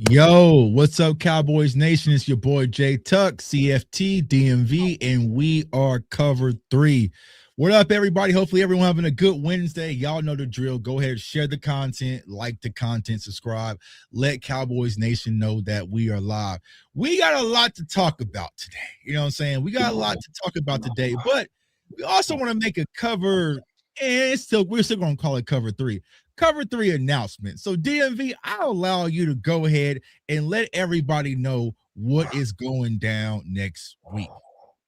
Yo, what's up, Cowboys Nation? It's your boy J Tuck, CFT, DMV, and we are Cover 3. What up, everybody? Hopefully everyone having a good Wednesday. Y'all know the drill. Go ahead, share the content, like the content, subscribe. Let Cowboys Nation know that we are live. We got a lot to talk about today. You know what I'm saying? We got a lot to talk about today, but we also want to make a cover, and we're still going to call it Cover 3. Cover 3 announcement. So DMV, I'll allow you to go ahead and let everybody know what is going down next week.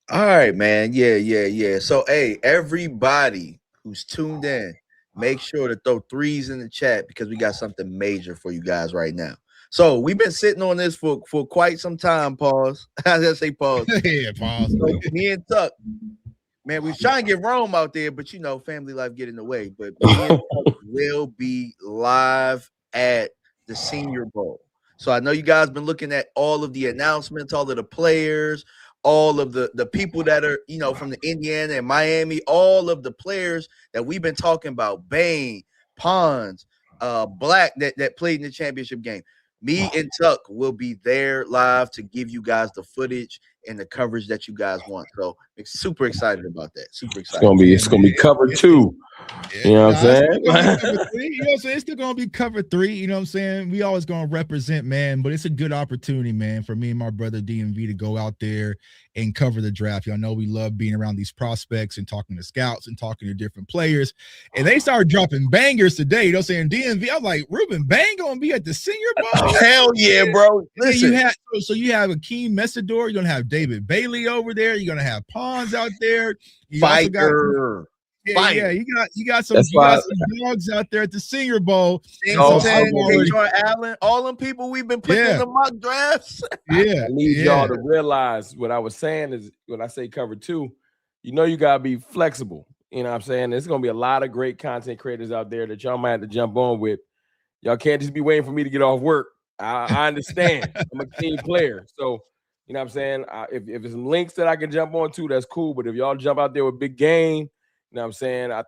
All right, man. Yeah. So, hey, everybody who's tuned in, make sure to throw threes in the chat because we got something major for you guys right now. So we've been sitting on this for quite some time. Pause. I just say pause. Yeah, pause. So me and Tuck, man, we was trying to get Rome out there, but you know, family life get in the way. But me and Tuck will be live at the Senior Bowl. So I know you guys been looking at all of the announcements, all of the players, all of the people that are, you know, from the Indiana and Miami, all of the players that we've been talking about, Bain, Pons, Black that played in the championship game. Me and Tuck will be there live to give you guys the footage and the coverage that you guys want. So super excited about that. Super excited. It's gonna be Cover 2. You know what I'm saying? You know what I'm saying? It's still gonna be Cover 3. You know what I'm saying? We always gonna represent, man. But it's a good opportunity, man, for me and my brother DMV to go out there and cover the draft. Y'all know we love being around these prospects and talking to scouts and talking to different players. And they started dropping bangers today. You know what I'm saying? DMV, I'm like, Ruben Bang gonna be at the Senior Bowl? Hell yeah, bro. Listen. You have Akeem Messidor. You're gonna have David Bailey over there. You're gonna have Pons out there. Fighter. Yeah, you got some dogs out there at the Senior Bowl. Allen, all them people we've been putting in the mock drafts. I need y'all to realize what I was saying is when I say Cover 2, you know you gotta be flexible. You know what I'm saying? There's gonna be a lot of great content creators out there that y'all might have to jump on with. Y'all can't just be waiting for me to get off work. I understand. I'm a team player, so you know what I'm saying. If there's some links that I can jump on to, that's cool. But if y'all jump out there with big game. You know what I'm saying? I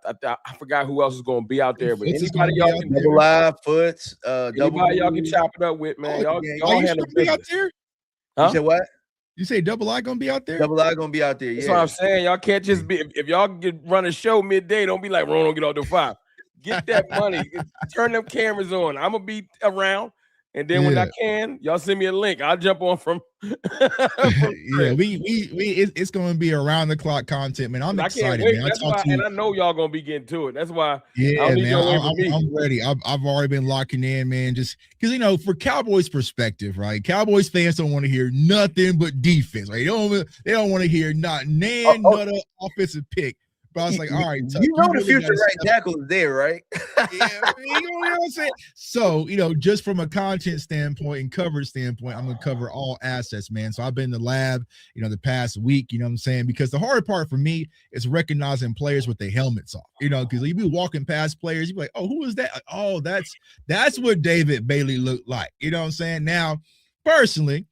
forgot who else is going to be out there, but anybody y'all can double live foots, anybody y'all can chop it up with, man. Y'all handle be out there? Huh? You said what? You say Double I gonna be out there? Double I gonna be out there. Yeah. That's what I'm saying. Y'all can't just be if y'all run a show midday. Don't be like Ron. Don't get out till 5. Get that money. Turn them cameras on. I'm gonna be around. And then when I can, y'all send me a link. I'll jump on from. It's going to be around the clock content, man. I'm excited, man. And I know y'all going to be getting to it. That's why. Yeah, man. I'm ready. I've already been locking in, man. Just because for Cowboys perspective, right? Cowboys fans don't want to hear nothing but defense. Right? They don't want to hear not another offensive pick. But I was like, all right, you know the future right tackle is there, right? You know what I'm saying? So, just from a content standpoint and coverage standpoint, I'm going to cover all assets, man. So I've been in the lab, the past week, you know what I'm saying? Because the hard part for me is recognizing players with their helmets off, because you be walking past players, you be like, oh, who is that? Oh, that's what David Bailey looked like. You know what I'm saying? Now, personally,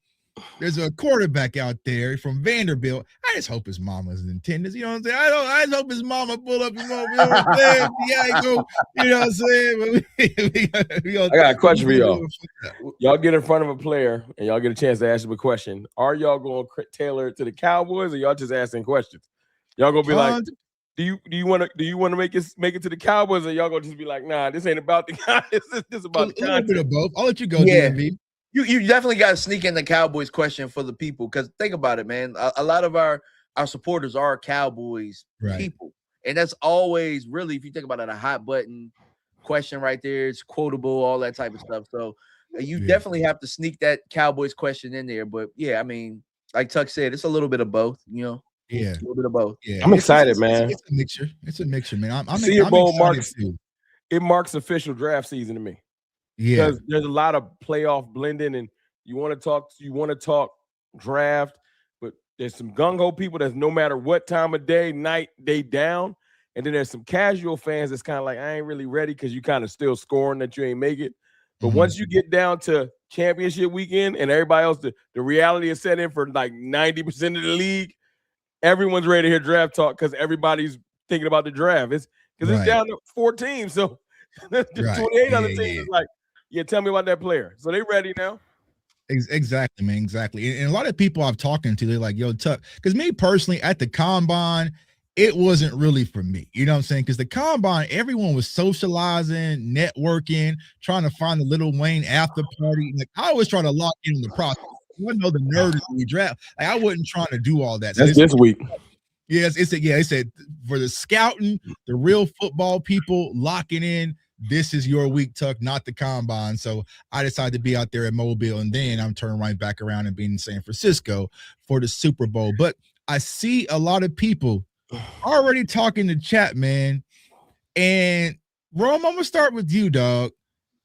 there's a quarterback out there from Vanderbilt. I just hope his mama's in attendance. You know what I'm saying? I just hope his mama pull up. You know what I'm saying? You know what I'm saying? I got a question for y'all. Y'all get in front of a player and y'all get a chance to ask him a question. Are y'all going to tailor it to the Cowboys or y'all just asking questions? Y'all going to be like, Do you want to make it to the Cowboys, or y'all gonna just be like, nah, this ain't about the guys, this is about the content? A little bit of both. I'll let you go, Yeah. DMV. You definitely got to sneak in the Cowboys question for the people, because think about it, man. A lot of our supporters are Cowboys people, and that's always really, if you think about it, a hot button question right there. It's quotable, all that type of stuff. So you definitely have to sneak that Cowboys question in there. But yeah, I mean, like Tuck said, it's a little bit of both, you know. Yeah, a little bit of both. Yeah, I'm excited, man. It's a mixture. It's a mixture, man. I'm Senior Bowl excited too. It marks official draft season to me. Yeah, because there's a lot of playoff blending, and you want to talk draft, but there's some gung-ho people that's no matter what time of day, night, they down. And then there's some casual fans that's kind of like, I ain't really ready, because you kind of still scoring that you ain't make it. But once you get down to championship weekend and everybody else, the reality is set in for like 90% of the league, everyone's ready to hear draft talk because everybody's thinking about the draft. It's because it's down to 4 teams. So 28 other teams is like, yeah, tell me about that player. So they ready now. Exactly, man. Exactly. And a lot of people I've talking to, they're like, yo, Tuck, because me personally at the combine, it wasn't really for me. You know what I'm saying? Because the combine, everyone was socializing, networking, trying to find the Lil Wayne after party. Like, I was trying to lock in the process. I know the nerd is we draft. Like, I wasn't trying to do all that. So that's this week. Yes, it said for the scouting, the real football people locking in. This is your week, Tuck, not the combine. So I decided to be out there at Mobile, and then I'm turning right back around and being in San Francisco for the Super Bowl. But I see a lot of people already talking to chat, man. And Rome, I'm gonna start with you, dog.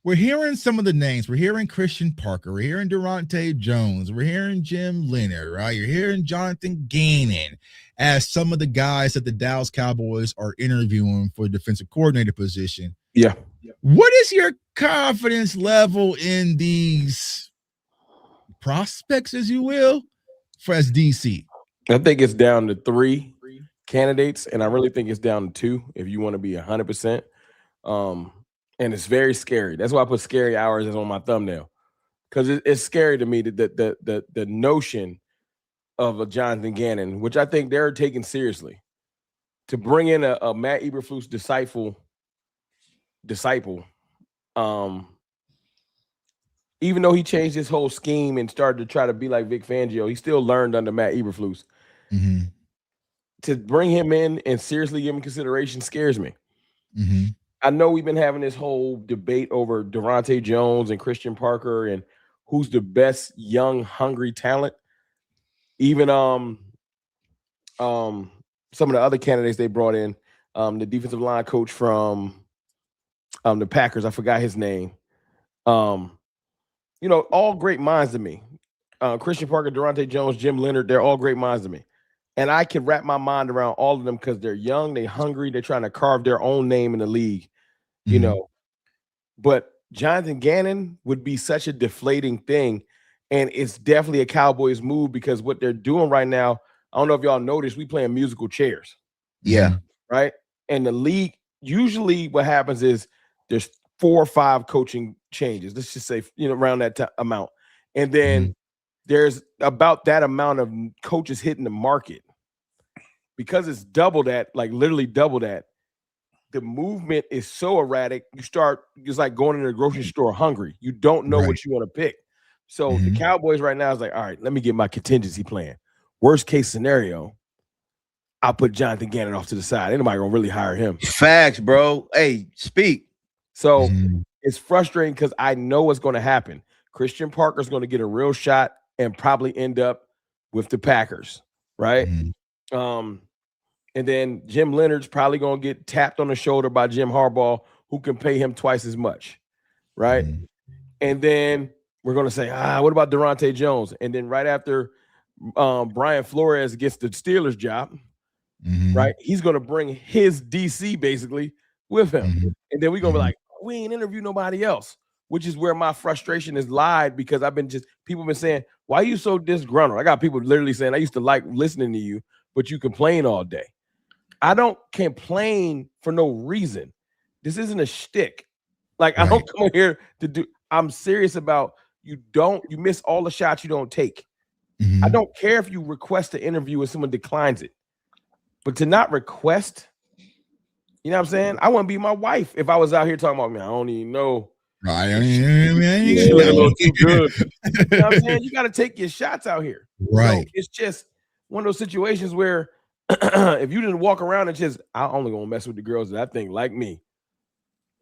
We're hearing some of the names. We're hearing Christian Parker. We're hearing Durante Jones. We're hearing Jim Leonard, right? You're hearing Jonathan Gannon as some of the guys that the Dallas Cowboys are interviewing for the defensive coordinator position. Yeah. What is your confidence level in these prospects, as you will, for as DC? I think it's down to 3 candidates, and I really think it's down to 2 if you want to be 100%. And it's very scary. That's why I put scary hours as on my thumbnail, because it's scary to me that the notion of a Jonathan Gannon, which I think they're taking seriously, to bring in a Matt Eberflus disciple. Even though he changed his whole scheme and started to try to be like Vic Fangio, he still learned under Matt Eberflus. To bring him in and seriously give him consideration scares me. I know we've been having this whole debate over Durante Jones and Christian Parker and who's the best young, hungry talent. Even some of the other candidates they brought in, the defensive line coach from the Packers, I forgot his name. All great minds to me. Christian Parker, Durante Jones, Jim Leonard, they're all great minds to me. And I can wrap my mind around all of them because they're young, they're hungry, they're trying to carve their own name in the league, But Jonathan Gannon would be such a deflating thing. And it's definitely a Cowboys move because what they're doing right now, I don't know if y'all noticed, we playing musical chairs. Yeah. Right? And the league, usually what happens is there's 4 or 5 coaching changes. Let's just say, around that amount. And then there's about that amount of coaches hitting the market. Because it's double that, like literally double that, the movement is so erratic. It's like going into the grocery store hungry. You don't know what you want to pick. So the Cowboys right now is like, all right, let me get my contingency plan. Worst case scenario, I'll put Jonathan Gannon off to the side. Ain't nobody gonna really hire him. Facts, bro. Hey, speak. So it's frustrating because I know what's going to happen. Christian Parker's going to get a real shot and probably end up with the Packers, right? And then Jim Leonard's probably going to get tapped on the shoulder by Jim Harbaugh, who can pay him twice as much, right? And then we're going to say, what about Durante Jones? And then right after Brian Flores gets the Steelers job, right, he's going to bring his DC basically with him. And then we're going to be like, we ain't interview nobody else, which is where my frustration is lied because people have been saying, why are you so disgruntled? I got people literally saying, I used to like listening to you, but you complain all day. I don't complain for no reason. This isn't a shtick. Like, I don't come here to do, I'm serious about you miss all the shots you don't take. I don't care if you request an interview and someone declines it. But to not request You know what I'm saying? I wouldn't be my wife if I was out here talking about me. I don't even know. Right. She look a little too good. You know what I'm saying? You got to take your shots out here. Right. So it's just one of those situations where if you didn't walk around and just, I'm only gonna mess with the girls that I think like me.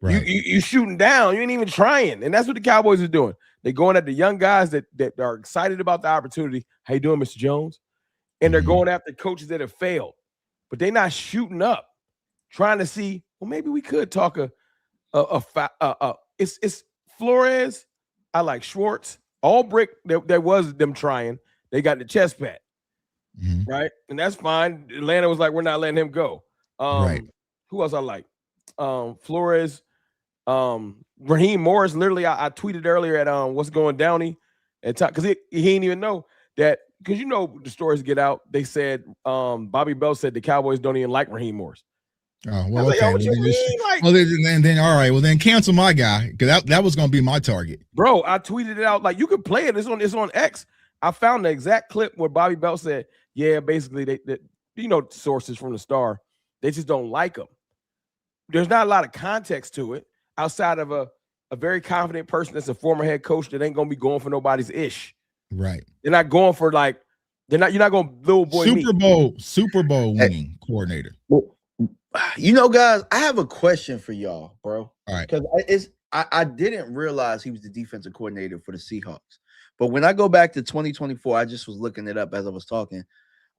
Right. You shooting down, you ain't even trying. And that's what the Cowboys are doing. They're going at the young guys that are excited about the opportunity. How you doing, Mr. Jones? And they're going after coaches that have failed, but they're not shooting up, trying to see, well, maybe we could talk it's Flores. I like Schwartz. All brick. There was them trying. They got the chest pad, right? And that's fine. Atlanta was like, we're not letting him go. Right. Who else I like? Flores, Raheem Morris. Literally, I tweeted earlier at What's Going Downey at top because he didn't even know that, because you know the stories get out. They said Bobby Bell said the Cowboys don't even like Raheem Morris. Oh, well, okay. Then all right. Well, then cancel my guy, because that was going to be my target. Bro, I tweeted it out. Like, you could play it. It's on X. I found the exact clip where Bobby Bell said, yeah, basically, they sources from the Star, they just don't like him. There's not a lot of context to it outside of a very confident person that's a former head coach that ain't going to be going for nobody's ish. Right. They're not going for you're not going to little boy Super Bowl winning coordinator. Well, you know, guys, I have a question for y'all, bro. All right. Because I didn't realize he was the defensive coordinator for the Seahawks. But when I go back to 2024, I just was looking it up as I was talking.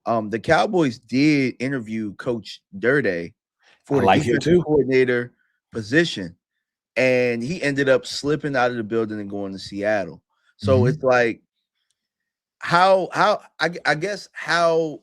The Cowboys did interview Coach Durday for the defensive coordinator position, and he ended up slipping out of the building and going to Seattle. So it's like, I guess how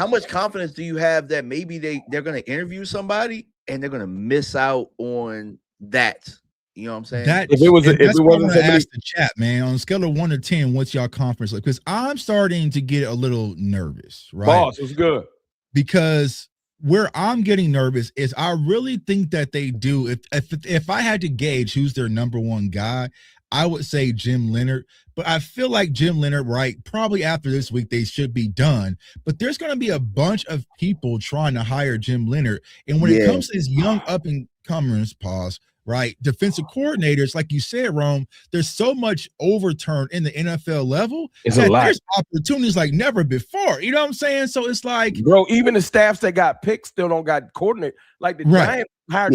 much confidence do you have that maybe they're going to interview somebody and they're going to miss out on that? You know what I'm saying? If it wasn't ask the chat, man, on a scale of 1 to 10, what's your confidence like? Because I'm starting to get a little nervous, right? Boss, it's good. Because where I'm getting nervous is I really think that they do. If I had to gauge who's their number one guy, I would say Jim Leonhard. But I feel like Jim Leonhard, right, probably after this week, they should be done. But there's going to be a bunch of people trying to hire Jim Leonhard. And when it comes to these young up-and-comers, right, defensive coordinators, like you said, Rome, there's so much overturn in the NFL level. It's a lot. There's opportunities like never before. You know what I'm saying? So it's like, bro, even the staffs that got picked still don't got coordinator. Like the Giants hired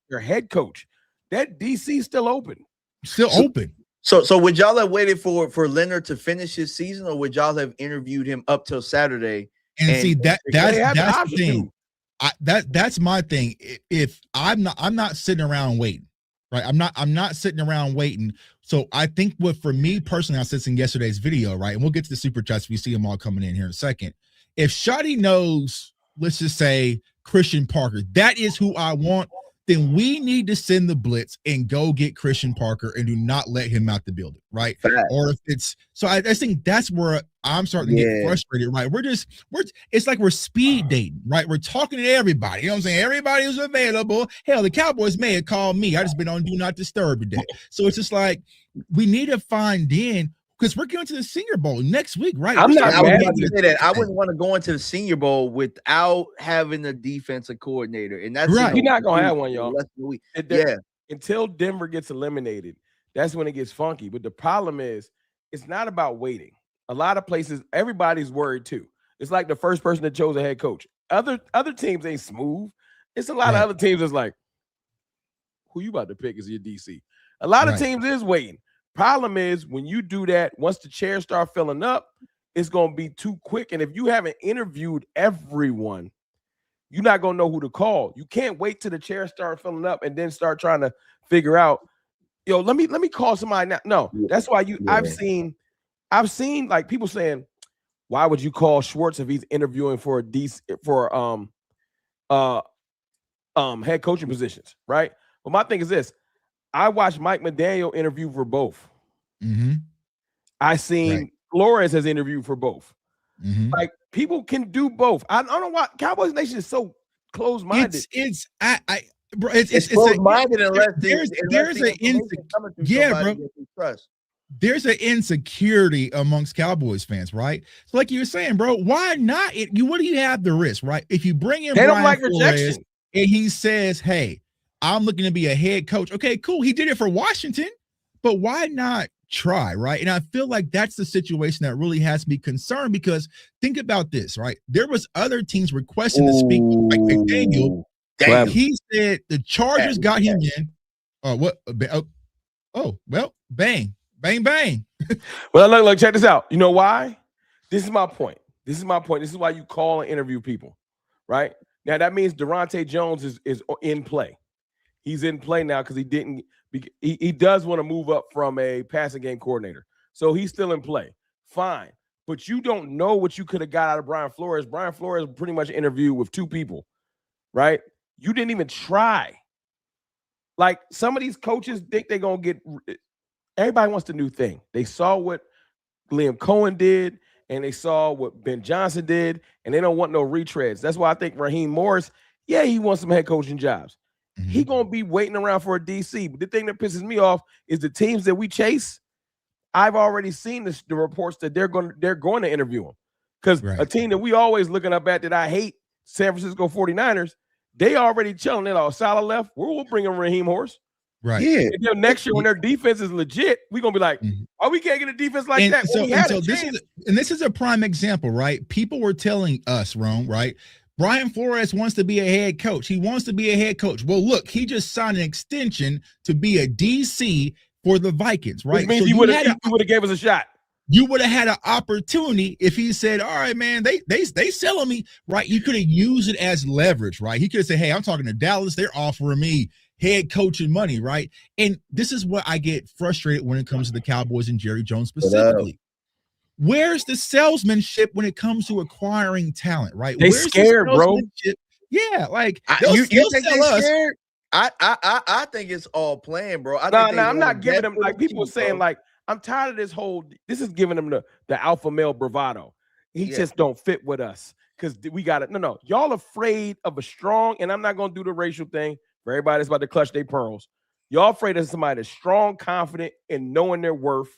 their head coach. That DC still open. Open. So would y'all have waited for Leonhard to finish his season, or would y'all have interviewed him up till Saturday? And see that's the thing. That's my thing. If I'm not sitting around waiting, right? I'm not sitting around waiting. So I think for me personally, I said this in yesterday's video, right? And we'll get to the super chats. We see them all coming in here in a second. If Shotty knows, let's just say Christian Parker, that is who I want, then we need to send the blitz and go get Christian Parker and do not let him out the building, right? Fact. Or if it's so, I think that's where I'm starting to get frustrated, right? It's like we're speed dating, right? We're talking to everybody, you know what I'm saying? Everybody who's available. Hell, the Cowboys may have called me. I just been on Do Not Disturb today. So it's just like we need to find in, because we're going to the Senior Bowl next week, right? I wouldn't want to go into the Senior Bowl without having a defensive coordinator, and that's right. You're not gonna have one, y'all. Yeah, until Denver gets eliminated, that's when it gets funky. But the problem is, it's not about waiting. A lot of places, everybody's worried too. It's like the first person that chose a head coach. Other teams ain't smooth. It's a lot of other teams that's like, who you about to pick as your DC? A lot of teams is waiting. Problem is, when you do that, once the chairs start filling up, it's going to be too quick. And if you haven't interviewed everyone, you're not going to know who to call. You can't wait till the chairs start filling up and then start trying to figure out, let me call somebody now. No, that's why I've seen like people saying, why would you call Schwartz if he's interviewing for head coaching positions, right? But my thing is this. I watched Mike McDaniel interview for both. I seen Flores has interviewed for both. Like, people can do both. I don't know why Cowboys Nation is so close-minded. It's close-minded unless there's an insecurity amongst Cowboys fans, right? So like you were saying, bro, why not? What do you have the risk, right? If you bring in, they don't like rejection. and he says, "Hey, I'm looking to be a head coach." Okay, cool. He did it for Washington, but why not try, right? And I feel like that's the situation that really has me concerned because think about this, right? There was other teams requesting to speak to Mike McDaniel. He said the Chargers got him in. What? Oh, well, bang, bang, bang. Well, look, check this out. You know why? This is my point. This is why you call and interview people, right? Now that means Durante Jones is in play. He's in play now because he does want to move up from a passing game coordinator. So he's still in play. Fine. But you don't know what you could have got out of Brian Flores. Brian Flores pretty much interviewed with 2 people, right? You didn't even try. Like some of these coaches think they're going to get – everybody wants the new thing. They saw what Liam Cohen did, and they saw what Ben Johnson did, and they don't want no retreads. That's why I think Raheem Morris, yeah, he wants some head coaching jobs. Mm-hmm. He going to be waiting around for a DC. But the thing that pisses me off is the teams that we chase, I've already seen the reports that they're going to interview him. Because a team that we always looking up at that I hate, San Francisco 49ers, they already chilling. They're all Salah left. We'll bring him Raheem Morris. Right. Yeah. And then next year when their defense is legit, we're gonna be like, oh, we can't get a defense like that. This is a prime example, right? People were telling us, Rome, right? Brian Flores wants to be a head coach. He wants to be a head coach. Well, look, he just signed an extension to be a DC for the Vikings, right? Which means he would have gave us a shot. You would have had an opportunity if he said, all right, man, they selling me, right? You could have used it as leverage, right? He could have said, hey, I'm talking to Dallas. They're offering me head coaching money, right? And this is what I get frustrated when it comes to the Cowboys and Jerry Jones specifically. Where's the salesmanship when it comes to acquiring talent, right? They scared, bro. Yeah, like you think they scared? I think it's all planned, bro. I'm not giving them like people saying like I'm tired of this whole. This is giving them the alpha male bravado. He just don't fit with us because we got it. No, y'all afraid of a strong, and I'm not gonna do the racial thing for everybody that's about to clutch their pearls. Y'all afraid of somebody that's strong, confident, and knowing their worth,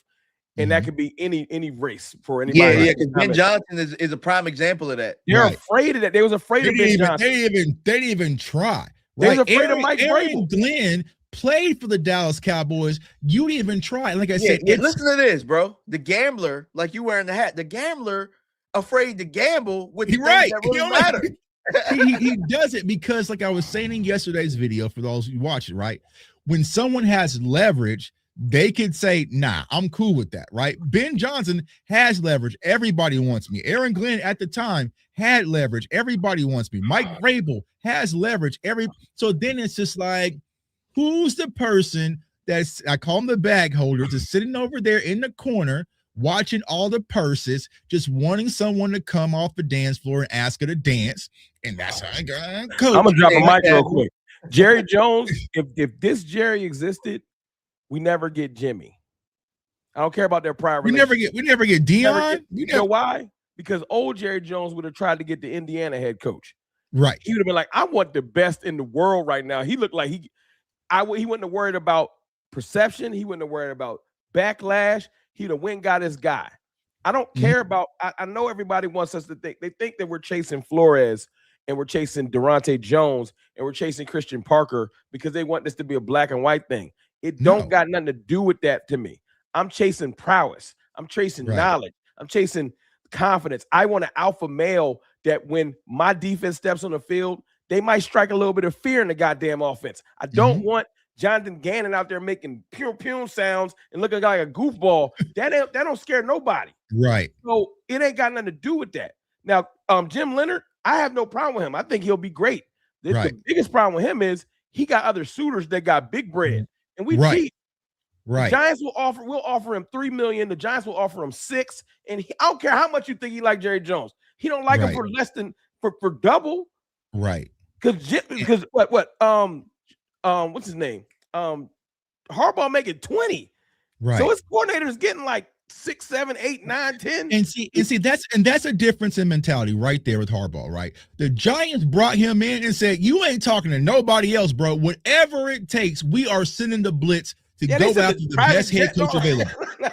and that could be any race for anybody. Yeah. Because Ben Johnson is a prime example of that. They're afraid of that. They was afraid of Ben Johnson. They didn't even try. They was afraid of Mike Aaron Glenn played for the Dallas Cowboys. You didn't even try. Like I said, listen to this, bro. The gambler, like you wearing the hat, the gambler afraid to gamble with the things that really matter. he does it because, like I was saying in yesterday's video, for those who watch it, right? When someone has leverage, they could say, nah, I'm cool with that, right? Ben Johnson has leverage. Everybody wants me. Aaron Glenn at the time had leverage. Everybody wants me. Mike Vrabel has leverage. So then it's just like, who's the person that's, I call them the bag holders, just sitting over there in the corner, watching all the purses, just wanting someone to come off the dance floor and ask her to dance. And that's how I got coach. I'm going to drop a mic real quick. Jerry Jones, if this Jerry existed, we never get Jimmy. I don't care about their prior relationship. We never get Dion. You know why? Because old Jerry Jones would have tried to get the Indiana head coach. Right. He would have been like, I want the best in the world right now. He looked like he wouldn't have worried about perception. He wouldn't have worried about backlash. He'd have went and got his guy. I don't care about I know everybody wants us to think. They think that we're chasing Flores and we're chasing Durante Jones and we're chasing Christian Parker because they want this to be a black and white thing. It don't got nothing to do with that to me. I'm chasing prowess. I'm chasing knowledge. I'm chasing confidence. I want an alpha male that when my defense steps on the field, they might strike a little bit of fear in the goddamn offense. I don't want Jonathan Gannon out there making pew sounds and looking like a goofball. That don't scare nobody. Right. So it ain't got nothing to do with that. Now, Jim Leonard, I have no problem with him. I think he'll be great. The biggest problem with him is he got other suitors that got big bread, and we cheat. Right. The Giants will offer him $3 million. The Giants will offer him $6 million, and I don't care how much you think he like Jerry Jones. He don't like him for less than for double. Right. Because what's his name? Harbaugh making 20. Right. So his coordinator is getting like 6, 7, 8, 9, 10. And see that's a difference in mentality right there with Harbaugh, right? The Giants brought him in and said, you ain't talking to nobody else, bro. Whatever it takes, we are sending the blitz to go after the best head coach available.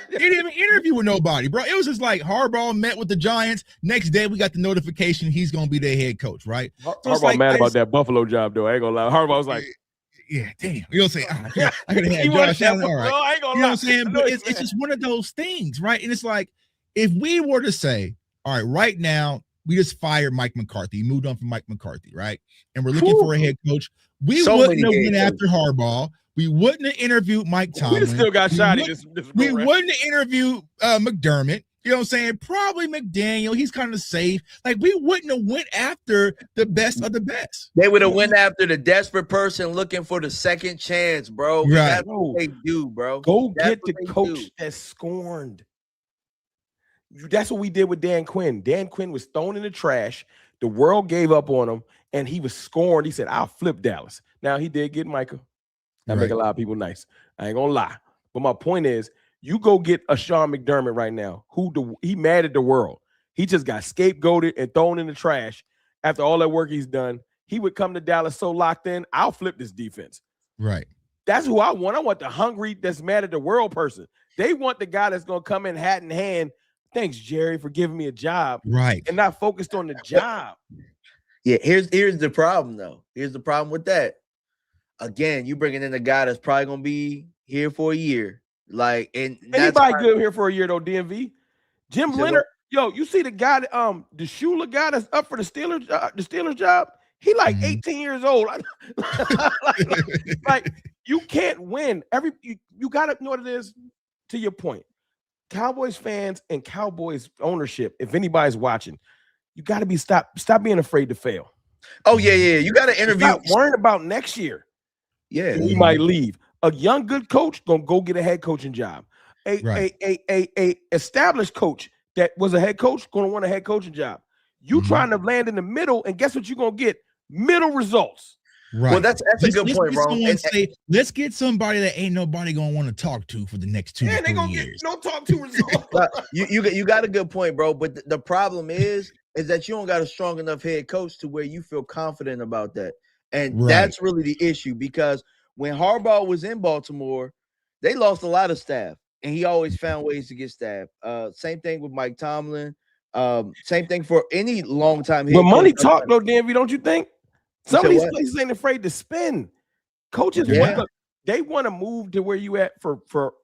He didn't even interview with nobody, bro. It was just like Harbaugh met with the Giants. Next day, we got the notification he's going to be their head coach, right? So Harbaugh mad about that Buffalo job, though. I ain't going to lie. Harbaugh was like, yeah, damn. You know what I'm saying? I could have had Josh Allen. All right. I ain't gonna you know what I'm saying? But it's just one of those things, right? And it's like, if we were to say, all right, right now, we just fired Mike McCarthy. He moved on from Mike McCarthy, right? And we're looking for a head coach. We wouldn't have went after Harbaugh. We wouldn't have interviewed Mike Tomlin. We still got shot. We wouldn't have interviewed McDermott. You know what I'm saying? Probably McDaniel. He's kind of safe. Like, we wouldn't have went after the best of the best. They would have went after the desperate person looking for the second chance, bro. Right. That's what they do, bro. Go get the coach that's scorned. That's what we did with Dan Quinn. Dan Quinn was thrown in the trash. The world gave up on him, and he was scorned. He said, I'll flip Dallas. Now, he did get Micah. That make a lot of people nice. I ain't going to lie. But my point is, you go get a Sean McDermott right now, he mad at the world. He just got scapegoated and thrown in the trash after all that work he's done. He would come to Dallas so locked in, I'll flip this defense. Right. That's who I want. I want the hungry that's mad at the world person. They want the guy that's going to come in hat in hand. Thanks, Jerry, for giving me a job. Right. And not focused on the job. Yeah, here's the problem, though. Here's the problem with that. Again, you bringing in a guy that's probably going to be here for a year. Like, and anybody good here for a year, though, DMV? Jim Leonard. Yo, you see the guy, the Shula guy that's up for the Steelers job? He like 18 years old. like you can't win. You got to know what it is. To your point, Cowboys fans and Cowboys ownership, if anybody's watching, you got to be stop being afraid to fail. Oh yeah. You got to interview. Stop worrying about next year. Yeah, he might leave. A young good coach gonna go get a head coaching job. A established coach that was a head coach gonna want a head coaching job. You trying to land in the middle, and guess what you're gonna get? Middle results. Right. Well, that's a good point, bro. Let's get somebody that ain't nobody gonna want to talk to for the next 2 to 3 years. No talk to results. you got a good point, bro. But the problem is that you don't got a strong enough head coach to where you feel confident about that. And that's really the issue, because when Harbaugh was in Baltimore, they lost a lot of staff, and he always found ways to get staff. Same thing with Mike Tomlin. Same thing for any long time. But money talk though, Danby, don't you think? Some of these places ain't afraid to spend. Coaches, they want to move to where you at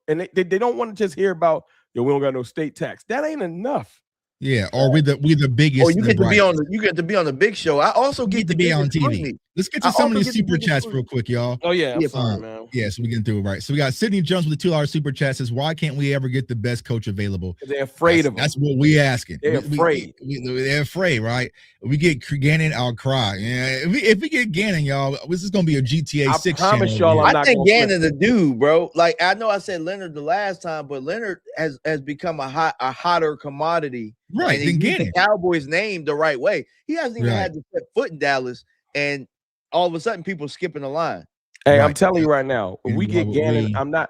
and they don't want to just hear about, we don't got no state tax. That ain't enough. Yeah, or we the biggest. Or you get to be on the big show. I also get to be on TV. Let's get to some of these super chats real quick, y'all. Oh yeah, I'm sorry, man. Yeah, so we can do it right. So we got Sydney Jones with the $2 super chat says, why can't we ever get the best coach available? They're afraid of him. That's what we asking. They're afraid. They're afraid, right? We get Gannon, I'll cry. Yeah, if we get Gannon, y'all, this is gonna be a GTA 6 promise y'all, I think Gannon's the dude, bro. Like, I know I said Leonard the last time, but Leonard has become a hotter commodity. Right, and he used the Cowboys name the right way. He hasn't even had to set foot in Dallas, and all of a sudden people skipping the line. Hey, I'm telling you right now, if we get Gannon, I'm not,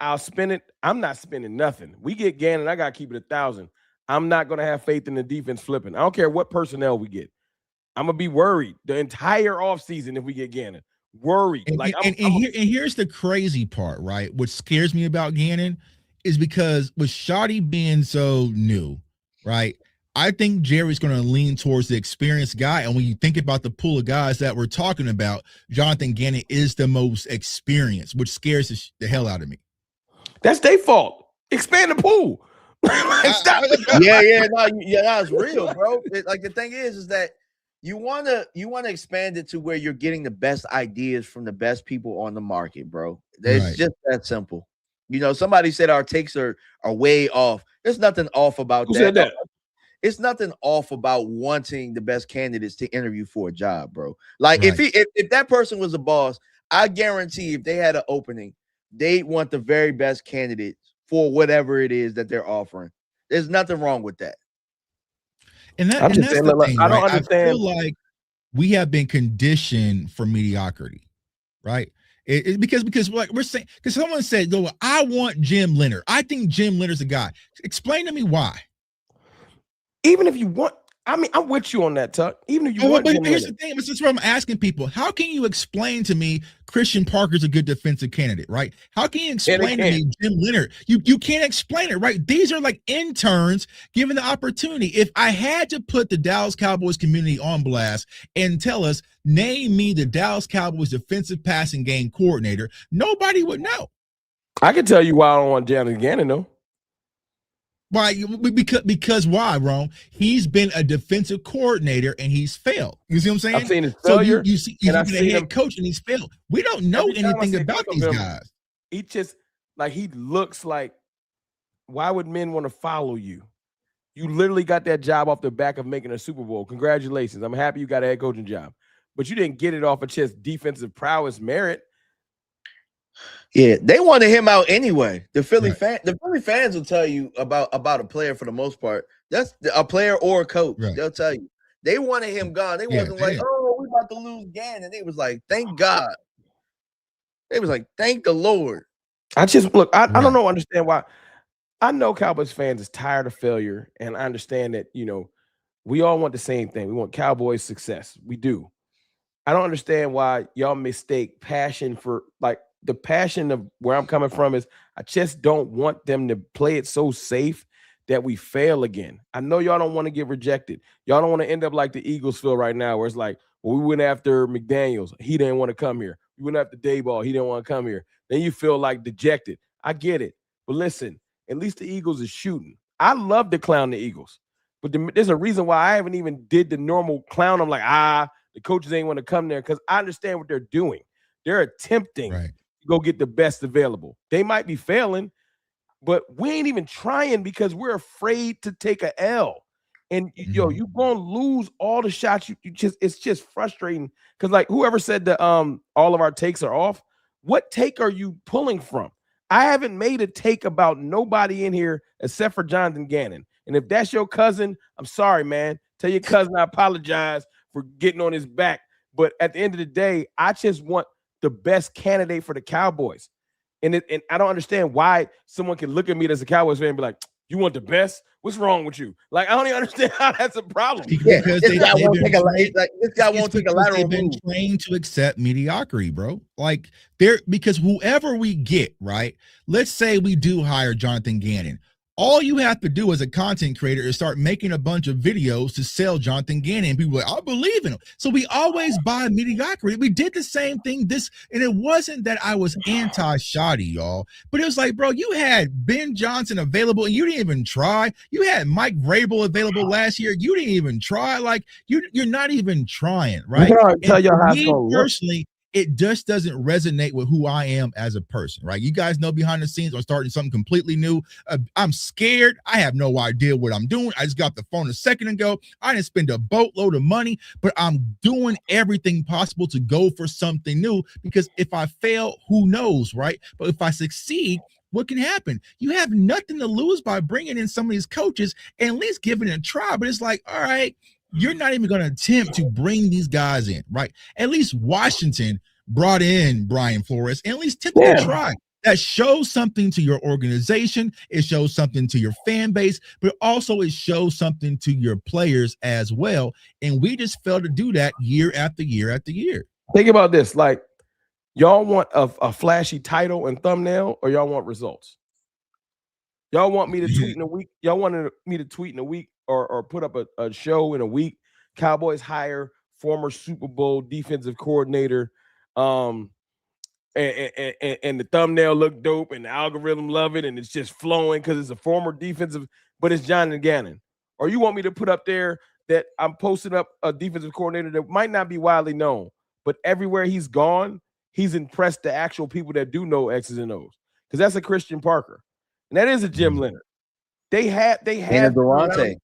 I'll spend it. I'm not spending nothing. We get Gannon, I gotta keep it 1,000. I'm not gonna have faith in the defense flipping. I don't care what personnel we get. I'm gonna be worried the entire offseason if we get Gannon. Worried. And here's the crazy part, right? What scares me about Gannon is because with Shoddy being so new, right? I think Jerry's going to lean towards the experienced guy. And when you think about the pool of guys that we're talking about, Jonathan Gannon is the most experienced, which scares the hell out of me. That's their fault. Expand the pool. It's real, bro. Like, the thing is that you want to expand it to where you're getting the best ideas from the best people on the market, bro. It's just that simple. Somebody said our takes are way off. There's nothing off about that. Who said that? It's nothing off about wanting the best candidates to interview for a job, bro. Like, if that person was a boss, I guarantee if they had an opening, they want the very best candidates for whatever it is that they're offering. There's nothing wrong with that. And that's the thing, I don't understand. I feel like we have been conditioned for mediocrity, right? Because like we're saying, because someone said, I want Jim Leonard. I think Jim Leonard's a guy. Explain to me why. Even if you want, I mean, I'm with you on that, Tuck. Even if you But want Jim here's Leonard. the thing. This is what I'm asking people. How can you explain to me Christian Parker's a good defensive candidate, right? How can you explain to me Jim Leonard? You can't explain it, right? These are like interns given the opportunity. If I had to put the Dallas Cowboys community on blast and tell us, name me the Dallas Cowboys defensive passing game coordinator, nobody would know. I can tell you why I don't want Jonathan Gannon, though. Why? Because why, Rome? He's been a defensive coordinator and he's failed. You see what I'm saying? I've seen his failure. So you've been a head coach and he's failed. We don't know anything about these guys. He just he looks like, why would men want to follow you? You literally got that job off the back of making a Super Bowl. Congratulations. I'm happy you got a head coaching job. But you didn't get it off of just defensive prowess merit. Yeah, they wanted him out anyway. The Philly fans will tell you about a player for the most part. That's a player or a coach. Right. They'll tell you. They wanted him gone. They wasn't like, oh, we about to lose Gannon. They was like, thank God. They was like, thank the Lord. I don't know, understand why. I know Cowboys fans is tired of failure, and I understand that, we all want the same thing. We want Cowboys success. We do. I don't understand why y'all mistake passion for the passion of where I'm coming from is I just don't want them to play it so safe that we fail again. I know y'all don't want to get rejected. Y'all don't want to end up like the Eagles feel right now, where it's like, well, we went after McDaniels. He didn't want to come here. We went after Dayball. He didn't want to come here. Then you feel like dejected. I get it. But listen, at least the Eagles is shooting. I love to clown the Eagles. But there's a reason why I haven't even did the normal clown. I'm like, the coaches ain't want to come there, because I understand what they're doing. They're attempting to go get the best available. They might be failing, but we ain't even trying because we're afraid to take a L. And you're gonna lose all the shots. It's just frustrating because whoever said that all of our takes are off, what take are you pulling from? I haven't made a take about nobody in here except for Jonathan Gannon. And if that's your cousin, I'm sorry, man. Tell your cousin I apologize for getting on his back. But at the end of the day, I just want the best candidate for the Cowboys. And I don't understand why someone can look at me as a Cowboys fan and be like, you want the best? What's wrong with you? I don't even understand how that's a problem. Because this guy won't take a lateral move. They've been trained to accept mediocrity, bro. Because whoever we get, right? Let's say we do hire Jonathan Gannon. All you have to do as a content creator is start making a bunch of videos to sell Jonathan Gannon. And people are like, I believe in him. So we always buy mediocrity. We did the same thing. And it wasn't that I was anti-shoddy, y'all. But it was like, bro, you had Ben Johnson available and you didn't even try. You had Mike Vrabel available last year. You didn't even try. You're not even trying, right? Tell y'all how personally, it just doesn't resonate with who I am as a person, right? You guys know behind the scenes I'm starting something completely new. I'm scared. I have no idea what I'm doing. I just got the phone a second ago. I didn't spend a boatload of money, but I'm doing everything possible to go for something new, because if I fail, who knows, right? But if I succeed, what can happen? You have nothing to lose by bringing in some of these coaches and at least giving it a try. But it's like, all right, you're not even going to attempt to bring these guys in, right? At least Washington brought in Brian Flores and at least attempted to try. That shows something to your organization. It shows something to your fan base, but also it shows something to your players as well. And we just failed to do that year after year after year. Think about this. Y'all want a flashy title and thumbnail, or y'all want results? Y'all want me to tweet in a week? Y'all wanted me to tweet in a week or put up a show in a week? Cowboys hire former Super Bowl defensive coordinator, and the thumbnail look dope and the algorithm love it and it's just flowing because it's a former defensive, but it's Jonathan Gannon. Or you want me to put up there that I'm posting up a defensive coordinator that might not be widely known, but everywhere he's gone, he's impressed the actual people that do know X's and O's, because that's a Christian Parker. And that is a Jim Leonard. They have and a Durante.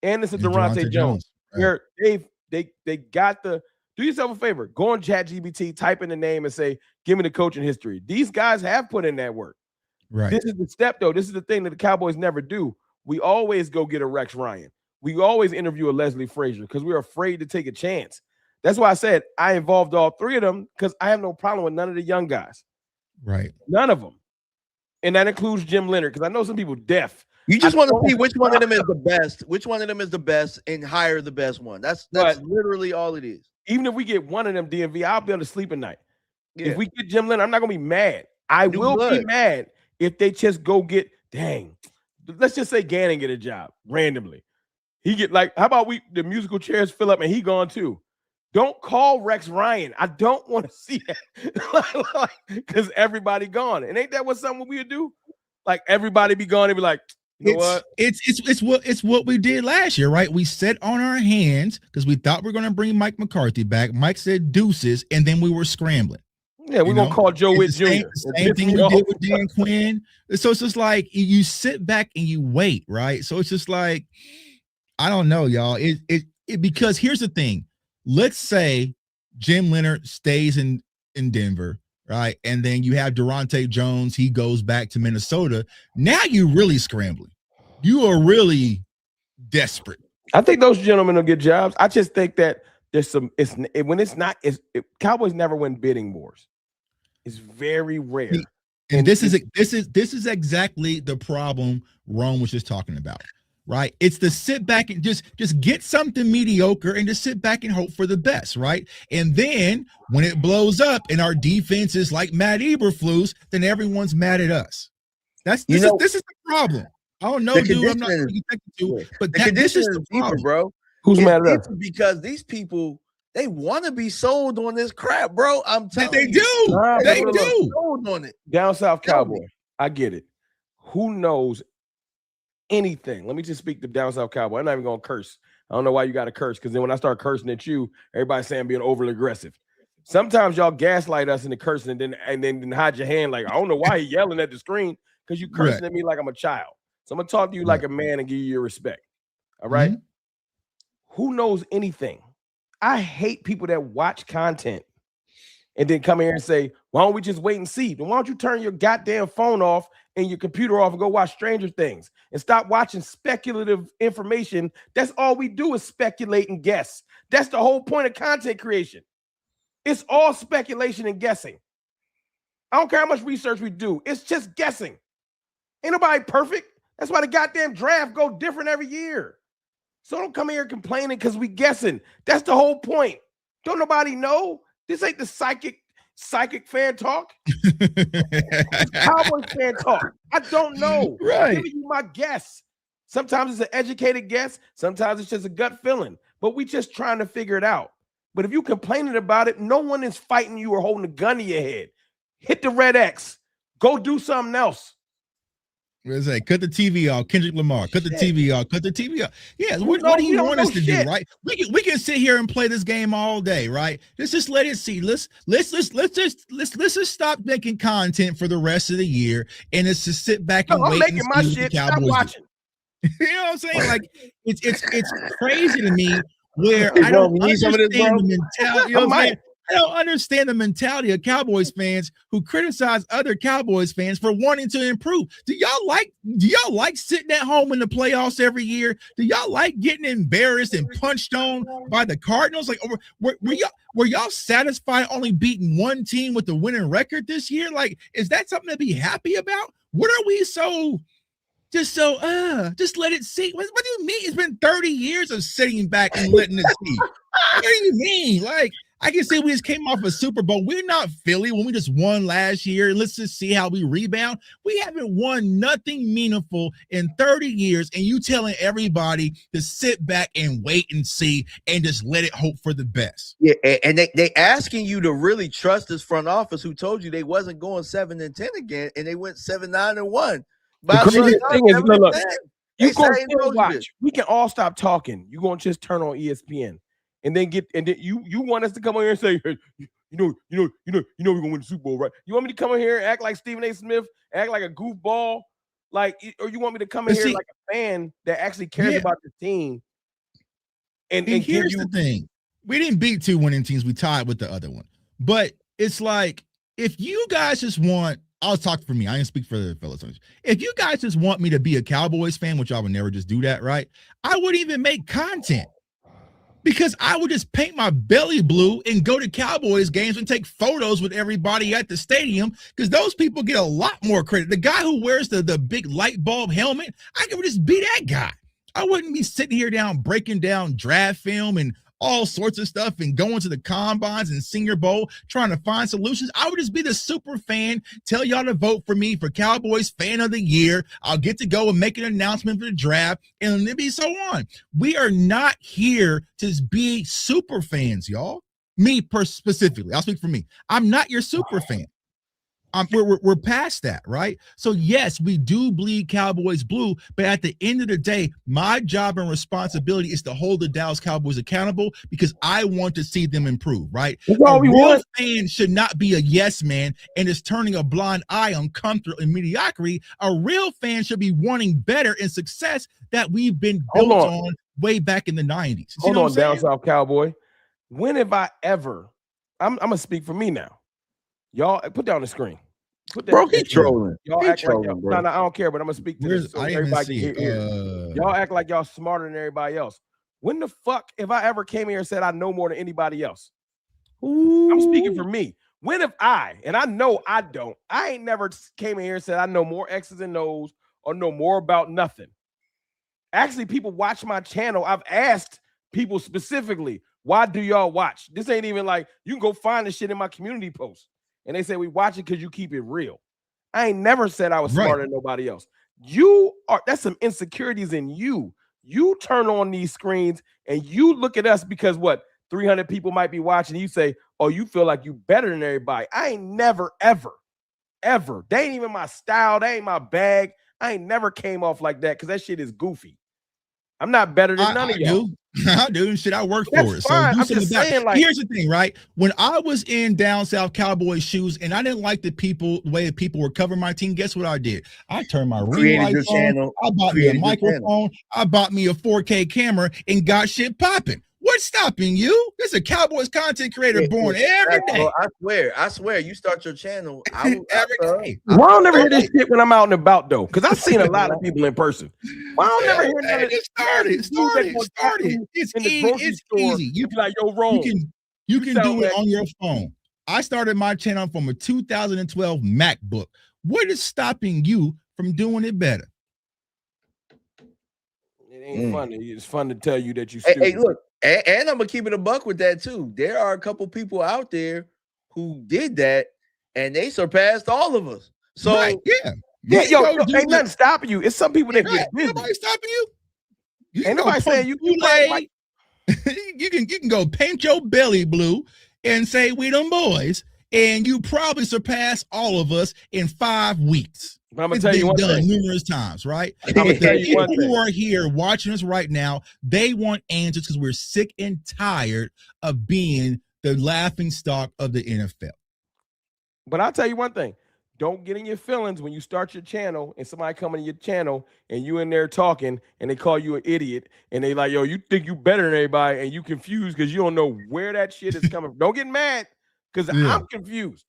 And it's a Durante Jones. Where they got the, do yourself a favor, go on ChatGPT, type in the name and say, give me the coaching history. These guys have put in that work. Right. This is the step, though. This is the thing that the Cowboys never do. We always go get a Rex Ryan. We always interview a Leslie Frazier because we're afraid to take a chance. That's why I said I involved all three of them, because I have no problem with none of the young guys. Right. None of them. And that includes Jim Leonard, because I know some people deaf You just want to see which one of them is the best. Which one of them is the best, and hire the best one. That's literally all it is. Even if we get one of them DMV, I'll be able to sleep at night. Yeah. If we get Jim Leonard, I'm not gonna be mad. I will be mad if they just go get, dang, let's just say Gannon get a job randomly. He get like, how about the musical chairs fill up and he gone too? Don't call Rex Ryan. I don't want to see that because everybody gone. And ain't that what something we would do? Like everybody be gone and be like, you know what? It's what we did last year, right? We sat on our hands because we thought we were going to bring Mike McCarthy back. Mike said deuces, and then we were scrambling. Yeah, we're gonna call Joe Witt Jr. Same thing we did with Dan Quinn. So it's just like you sit back and you wait, right? So it's just like, I don't know, y'all. It because here's the thing. Let's say Jim Leonard stays in Denver, right? And then you have Durante Jones, he goes back to Minnesota. Now you're really scrambling. You are really desperate. I think those gentlemen will get jobs. I just think that there's some Cowboys never win bidding wars. It's very rare. And this is exactly the problem Rome was just talking about. Right, it's the sit back and just get something mediocre and just sit back and hope for the best, right? And then when it blows up and our defense is like Matt Eberflus, then everyone's mad at us. This is the problem. I don't know, dude. I'm not to, but this is the problem, bro. Who's mad at us? Because these people, they want to be sold on this crap, bro. I'm telling you, they do. Sold on it. Down South Cowboy, I get it. Who knows anything? Let me just speak to Down South Cowboy. I'm not even gonna curse. I don't know why you got to curse, because then when I start cursing at you, everybody's saying I'm being overly aggressive. Sometimes y'all gaslight us into cursing and then hide your hand like, I don't know why he yelling at the screen, because you cursing at me like I'm a child. So I'm gonna talk to you like a man and give you your respect. All right. Mm-hmm. Who knows anything? I hate people that watch content and then come here and say, why don't we just wait and see? Then why don't you turn your goddamn phone off and your computer off and go watch Stranger Things and stop watching speculative information? That's all we do is speculate and guess. That's the whole point of content creation. It's all speculation and guessing. I don't care how much research we do. It's just guessing. Ain't nobody perfect. That's why the goddamn draft go different every year. So don't come here complaining because we guessing. That's the whole point. Don't nobody know. This ain't the psychic fan talk. Cowboys fan talk. I don't know. Right. I'm giving you my guess. Sometimes it's an educated guess. Sometimes it's just a gut feeling. But we just trying to figure it out. But if you complaining about it, no one is fighting you or holding a gun to your head. Hit the red X. Go do something else. Let's say, cut the TV off. Kendrick Lamar, cut the TV off. Cut the TV off. Yeah, what do you want us to do, right? We can sit here and play this game all day, right? Let's just let it see. Let's just stop making content for the rest of the year, and it's to sit back and wait and see what the Cowboys do. You know what I'm saying? Like it's crazy to me where I don't understand the mentality. You know what I'm saying? I don't understand the mentality of Cowboys fans who criticize other Cowboys fans for wanting to improve. Do y'all like sitting at home in the playoffs every year? Do y'all like getting embarrassed and punched on by the Cardinals? Like, were y'all satisfied only beating one team with the winning record this year? Like, is that something to be happy about? What are we just let it see? What do you mean? It's been 30 years of sitting back and letting it see. What do you mean? Like, I can say we just came off a Super Bowl. We're not Philly when we just won last year. Let's just see how we rebound. We haven't won nothing meaningful in 30 years, and you telling everybody to sit back and wait and see and just let it hope for the best. Yeah, and they asking you to really trust this front office who told you they wasn't going 7-10 again, and they went 7-9-1. The crazy thing is, look, you gonna still watch. We can all stop talking. You're gonna just turn on ESPN. And then you want us to come on here and say, hey, you know we're gonna win the Super Bowl, right? You want me to come in here and act like Stephen A. Smith, act like a goofball, like, or you want me to come in here like a fan that actually cares about the team? And here's the thing: we didn't beat two winning teams; we tied with the other one. But it's like, if you guys just want, I'll talk for me. I didn't speak for the fellas. If you guys just want me to be a Cowboys fan, which I would never just do that, right? I wouldn't even make content. Because I would just paint my belly blue and go to Cowboys games and take photos with everybody at the stadium, because those people get a lot more credit. The guy who wears the big light bulb helmet, I could just be that guy. I wouldn't be sitting here breaking down draft film and all sorts of stuff and going to the combines and Senior Bowl trying to find solutions. I would just be the super fan, tell y'all to vote for me for Cowboys Fan of the Year. I'll get to go and make an announcement for the draft, and it'll be so on. We are not here to be super fans, y'all. Me specifically, I'll speak for me. I'm not your super fan. We're past that, right? So yes, we do bleed Cowboys blue, but at the end of the day, my job and responsibility is to hold the Dallas Cowboys accountable, because I want to see them improve, right? That's all we want. Fan should not be a yes man and is turning a blind eye on comfort and mediocrity. A real fan should be wanting better and success that we've been built on way back in the 90s. Hold on, Down South Cowboy. When have I ever? I'm gonna speak for me now. Y'all put down the screen. Put that. Bro, keep trolling. Y'all keep act trolling, like bro. no, I don't care, but I'm gonna speak to this so everybody can hear. Y'all act like y'all smarter than everybody else. When the fuck have I ever came here and said I know more than anybody else? Ooh. I'm speaking for me. When have I, and I know I don't, I ain't never came in here and said I know more X's and O's or know more about nothing. Actually, people watch my channel. I've asked people specifically, why do y'all watch? This ain't even like, you can go find the shit in my community post. And they say we watch it because you keep it real. I ain't never said I was smarter than nobody else. That's some insecurities in you. You turn on these screens and you look at us because 300 people might be watching. You say, oh, you feel like you better than everybody. I ain't never, ever. They ain't even my style. They ain't my bag. I ain't never came off like that because that shit is goofy. I'm not better than none of y'all. I do shit. I work for it. So I'm just saying, here's the thing, right? When I was in down south Cowboys shoes and I didn't like the way that people were covering my team, guess what I did? I turned my ring lights on. I bought me a microphone. I bought me a 4K camera and got shit popping. What's stopping you? There's a Cowboys content creator born every day. I swear, you start your channel every day. Why I don't never hear this shit when I'm out and about though? Because I've seen a lot of people in person. Why I don't never hear none of this? Started. It's easy. You be like, yo, wrong. You can do it on your phone. I started my channel from a 2012 MacBook. What is stopping you from doing it better? It ain't funny. It's fun to tell you that you stupid. Hey, look. And I'm gonna keep it a buck with that too. There are a couple people out there who did that, and they surpassed all of us. So ain't nothing stopping you. It's some people that get busy. Nobody stopping you. Ain't nobody saying you like you can go paint your belly blue and say we them boys, and you probably surpass all of us in 5 weeks. But I'm gonna tell you one thing numerous times, right? People who are here watching us right now, they want answers because we're sick and tired of being the laughing stock of the NFL. But I'll tell you one thing: don't get in your feelings when you start your channel and somebody come in your channel and you in there talking and they call you an idiot and they like, yo, you think you better than everybody and you confused because you don't know where that shit is coming from. Don't get mad because I'm confused.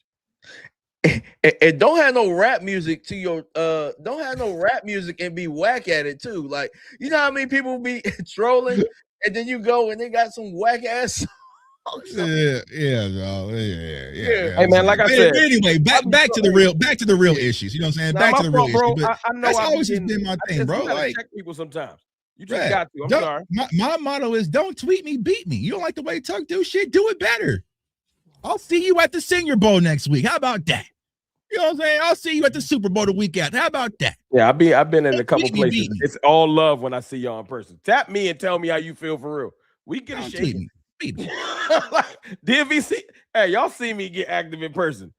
And don't have no rap music to your don't have no rap music and be whack at it too. Like, you know how many people be trolling and then you go and they got some whack ass songs. Yeah. Hey man, like I said, anyway, back to the real issues. You know what I'm saying? Back to the real issues. But I know that's always just been my thing, bro. Like, check people sometimes. You just got to. I'm sorry. My motto is don't tweet me, beat me. You don't like the way Tuck do shit, do it better. I'll see you at the Senior Bowl next week. How about that? You know what I'm saying? I'll see you at the Super Bowl the week after. How about that? Yeah, I've been in a couple places. It's all love when I see y'all in person. Tap me and tell me how you feel for real. We get a shake. Like, DVC. Hey, y'all see me get active in person.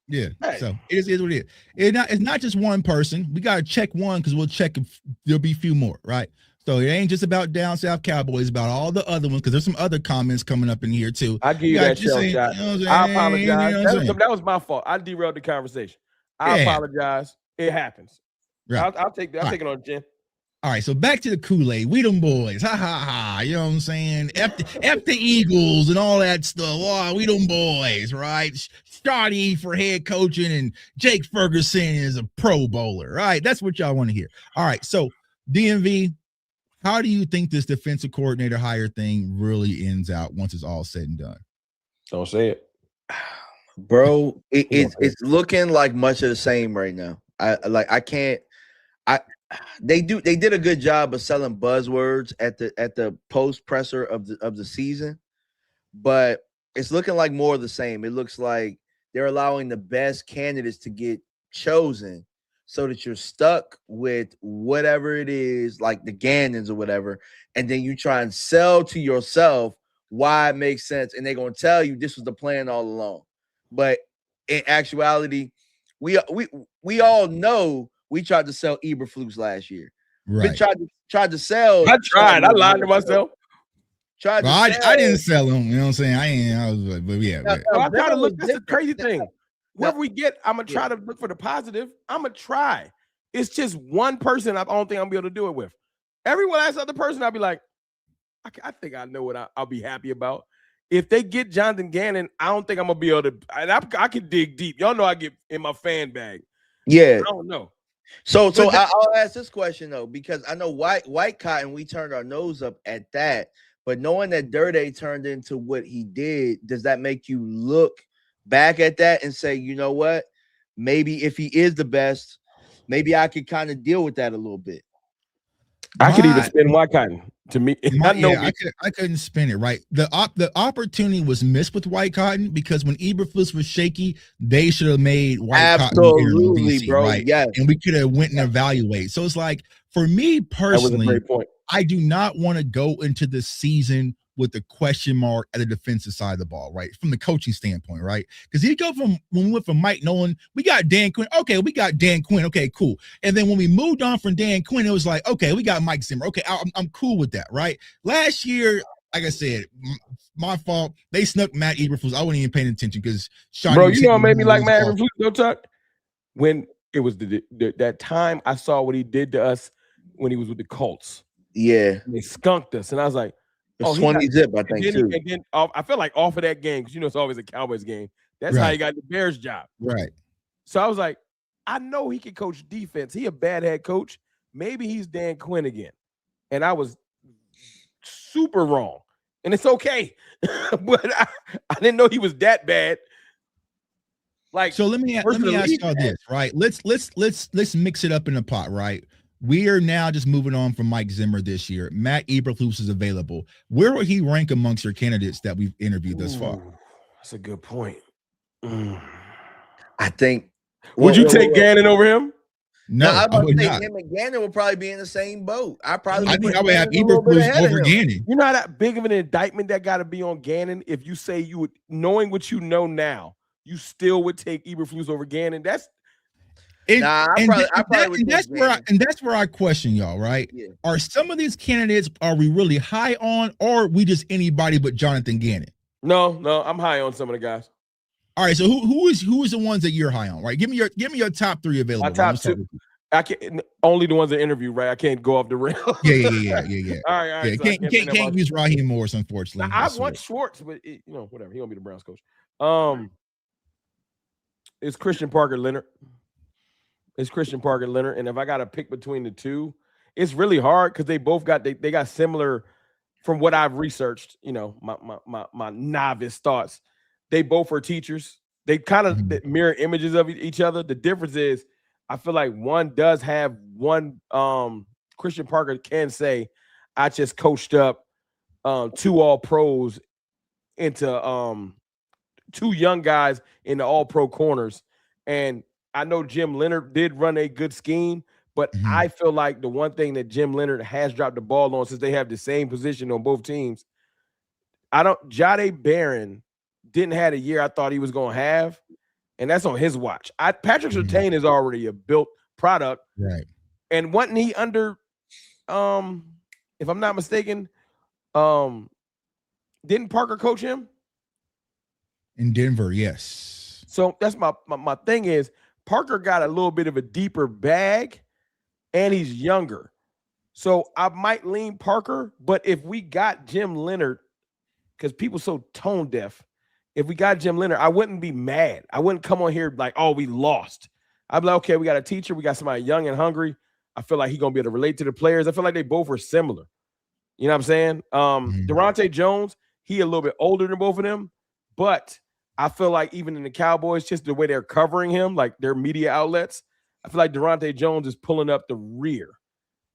Yeah. Hey. So it is what it is. It's not just one person. We gotta check one because we'll check if there'll be a few more, right? So it ain't just about down south Cowboys, about all the other ones, because there's some other comments coming up in here too. I give you that shell shot. You know I apologize. That was my fault. I derailed the conversation. I apologize. It happens. Right. I'll take it on the chin. All right, so back to the Kool-Aid. We them boys. Ha ha ha. You know what I'm saying? F the Eagles and all that stuff. Oh, we them boys, right? Scotty for head coaching and Jake Ferguson is a Pro Bowler, right? That's what y'all want to hear. All right, so DMV. how do you think this defensive coordinator hire thing really ends out once it's all said and done? Don't say it, bro. It's looking like much of the same right now. They did a good job of selling buzzwords at the post presser of the season, but it's looking like more of the same. It looks like they're allowing the best candidates to get chosen so that you're stuck with whatever it is, like the Gannons or whatever, and then you try and sell to yourself why it makes sense, and they're going to tell you this was the plan all along. But in actuality, we all know we tried to sell Eberflus last year. Right. Tried to sell. I tried. I lied to myself. I didn't sell them. You know what I'm saying? I was like, but yeah. I try to look. That's the crazy thing. Wherever we get, I'm gonna try to look for the positive. I'm gonna try. It's just one person I don't think I'm gonna be able to do it with. Every last other person, I'll be like, I think I know what I'll be happy about. If they get Jonathan Gannon, I don't think I'm gonna be able to. And I can dig deep. Y'all know I get in my fan bag. Yeah, I don't know. So I'll ask this question though, because I know White Cotton, we turned our nose up at that, but knowing that Dirty turned into what he did, does that make you look back at that and say, you know what, maybe if he is the best, maybe I could kind of deal with that a little bit? I could even spin White Cotton. To me, I couldn't spin it right. The opportunity was missed with White Cotton because when Eberflus was shaky, they should have made White Cotton DC, bro. Right? Yes. And we could have went and evaluate. So it's like, for me personally, that was a great point. I do not want to go into the season with the question mark at the defensive side of the ball, right? From the coaching standpoint, right? Because you go from when we went from Mike Nolan, we got Dan Quinn. Okay, we got Dan Quinn. Okay, cool. And then when we moved on from Dan Quinn, it was like, okay, we got Mike Zimmer. Okay, I'm cool with that, right? Last year, like I said, my fault. They snuck Matt Eberflus. I wasn't even paying attention because bro, you know what made me like Matt Eberflus? Go Tuck. When it was that time I saw what he did to us when he was with the Colts. Yeah, and they skunked us, and I was like, "Oh, 20 zip." I think too. And then I feel like off of that game, because it's always a Cowboys game. That's how he got the Bears job, right? So I was like, I know he can coach defense. He a bad head coach. Maybe he's Dan Quinn again, and I was super wrong, and it's okay. But I didn't know he was that bad. Like, so let me ask y'all this, right? Let's mix it up in the pot, right? We are now just moving on from Mike Zimmer this year. Matt Eberflus is available. Where would he rank amongst your candidates that we've interviewed thus far? That's a good point. I think. Would you take Gannon over him? No, I would say not. Him and Gannon would probably be in the same boat. I think I would have Eberflus over Gannon. You know how that big of an indictment that got to be on Gannon? If you say you would, knowing what you know now, you still would take Eberflus over Gannon. That's. That's where I question y'all, right? Yeah. Are some of these candidates, are we really high on, or are we just anybody but Jonathan Gannon? No, I'm high on some of the guys. All right, so who is the ones that you're high on, right? Give me your top three available. My top two. I can't only the ones that interview, right? I can't go off the rails. Yeah. All right. Yeah, so can't use Raheem Morris, unfortunately. Now, I want Schwartz, but whatever. He gonna be the Browns coach. It's Christian Parker Leonard. And if I got to pick between the two, it's really hard because they both got they got similar. From what I've researched, my novice thoughts, they both are teachers. They kind of mirror images of each other. The difference is, I feel like one does have one. Christian Parker can say, "I just coached up 2 All-Pros into 2 young guys in the All-Pro corners," and I know Jim Leonard did run a good scheme, but I feel like the one thing that Jim Leonard has dropped the ball on, since they have the same position on both teams, Jahdae Barron didn't have a year I thought he was going to have, and that's on his watch. Patrick Surtain is already a built product. Right. And wasn't he under, if I'm not mistaken, didn't Parker coach him? In Denver, yes. So that's my thing is, Parker got a little bit of a deeper bag, and he's younger. So I might lean Parker, but if we got Jim Leonard, because people so tone deaf, if we got Jim Leonard, I wouldn't be mad. I wouldn't come on here like, oh, we lost. I'd be like, okay, we got a teacher. We got somebody young and hungry. I feel like he's going to be able to relate to the players. I feel like they both were similar. You know what I'm saying? Durante Jones, he a little bit older than both of them, but I feel like even in the Cowboys, just the way they're covering him, like their media outlets, I feel like Durante Jones is pulling up the rear,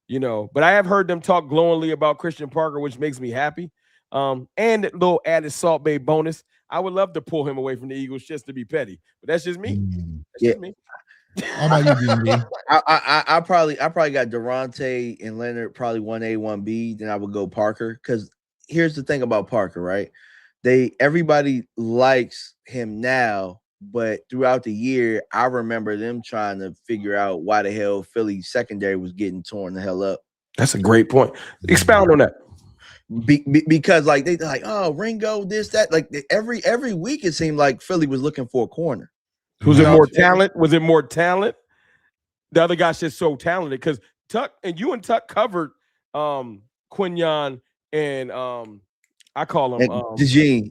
you know. But I have heard them talk glowingly about Christian Parker, which makes me happy. And that little added Salt Bay bonus, I would love to pull him away from the Eagles just to be petty, but that's just me. That's just me. How about you, DMV? I probably got Durante and Leonard probably 1A, 1B. Then I would go Parker, because here's the thing about Parker, right? Everybody likes him now, but throughout the year, I remember them trying to figure out why the hell Philly secondary was getting torn the hell up. That's a great point. Expound on that. Because like they like, oh, Ringo, this, that. Like every week it seemed like Philly was looking for a corner. Was it more talent? Was it more talent? The other guy's just so talented, because Tuck and Tuck covered Quinyon and I call him Gene,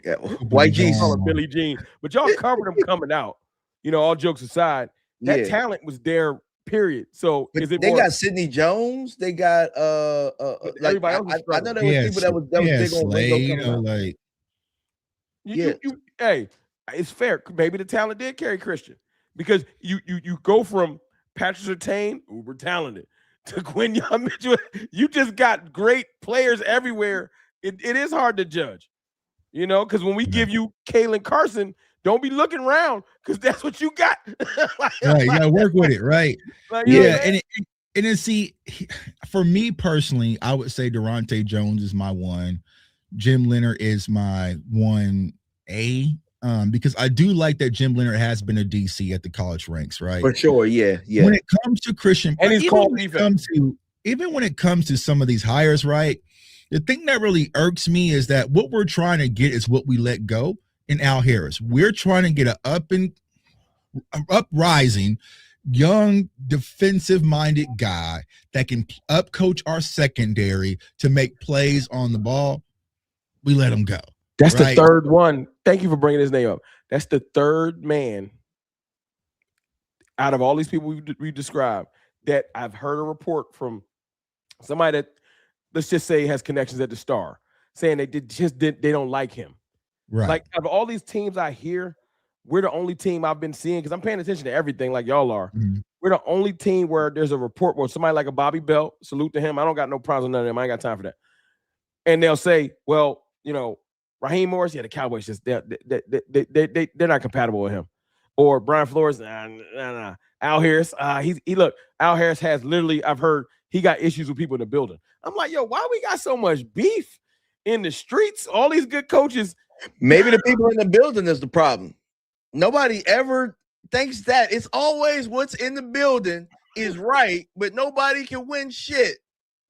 White G, call him Billy Jean, but y'all covered him coming out. You know, all jokes aside, that talent was there. Period. So but is it? They got Sidney Jones. They got like everybody else. I know there was people that was big on Ringo coming out. Like hey, it's fair. Maybe the talent did carry Christian, because you go from Patrick Surtain, uber talented, to Quinyon Mitchell. You just got great players everywhere. It is hard to judge, you know, because when we give you Kalen Carson, don't be looking around, because that's what you got. Right, you gotta work with it, right? Like, yeah, and then see, for me personally, I would say Durante Jones is my one. Jim Leonard is my 1A. Because I do like that Jim Leonard has been a DC at the college ranks, right? For sure, yeah. When it comes to Christian, and he's called defense. Even when it comes to some of these hires, right? The thing that really irks me is that what we're trying to get is what we let go in Al Harris. We're trying to get an uprising, young, defensive-minded guy that can up-coach our secondary to make plays on the ball. We let him go. That's right? The third one. Thank you for bringing his name up. That's the third man out of all these people we described that I've heard a report from somebody that, let's just say, has connections at the Star, saying they don't like him. Right. Like, out of all these teams I hear, we're the only team I've been seeing, because I'm paying attention to everything like y'all are. Mm-hmm. We're the only team where there's a report where somebody like a Bobby Belt, salute to him. I don't got no problems with none of them. I ain't got time for that. And they'll say, well, you know, Raheem Morris, the Cowboys just they're not compatible with him. Or Brian Flores, nah. Al Harris, look, Al Harris has literally, I've heard he got issues with people in the building. I'm like, yo, why we got so much beef in the streets? All these good coaches. Maybe the people in the building is the problem. Nobody ever thinks that. It's always what's in the building is right, but nobody can win shit.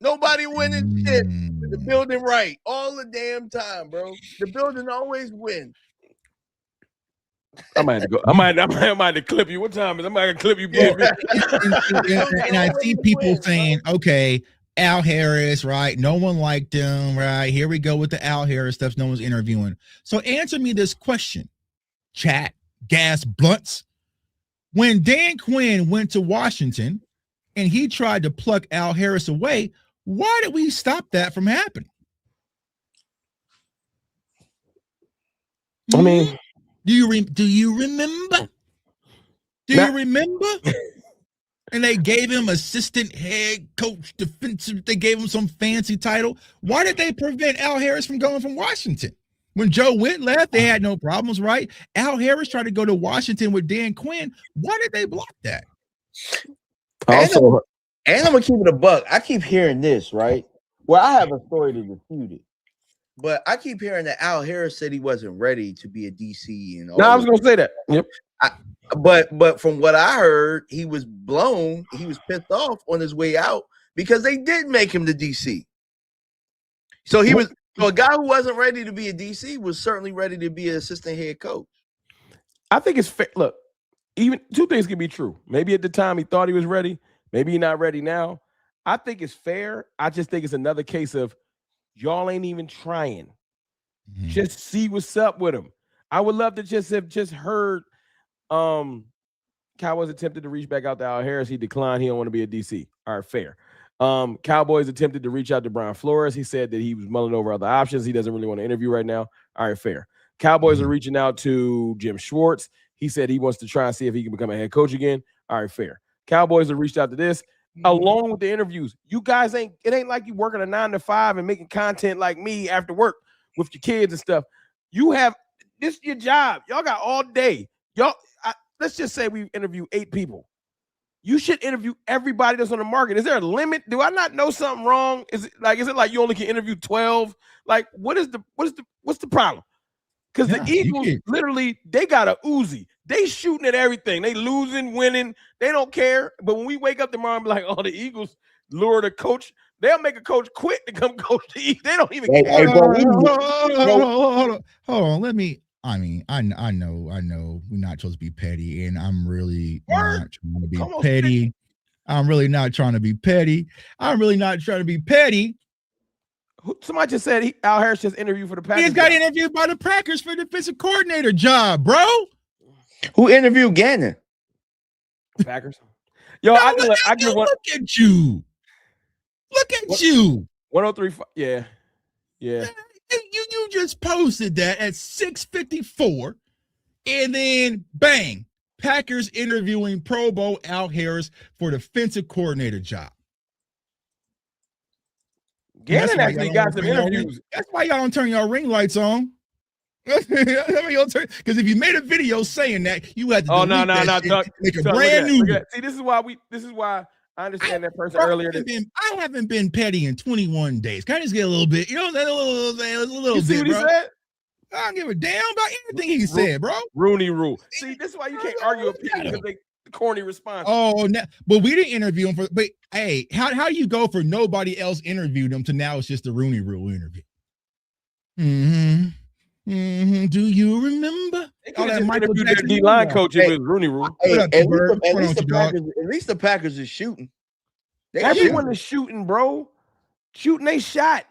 Nobody winning shit. The building right all the damn time, bro. The building always wins. I might have to go. I might have to clip you. What time is it? I might have to clip you. And I see people saying, okay, Al Harris, right? No one liked him, right? Here we go with the Al Harris stuff. No one's interviewing. So answer me this question, chat, gas blunts. When Dan Quinn went to Washington and he tried to pluck Al Harris away, why did we stop that from happening? I mean, do you remember? You remember? And they gave him assistant head coach defensive. They gave him some fancy title. Why did they prevent Al Harris from going from Washington? When Joe Witt left, they had no problems, right? Al Harris tried to go to Washington with Dan Quinn. Why did they block that? Also, and I'm gonna keep it a buck. I keep hearing this, right? Well, I have a story to refute it, but I keep hearing that Al Harris said he wasn't ready to be a DC. And I was gonna say that. Yep. But from what I heard, he was blown. He was pissed off on his way out because they did make him the DC. So he was a guy who wasn't ready to be a DC was certainly ready to be an assistant head coach. I think it's fair. Look, even two things can be true. Maybe at the time he thought he was ready. Maybe he's not ready now. I think it's fair. I just think it's another case of y'all ain't even trying. Mm-hmm. Just see what's up with him. I would love to just have heard Cowboys attempted to reach back out to Al Harris. He declined. He don't want to be a DC. All right, fair. Cowboys attempted to reach out to Brian Flores. He said that he was mulling over other options. He doesn't really want to interview right now. All right, fair. Cowboys are reaching out to Jim Schwartz. He said he wants to try and see if he can become a head coach again. All right, fair. Cowboys have reached out to this along with the interviews. You guys it ain't like you working a 9 to 5 and making content like me after work with your kids and stuff. You have this your job. Y'all got all day. Let's just say we interview 8 people. You should interview everybody that's on the market. Is there a limit? Do I not know something wrong? Is it like you only can interview 12? Like, what's the problem? Because the Eagles literally, they got a Uzi. They shooting at everything. They losing, winning. They don't care. But when we wake up tomorrow and be like, oh, the Eagles lure the coach, they'll make a coach quit to come coach the Eagles. They don't even care. Hold on. I know we're not supposed to be petty, and I'm really not trying to be petty. I'm really not trying to be petty. Somebody just said Al Harris just interviewed for the Packers. He's got interviewed by the Packers for the defensive coordinator job, bro. Who interviewed Gannon? Packers. Yo, I give one. Look at you. Look at you. 103. Yeah. You just posted that at 6:54, and then bang, Packers interviewing Pro Bowl Al Harris for defensive coordinator job. Gannon actually got some interviews. That's why y'all don't turn your ring lights on. Because if you made a video saying that, you had to make a brand new. See, this is why I understand that person earlier. I haven't been petty in 21 days. Can I just get a little bit? You know, a little you see bit, what he bro. said? I don't give a damn about anything he said, bro. Rooney Rule. See, this is why you can't argue with people because they corny response. Oh, but we didn't interview him but hey, how do you go for nobody else interviewed him to now it's just the Rooney Rule interview? Do you remember? That Michael Jackson D-line coach with Rooney Rule. At least the Packers is shooting. Everyone is shooting, bro. Shooting a shot.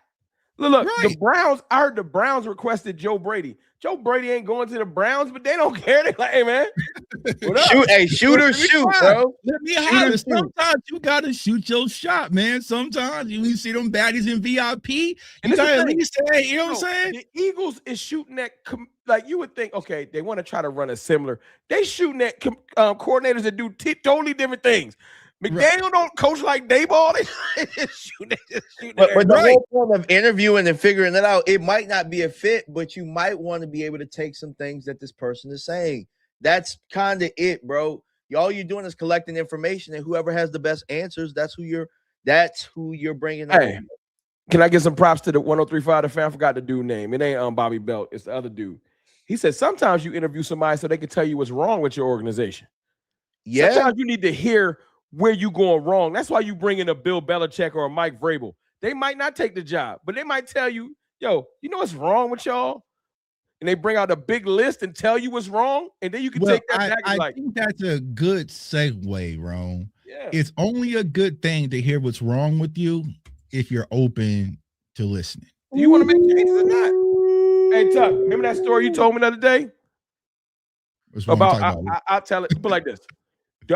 Look, right. The Browns. I heard the Browns requested Joe Brady. Joe Brady ain't going to the Browns, but they don't care. They're like, hey, man. Shoot, bro. Let me honest. Sometimes you got to shoot your shot, man. Sometimes you see them baddies in VIP. You got to at least say, you know what I'm saying? The Eagles is shooting at, like you would think, okay, they want to try to run a similar. They shooting at coordinators that do totally different things. McDaniel don't coach like Dayball. But the whole point of interviewing and figuring it out, it might not be a fit, but you might want to be able to take some things that this person is saying. That's kind of it, bro. All you're doing is collecting information, and whoever has the best answers, that's who you're bringing. Hey, can I get some props to the 103.5? The fan forgot the dude name. It ain't Bobby Belt. It's the other dude. He said sometimes you interview somebody so they can tell you what's wrong with your organization. Yeah. Sometimes you need to hear where you going wrong. That's why you bring in a Bill Belichick or a Mike Vrabel. They might not take the job, but they might tell you, yo, you know what's wrong with y'all? And they bring out a big list and tell you what's wrong, and then you can take that back. I think that's a good segue, Rome. Yeah. It's only a good thing to hear what's wrong with you if you're open to listening. Do you want to make changes or not? Hey, Tuck, remember that story you told me the other day? I'll tell it. Put like this.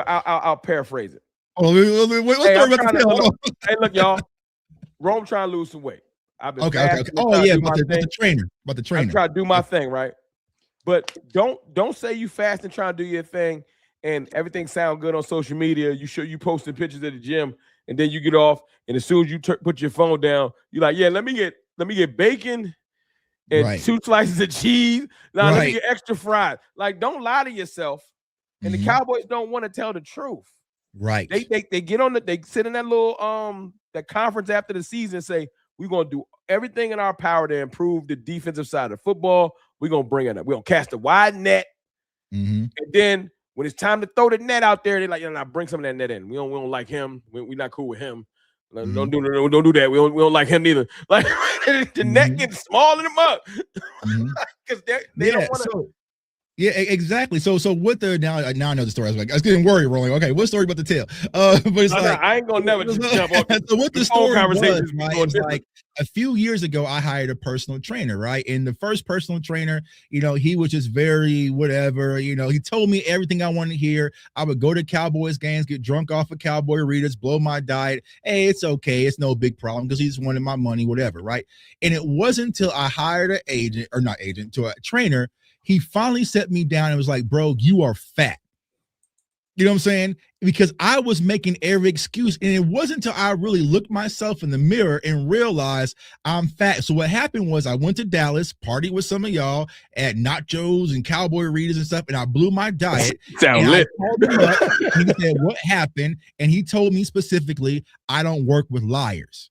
I'll paraphrase it. Oh, what's hey, look, y'all. Rome trying to lose some weight. I've been okay. Oh, yeah, about the trainer. I'm trying to do my thing, right? But don't say you fast and trying to do your thing and everything sound good on social media. You posting pictures at the gym, and then you get off, and as soon as you put your phone down, you're like, yeah, let me get bacon and 2 slices of cheese. Now let me get extra fried. Like, don't lie to yourself. And the Cowboys don't want to tell the truth. Right. They get on they sit in that little that conference after the season and say, we're gonna do everything in our power to improve the defensive side of football. We're gonna bring it up. We're gonna cast a wide net. And then when it's time to throw the net out there, they're like, bring some of that net in. We don't like him. We're not cool with him. Don't do that. We don't like him neither. Like the net getting small in the mug. Because they don't want to. Yeah, exactly. So what now I know the story. I was getting worried, rolling. Okay, what story about to tell? But it's I ain't gonna never just jump off. So what the story was, right, like a few years ago, I hired a personal trainer, right? And the first personal trainer, he was just very whatever. He told me everything I wanted to hear. I would go to Cowboys games, get drunk off of Cowboy Readers, blow my diet. Hey, it's okay. It's no big problem because he just wanted my money, whatever, right? And it wasn't until I hired an agent, or not agent, to a trainer, he finally set me down and was like, bro, you are fat. You know what I'm saying? Because I was making every excuse. And it wasn't until I really looked myself in the mirror and realized I'm fat. So what happened was I went to Dallas, partied with some of y'all at nachos and Cowboy Readers and stuff, and I blew my diet. Sound lit. I called him up, and he said, what happened? And he told me specifically, I don't work with liars.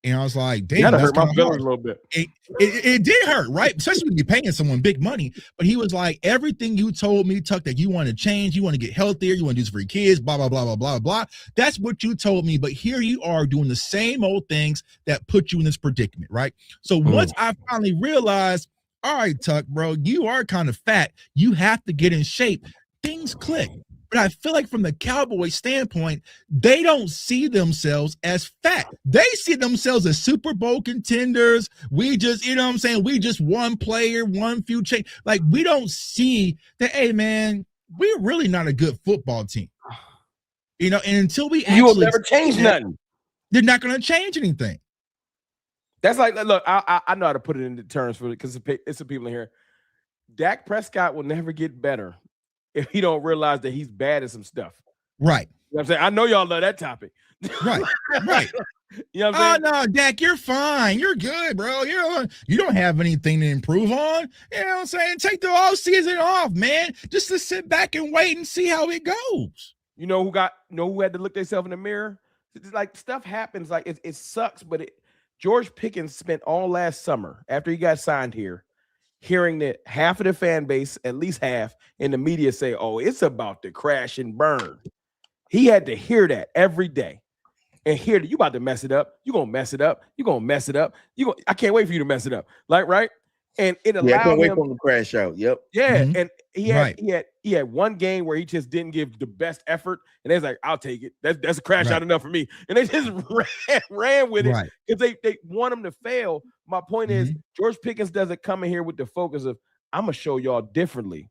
And I was like, damn, that hurt my feelings a little bit. It did hurt, right? Especially when you're paying someone big money. But he was like, everything you told me, Tuck, that you want to change, you want to get healthier, you want to do this for your kids, blah, blah, blah, blah, blah, blah. That's what you told me. But here you are doing the same old things that put you in this predicament, right? So once I finally realized, all right, Tuck, bro, you are kind of fat. You have to get in shape. Things click. But I feel like from the Cowboys standpoint, they don't see themselves as fat. They see themselves as Super Bowl contenders. We just, we just one player, one few change. Like, we don't see that, hey, man, we're really not a good football team. And until we you will never change nothing. They're not going to change anything. That's like, look, I know how to put it into terms for it because it's some people in here. Dak Prescott will never get better if he don't realize that he's bad at some stuff. Right. You know what I'm saying? I know y'all love that topic. Right. You know what I'm saying? Oh, no, Dak, you're fine. You're good, bro. You don't have anything to improve on. You know what I'm saying? Take the offseason off, man. Just to sit back and wait and see how it goes. You know who had to look themselves in the mirror? It's like stuff happens. Like it sucks, but George Pickens spent all last summer after he got signed here hearing that half of the fan base, at least half, in the media say, oh, it's about to crash and burn. He had to hear that every day and hear that you about to mess it up. You're going to mess it up. You're going to mess it up. I can't wait for you to mess it up. Like, right? And it allowed I can't wait him for him to crash out. Yep. Yeah. Mm-hmm. And he had one game where he just didn't give the best effort. And they was like, I'll take it. That's a crash out enough for me. And they just ran with it because they want him to fail. My point is George Pickens doesn't come in here with the focus of I'm gonna show y'all differently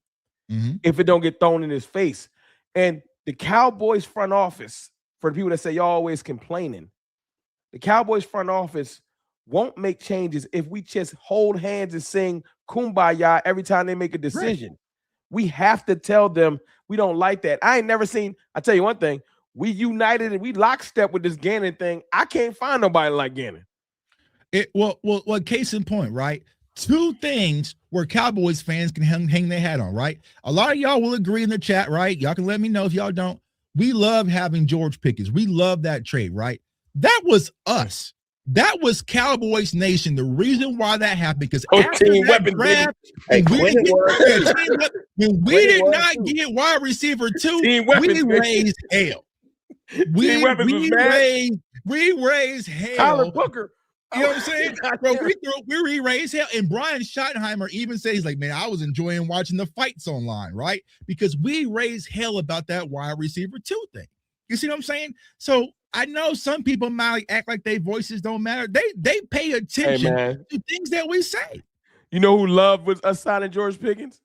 if it don't get thrown in his face. And the Cowboys front office, for the people that say y'all always complaining, the Cowboys front office won't make changes if we just hold hands and sing Kumbaya every time they make a decision. Right. We have to tell them we don't like that. I ain't never seen, I tell you one thing, we united and we lockstep with this Gannon thing. I can't find nobody like Gannon. Well, case in point, right? Two things where Cowboys fans can hang their hat on, right? A lot of y'all will agree in the chat, right? Y'all can let me know if y'all don't. We love having George Pickens. We love that trade, right? That was us. That was Cowboys Nation. The reason why that happened, because after that draft, when we did not get wide receiver 2, we raised hell. We raised hell. Tyler Booker. You know what I'm saying? Bro, we raised hell. And Brian Schottenheimer even says, like, man, I was enjoying watching the fights online, right? Because we raised hell about that wide receiver 2 thing. You see what I'm saying? So I know some people might act like their voices don't matter. They pay attention to things that we say. You know who loved was us signing George Pickens?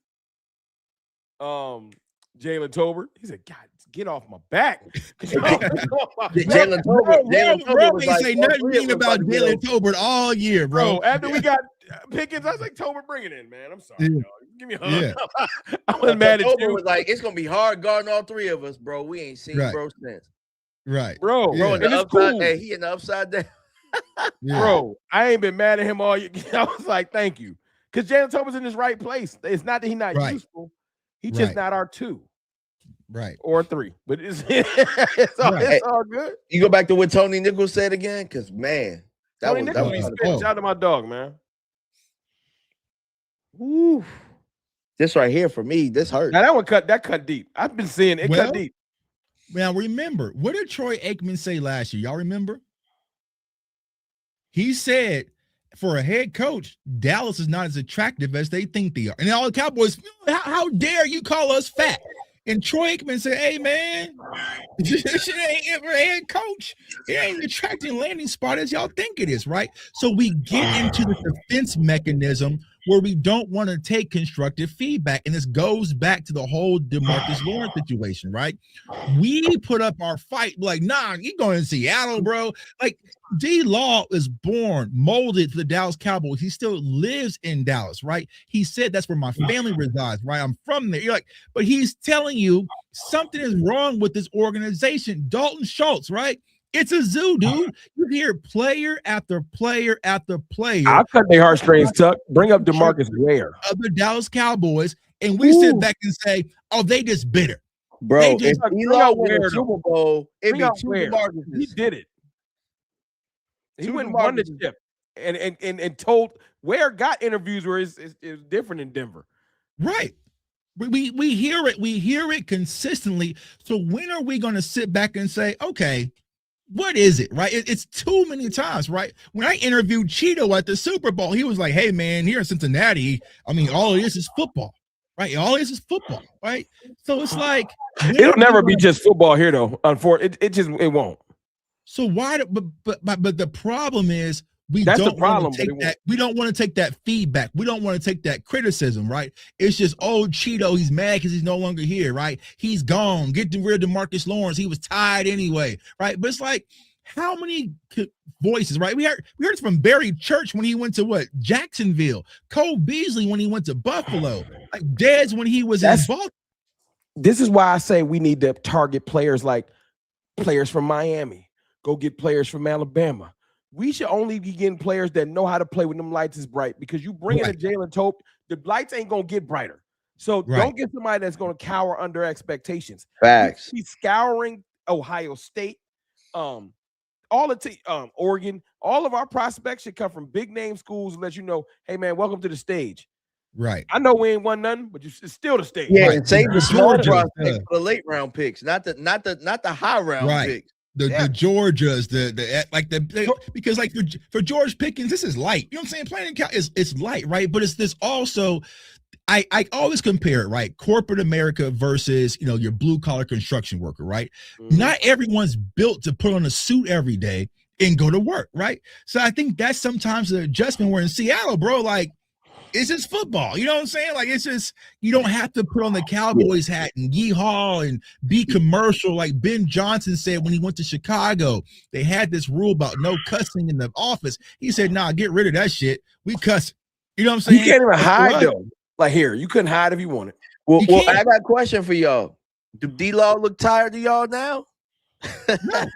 Jalen Tolbert. He said, God, get off my back. Jalen Tolbert was like, say nothing mean about Jalen Tolbert all year, bro. After we got Pickens, I was like, Tolbert, bring it in, man. I'm sorry, dog. Give me a hug. I was mad at you. Was like, it's gonna be hard guarding all 3 of us, bro. We ain't seen bro since. Right, bro. In the upside, cool. Hey, he in the upside down. Bro, I ain't been mad at him all year. I was like, thank you, because Jalen Tolbert's in his right place. It's not that he's not useful. He's just not our 2. Right. Or 3. But it's all good. You go back to what Tony Nichols said again? Because, man, that was shout out to my dog, man. Woo. This right here for me, this hurt. Now that cut deep. I've been seeing it cut deep. Now remember, what did Troy Aikman say last year? Y'all remember? He said, for a head coach, Dallas is not as attractive as they think they are. And all the Cowboys, how dare you call us fat? And Troy Aikman said, hey, man, Shit ain't ever head coach. It ain't attracting landing spot as y'all think it is, right? So we get into the defense mechanism where we don't want to take constructive feedback. And this goes back to the whole DeMarcus Lawrence situation, right? We put up our fight, like, nah, you going to Seattle, bro. Like, D-Law is born, molded to the Dallas Cowboys. He still lives in Dallas, right? He said that's where my family resides, right? I'm from there. You're like, but he's telling you something is wrong with this organization. Dalton Schultz, right? It's a zoo, dude. You hear player after player after player. I'll cut their heartstrings, Tuck. Bring up DeMarcus Ware of the Dallas Cowboys, and we sit back and say, "Oh, they just bitter, bro." They just, if Eli won a Super Bowl, it'd be two DeMarcus. He did it. He went and won the chip, and told Ware got interviews where it's different in Denver, right? We hear it. We hear it consistently. So when are we going to sit back and say, okay, what is it, right? It's too many times, right? When I interviewed Cheeto at the Super Bowl, he was like, hey, man, here in Cincinnati, I mean, all it is football, right? All it is football, right? So it's like. It'll never be just football here, though. Unfortunately, it won't. So why, but the problem is, we That's don't the problem, want to take that. We don't want to take that feedback. We don't want to take that criticism, right? It's just, oh, Cheeto, he's mad because he's no longer here, right? He's gone. Get rid of DeMarcus Lawrence. He was tied anyway, right? But it's like, how many voices, right? We heard it from Barry Church when he went to Jacksonville. Cole Beasley when he went to Buffalo. Like Dez when he was in Baltimore. This is why I say we need to target players like players from Miami. Go get players from Alabama. We should only be getting players that know how to play when them lights is bright, because you bring in a Jalen Tope, the lights ain't gonna get brighter. So don't get somebody that's gonna cower under expectations. Facts. He's scouring Ohio State, all the Oregon. All of our prospects should come from big name schools and let you know, hey man, welcome to the stage. Right. I know we ain't won nothing, but it's still the stage. Yeah, right. and save the small prospects for the late round picks, not the high round picks. The Georgias, because like for George Pickens, this is light. You know what I'm saying? Playing in it's light, right? But it's this also. I always compare it, right? Corporate America versus your blue collar construction worker, right? Mm-hmm. Not everyone's built to put on a suit every day and go to work, right? So I think that's sometimes the adjustment. We're in Seattle, bro. Like, it's just football. You know what I'm saying? Like, it's just, you don't have to put on the Cowboys hat and yeehaw and be commercial. Like Ben Johnson said when he went to Chicago, they had this rule about no cussing in the office. He said, nah, get rid of that shit. We cuss. You know what I'm saying? You can't even hide though. Like here, you couldn't hide if you wanted. Well, I got a question for y'all. Do D-Law look tired to y'all now? No.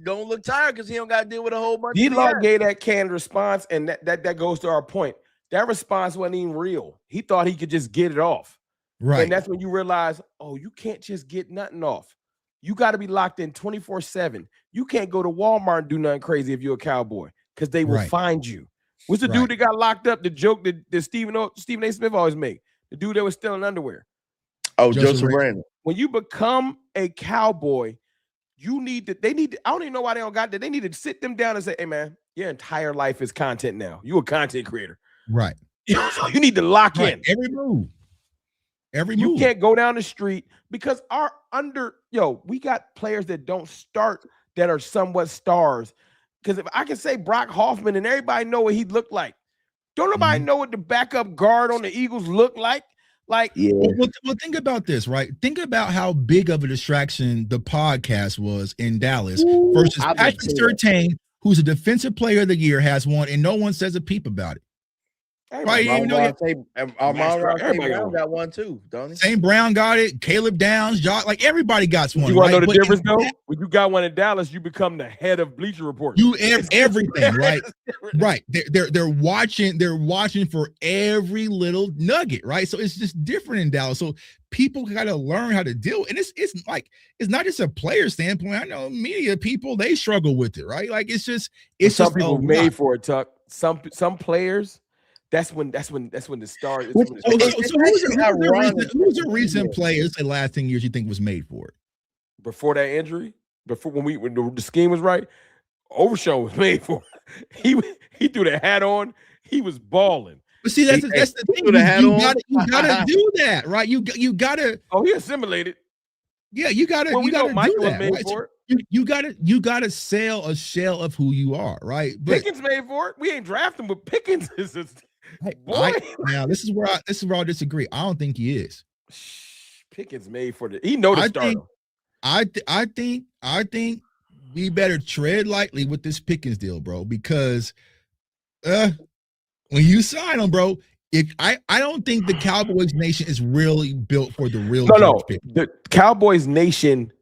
Don't look tired because he don't got to deal with a whole bunch. D-Law gave that canned response, and that goes to our point. That response wasn't even real. He thought he could just get it off. Right. And that's when you realize, oh, you can't just get nothing off. You got to be locked in 24/7. You can't go to Walmart and do nothing crazy if you're a Cowboy, because they will find you. What's the dude that got locked up? The joke that Stephen A. Smith always make. The dude that was stealing underwear. Oh, Joseph Randall. When you become a Cowboy, I don't even know why they don't got that. They need to sit them down and say, hey, man, your entire life is content now. You a content creator. Right. You need to lock in. Every move. You can't go down the street because we got players that don't start that are somewhat stars. Because if I can say Brock Hoffman and everybody know what he looked like, don't nobody know what the backup guard on the Eagles look like? Like, well, think about this, right? Think about how big of a distraction the podcast was in Dallas versus Patrick Surtain, who's a defensive player of the year, has one, and no one says a peep about it. Right, Brown got one too, don't he? St. Brown got it. Caleb Downs, like everybody got one. You want to know the difference though? When you got one in Dallas, you become the head of Bleacher Report. You everything, right? Right. They're watching. They're watching for every little nugget, right? So it's just different in Dallas. So people got to learn how to deal. And it's not just a player standpoint. I know media people, they struggle with it, right? Like it's some people made for it, Tuck. Some players. That's when the stars. Who's a recent player? It's the last 10 years you think was made for it? Before that injury, when the scheme was right, Overshown was made for it. He threw the hat on. He was balling. But see, that's the thing. You gotta do that, right? You gotta. Oh, he assimilated. Yeah, you gotta Well, you gotta Michael do that. made Right? for it. You gotta sell a shell of who you are, right? But Pickens made for it. We ain't drafting, but Pickens is boy. Now this is where I disagree. I don't think he is. Pickens made for the. He know the starter. I think we better tread lightly with this Pickens deal, bro, because when you sign him, bro, I don't think the Cowboys nation is really built for the real George Pickens. The Cowboys nation,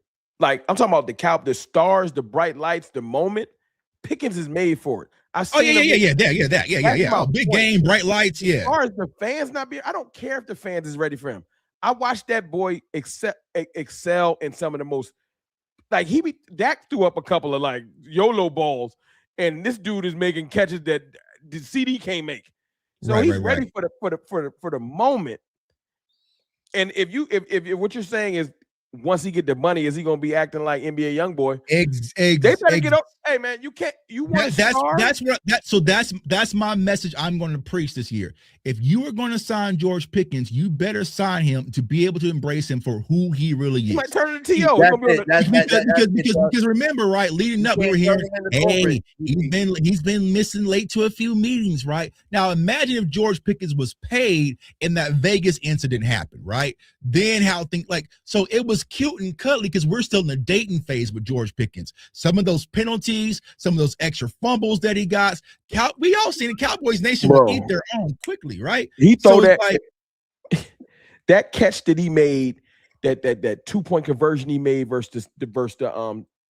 like I'm talking about the stars, the bright lights, the moment. Pickens is made for it. Yeah. Oh, big game, bright lights, yeah. As far as the fans not being, I don't care if the fans is ready for him. I watched that boy excel in some of the most, like Dak threw up a couple of like YOLO balls, and this dude is making catches that the CD can't make. So he's ready for the moment. And if what you're saying is once he get the money, is he gonna be acting like NBA YoungBoy? They better get up. Hey man, you can't. You want that's my message. I'm going to preach this year. If you are going to sign George Pickens, you better sign him to be able to embrace him for who he really is. He might turn into T.O. Because remember, right? Leading up, we were hearing, hey, he's been missing late to a few meetings, right? Now imagine if George Pickens was paid and that Vegas incident happened, right? Then how things like so it was cute and cuddly because we're still in the dating phase with George Pickens. Some of those penalties, some of those extra fumbles that he got. We all seen the Cowboys nation will eat their own quickly, right? He throw that catch that he made, that 2-point conversion he made versus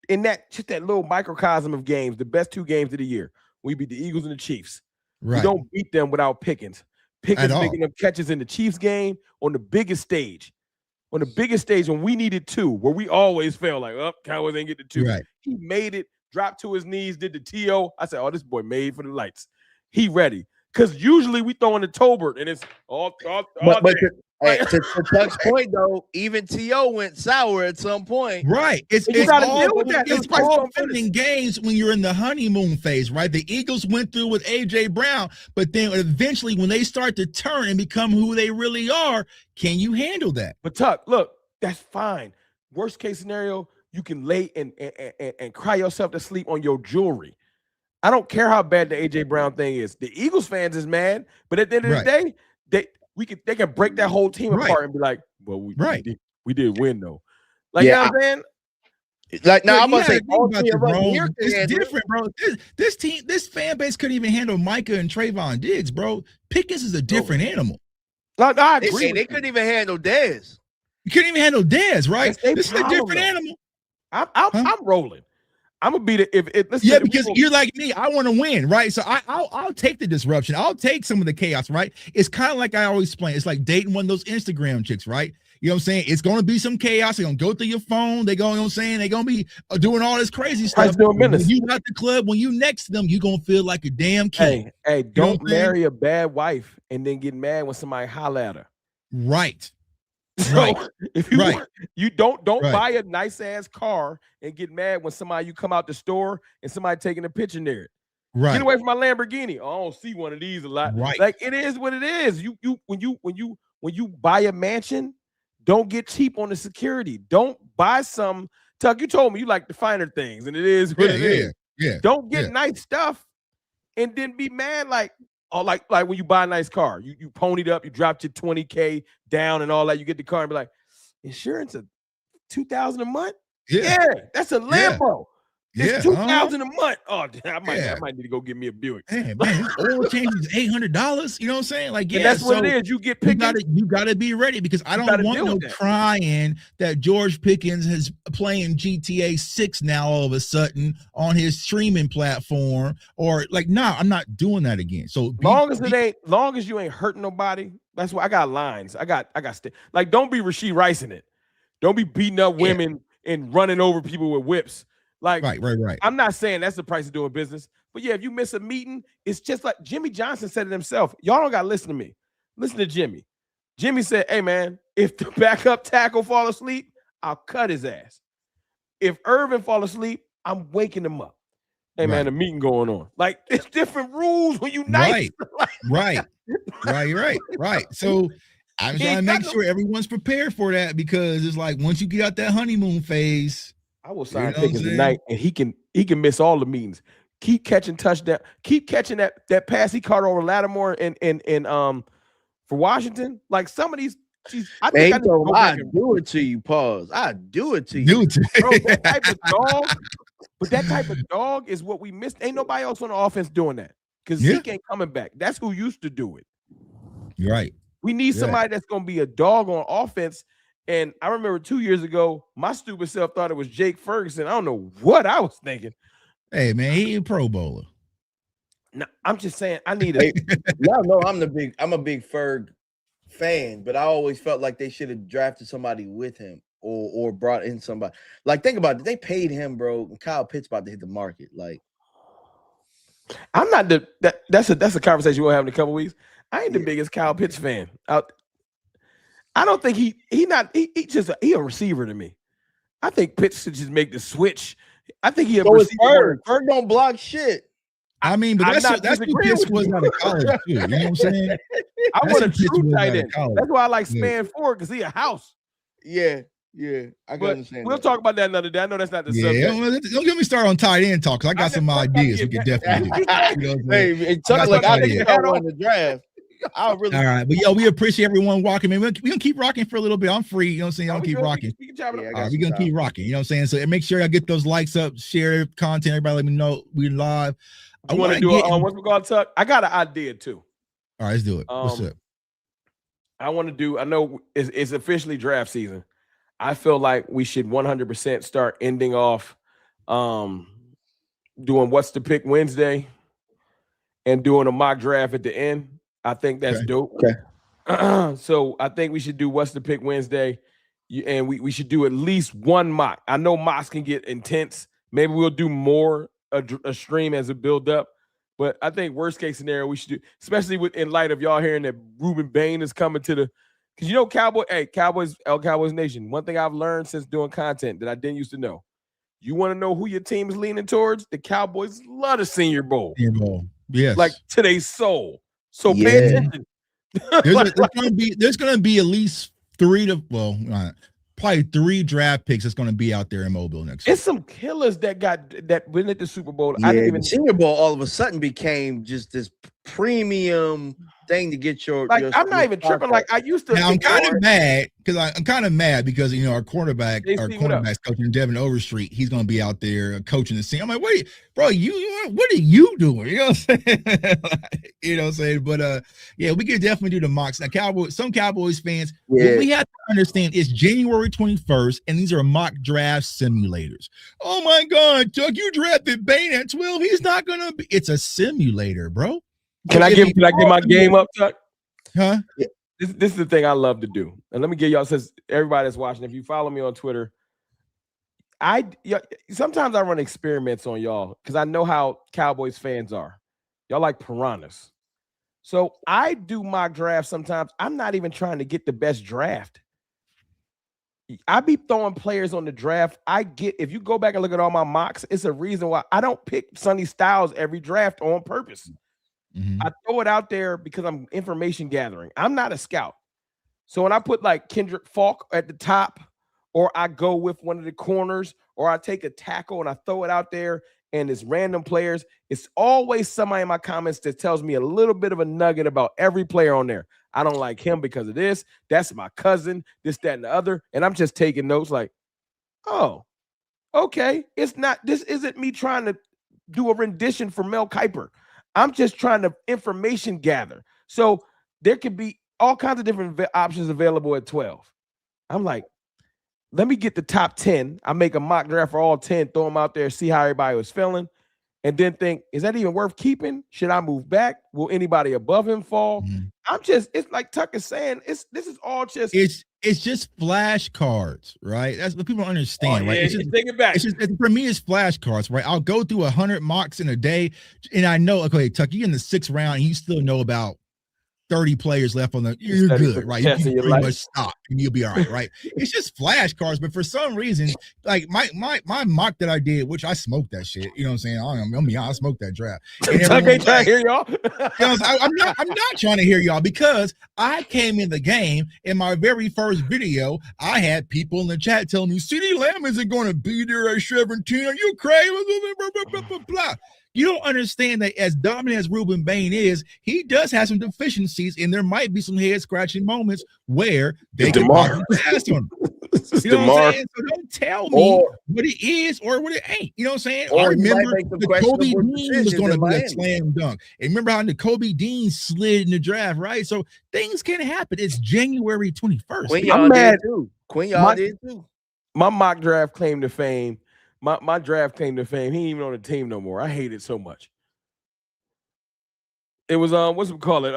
in that just that little microcosm of games, the best 2 games of the year. We beat the Eagles and the Chiefs. Right. We don't beat them without Pickens. Pickens making them catches in the Chiefs game on the biggest stage. On the biggest stage when we needed 2, where we always felt like, Cowboys ain't get the 2. Right. He made it, dropped to his knees, did the T.O. I said, this boy made for the lights. He ready. Because usually we throw in the Tolbert and it's all but to Chuck's point, though, even T.O. went sour at some point. Right. It's all fun in games when you're in the honeymoon phase, right? The Eagles went through with A.J. Brown, but then eventually when they start to turn and become who they really are, can you handle that? But Tuck, look, that's fine. Worst case scenario, you can lay and cry yourself to sleep on your jewelry. I don't care how bad the A.J. Brown thing is. The Eagles fans is mad, but at the end of the day, they can break that whole team apart and be like, well, we did win though. Like, you know what I'm saying? Like, now I'm gonna say it's different, bro. This fan base couldn't even handle Micah and Trayvon Diggs, bro. Pickens is a different animal. I agree. They couldn't even handle Dez. You couldn't even handle Dez, right? This is a different animal. I'm rolling. I'm gonna be because you're like me. I want to win, right? So I'll take the disruption. I'll take some of the chaos, right? It's kind of like I always explain. It's like dating one of those Instagram chicks, right? You know what I'm saying? It's gonna be some chaos. They're gonna go through your phone. They're gonna be doing all this crazy stuff. When you at the club, when you next to them, you're gonna feel like a damn king. Hey, don't marry a bad wife and then get mad when somebody holler at her. Right. So if you don't buy a nice ass car and get mad when you come out the store and somebody taking a picture near it. Right. Get away from my Lamborghini. I don't see one of these a lot. Right. Like it is what it is. When you buy a mansion, don't get cheap on the security. Don't buy some. Tuck, you told me you like the finer things, and it is what it is. Yeah. Don't get nice stuff and then be mad like when you buy a nice car, you ponied up, you dropped your $20K down and all that. You get the car and be like, insurance of $2,000 a month? Yeah, that's a Lambo. It's $2,000 a month. Oh, I might need to go get me a Buick. Hey, man, oil change is $800. You know what I'm saying? Like, and that's what it is. You get Pickens. You gotta be ready because I don't want no crying that George Pickens is playing GTA 6 now all of a sudden on his streaming platform or like, I'm not doing that again. So long as you ain't hurting nobody, that's why I got lines. I got like, don't be Rashee Rice in it. Don't be beating up women and running over people with whips. Like, right. I'm not saying that's the price of doing business, but yeah, if you miss a meeting, it's just like Jimmy Johnson said it himself. Y'all don't got to listen to me. Listen to Jimmy. Jimmy said, hey, man, if the backup tackle fall asleep, I'll cut his ass. If Irvin fall asleep, I'm waking him up. Hey, man, the meeting going on. Like, it's different rules when you nice. Right. So I'm trying to make sure everyone's prepared for that because it's like once you get out that honeymoon phase, I will sign tickets tonight, and he can miss all the meetings. Keep catching touchdown. Keep catching that pass he caught over Lattimore and for Washington. Like some of these, I think I do it to you. Pause. I do it to you. Bro, that type of dog. But that type of dog is what we missed. Ain't nobody else on the offense doing that because Zeke ain't coming back. That's who used to do it. You're right. We need somebody that's going to be a dog on offense. And I remember 2 years ago, my stupid self thought it was Jake Ferguson. I don't know what I was thinking. Hey, man, he a Pro Bowler. No, I'm just saying I need a. Y'all know I'm a big Ferg fan, but I always felt like they should have drafted somebody with him or brought in somebody. Like, think about it. They paid him, bro, and Kyle Pitts about to hit the market. Like, I'm not that's a conversation we'll have in a couple weeks. I ain't the biggest Kyle Pitts fan. I don't think he a receiver to me. I think Pitts should just make the switch. I think he a receiver. Ferg don't block shit. I mean, but that's what Pitts was out of college too. You know what I'm saying? I want a true tight end. That's why I like Span Ford because he a house. Yeah. I can understand. We'll talk about that another day. I know that's not the subject. Don't get me started on tight end talk because I got some ideas we could definitely do. You know hey, Tuck, like I think I won the draft. All right, but we appreciate everyone walking. Man, we're gonna keep rocking for a little bit. I'm free, you know what I'm saying? I'll keep rocking. We're gonna keep rocking, you know what I'm saying? So make sure I get those likes up, share content. Everybody let me know we live. I want to do what's we called Tuck. I got an idea too. All right, let's do it. What's up? I want to do, I know it's officially draft season. I feel like we should 100% start ending off doing what's the pick Wednesday and doing a mock draft at the end. I think that's dope. Okay. So I think we should do what's the pick Wednesday, and we should do at least one mock. I know mocks can get intense. Maybe we'll do more a stream as it build up. But I think worst case scenario we should do, especially in light of y'all hearing that Ruben Bain is coming to the, because you know Cowboys Nation. One thing I've learned since doing content that I didn't used to know. You want to know who your team is leaning towards? The Cowboys love the Senior Bowl. Yes, like to their soul. So pay attention. There's gonna be at least probably 3 draft picks that's gonna be out there in Mobile next year. It's some killers that win at the Super Bowl. I didn't even Senior Bowl all of a sudden became just this premium thing to get your I'm not even tripping like I used to. Now I'm kind of mad because our cornerback's coaching Devin Overstreet. He's gonna be out there coaching the scene. I'm like, wait, bro, what are you doing? You know what I'm saying? You know what I'm saying? But we could definitely do the mocks. Now, some Cowboys fans, what we have to understand is January 21st, and these are mock draft simulators. Oh my God, Chuck, you drafted Bain at 12. He's not gonna be. It's a simulator, bro. Can I get my game up, Chuck? Huh? This is the thing I love to do. And let me get y'all, since everybody that's watching, if you follow me on Twitter, sometimes I run experiments on y'all because I know how Cowboys fans are. Y'all like piranhas. So I do mock drafts sometimes. I'm not even trying to get the best draft. I be throwing players on the draft. If you go back and look at all my mocks, it's a reason why I don't pick Sonny Styles every draft on purpose. Mm-hmm. I throw it out there because I'm information gathering. I'm not a scout. So when I put like Kendrick Falk at the top, or I go with one of the corners, or I take a tackle and I throw it out there and it's random players, it's always somebody in my comments that tells me a little bit of a nugget about every player on there. I don't like him because of this. That's my cousin, this, that, and the other. And I'm just taking notes like, oh, okay. This isn't me trying to do a rendition for Mel Kiper. I'm just trying to information gather. So there could be all kinds of different options available at 12. I'm like, let me get the top 10. I make a mock draft for all 10, throw them out there, see how everybody was feeling, and then think, is that even worth keeping? Should I move back? Will anybody above him fall? Mm-hmm. It's like Tuck is saying, this is all just. It's just flashcards, right? That's what people don't understand, right? It's just, take it back. For me, it's flashcards, right? I'll go through 100 mocks in a day, and I know, okay, Tuck, you're in the 6th round, and you still know about 30 players left on the, you're good, right? You can pretty life. much stop and you'll be all right, right? It's just flashcards, but for some reason, like my mock that I did, which I smoked that shit. You know what I'm saying? I smoked that draft. And everyone trying to hear y'all. I'm not trying to hear y'all because I came in the game in my very first video. I had people in the chat telling me CeeDee Lamb isn't going to be there at 17. Are you crazy? Blah, blah, blah. You don't understand that as dominant as Ruben Bain is, he does have some deficiencies, and there might be some head-scratching moments where they can pass on him. You know what I'm saying? So don't tell me what it is or what it ain't. You know what I'm saying? I remember the Kobe Dean was going to be a slam dunk. And remember how the Kobe Dean slid in the draft, right? So things can happen. It's January 21st. Quinn did too. Quinn did too. My mock draft claim to fame. My draft came to fame. He ain't even on the team no more. I hate it so much. It was what's we call it?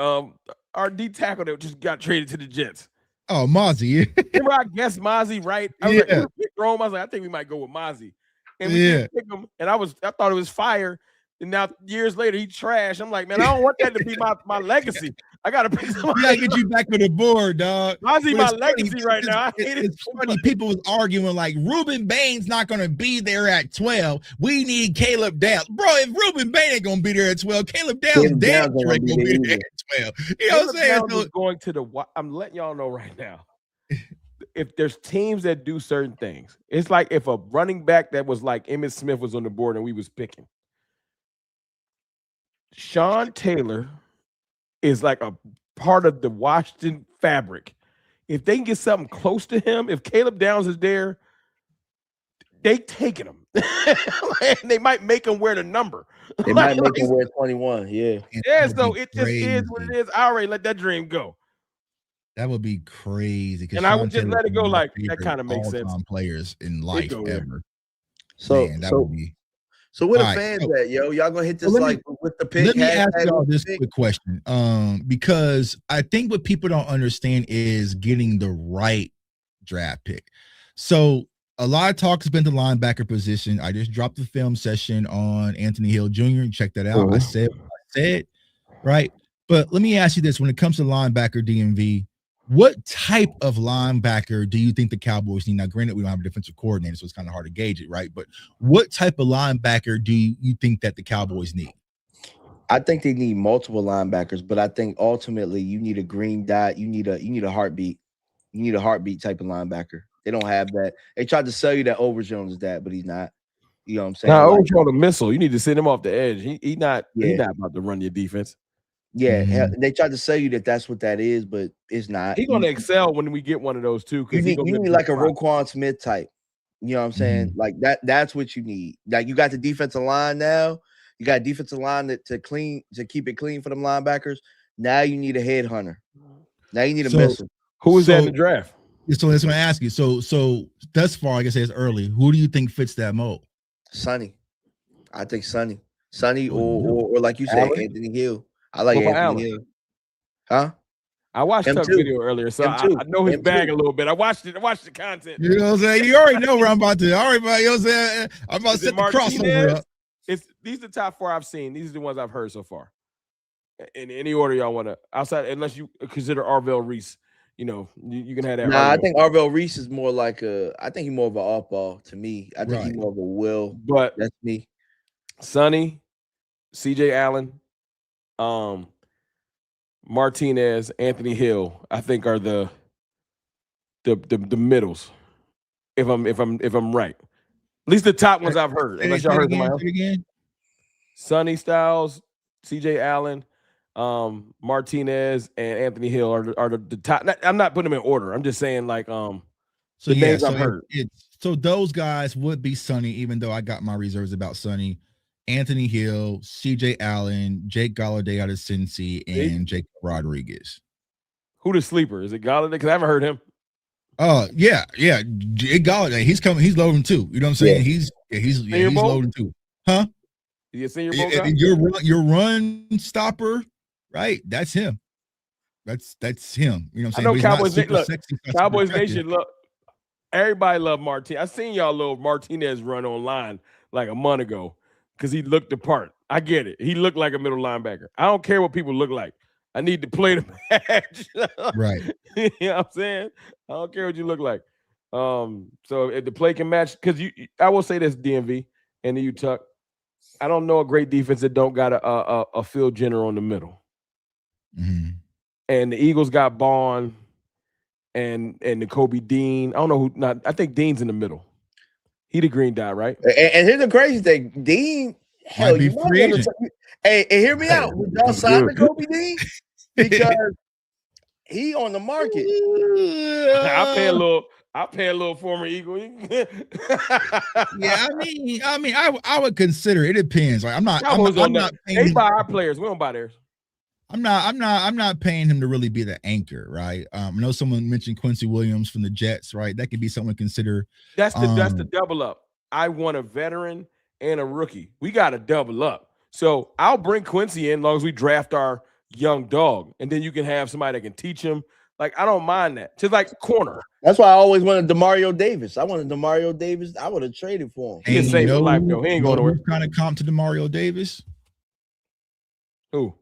Our D tackle that just got traded to the Jets. Oh, Mozzie. Remember I guessed Mozzie right? I was like, pick Rome. I was like, I think we might go with Mozzie. And we didn't pick him. And I thought it was fire. And now years later, he trashed. I'm like, man, I don't want that to be my legacy. I gotta pick somebody. We gotta get you back on the board, dog. Mozzie, my legacy right now. It's funny. People was arguing like Ruben Bain's not gonna be there at 12. We need Caleb Downs, bro. If Ruben Bain ain't gonna be there at 12, Caleb Downs damn sure ain't gonna be there at 12. You know what I'm saying? So, going to I'm letting y'all know right now. If there's teams that do certain things, it's like if a running back that was like Emmitt Smith was on the board and we was picking. Sean Taylor is like a part of the Washington fabric. If they can get something close to him, if Caleb Downs is there, they taking him. They might make him wear the number. They might make him wear 21. Yeah. Yeah, so it just is what it is. I already let that dream go. That would be crazy. And I would just let it go like that kind of makes sense. Players in life ever. So man, that would be. So where the fans at, yo? Y'all gonna hit this with the pick? Let me ask y'all this quick question, because I think what people don't understand is getting the right draft pick. So a lot of talk has been the linebacker position. I just dropped the film session on Anthony Hill Jr. Check that out. I said what I said, right? But let me ask you this: when it comes to linebacker, DMV, what type of linebacker do you think the Cowboys need? Now, granted, we don't have a defensive coordinator, so it's kind of hard to gauge it, right? But what type of linebacker do you think that the Cowboys need? I think they need multiple linebackers, but I think ultimately you need a green dot. You need a heartbeat. You need a heartbeat type of linebacker. They don't have that. They tried to sell you that Overshown is that, but he's not. You know what I'm saying? Now, Overshown a missile. You need to send him off the edge. He's not about to run your defense. Yeah, they tried to sell you that that's what that is, but it's not. He's going to excel when we get one of those too. You need like a Roquan Smith type. You know what I'm saying? Like that's what you need. Like you got the defensive line now. You got a defensive line to keep it clean for them linebackers. Now you need a headhunter. Now you need a missile. Who is that in the draft? So that's what I ask you. So thus far, like I said, it's early. Who do you think fits that mold? Sonny. I think Sonny. Sonny or like you said, Anthony Hill. I like Anthony Hill. Huh? I watched Tuck's video earlier, so I know his bag a little bit. I watched it. I watched the content. You know what I'm saying? You already know where I'm about to. You know what I'm saying? I'm about to set the crossover up. These are the top 4 I've seen. These are the ones I've heard so far. In any order y'all want to, outside, unless you consider Arvell Reese, you know, you can have that. Nah, I think Arvell Reese is more like I think he's more of an off-ball to me. I think he's more of a will. But that's me. Sonny, CJ Allen, Martinez, Anthony Hill, I think are the middles. If I'm right, at least the top ones I've heard. Unless y'all heard them again. Sonny Styles, CJ Allen, Martinez, and Anthony Hill are the top. I'm not putting them in order. I'm just saying like the names I've heard. So those guys would be Sonny, even though I got my reserves about Sonny. Anthony Hill, CJ Allen, Jake Galladay out of Cincy, and Jake Rodriguez. Who the sleeper? Is it Galladay? Because I haven't heard him. Yeah. Jake Galladay. He's coming. He's loading too. You know what I'm saying? Yeah. He's loading too. Huh? Is he a senior bowl guy? Your run stopper, right? That's him. That's him. You know what I'm saying? I know Cowboys Nation look. Everybody love Martinez. I seen y'all little Martinez run online like a month ago. Because he looked the part. I get it. He looked like a middle linebacker. I don't care what people look like. I need to play the match. Right. You know what I'm saying? I don't care what you look like. So if the play can match, because I will say this, DMV and you Tuck, I don't know a great defense that don't got a field general in the middle. Mm-hmm. And the Eagles got Bond and the Kobe Dean. I don't know who. Not. I think Dean's in the middle. He the green dot, right? And here's the crazy thing, Dean. Hell, Might be free agent. Hey, hear me out. Would y'all sign the Kobe Dean? Because he on the market. I pay a little former Eagle. Yeah, I mean, I would consider it. Depends. Like I'm not they buy our players. We don't buy theirs. I'm not paying him to really be the anchor, right? I know someone mentioned Quincy Williams from the Jets, right? That could be someone to consider. That's the double up. I want a veteran and a rookie. We got to double up. So I'll bring Quincy in as long as we draft our young dog, and then you can have somebody that can teach him. Like, I don't mind that. Just like corner. That's why I always wanted DeMario Davis. I wanted DeMario Davis. I would have traded for him. He can save his life, though. He ain't going to work. Kind of comp to DeMario Davis. Who?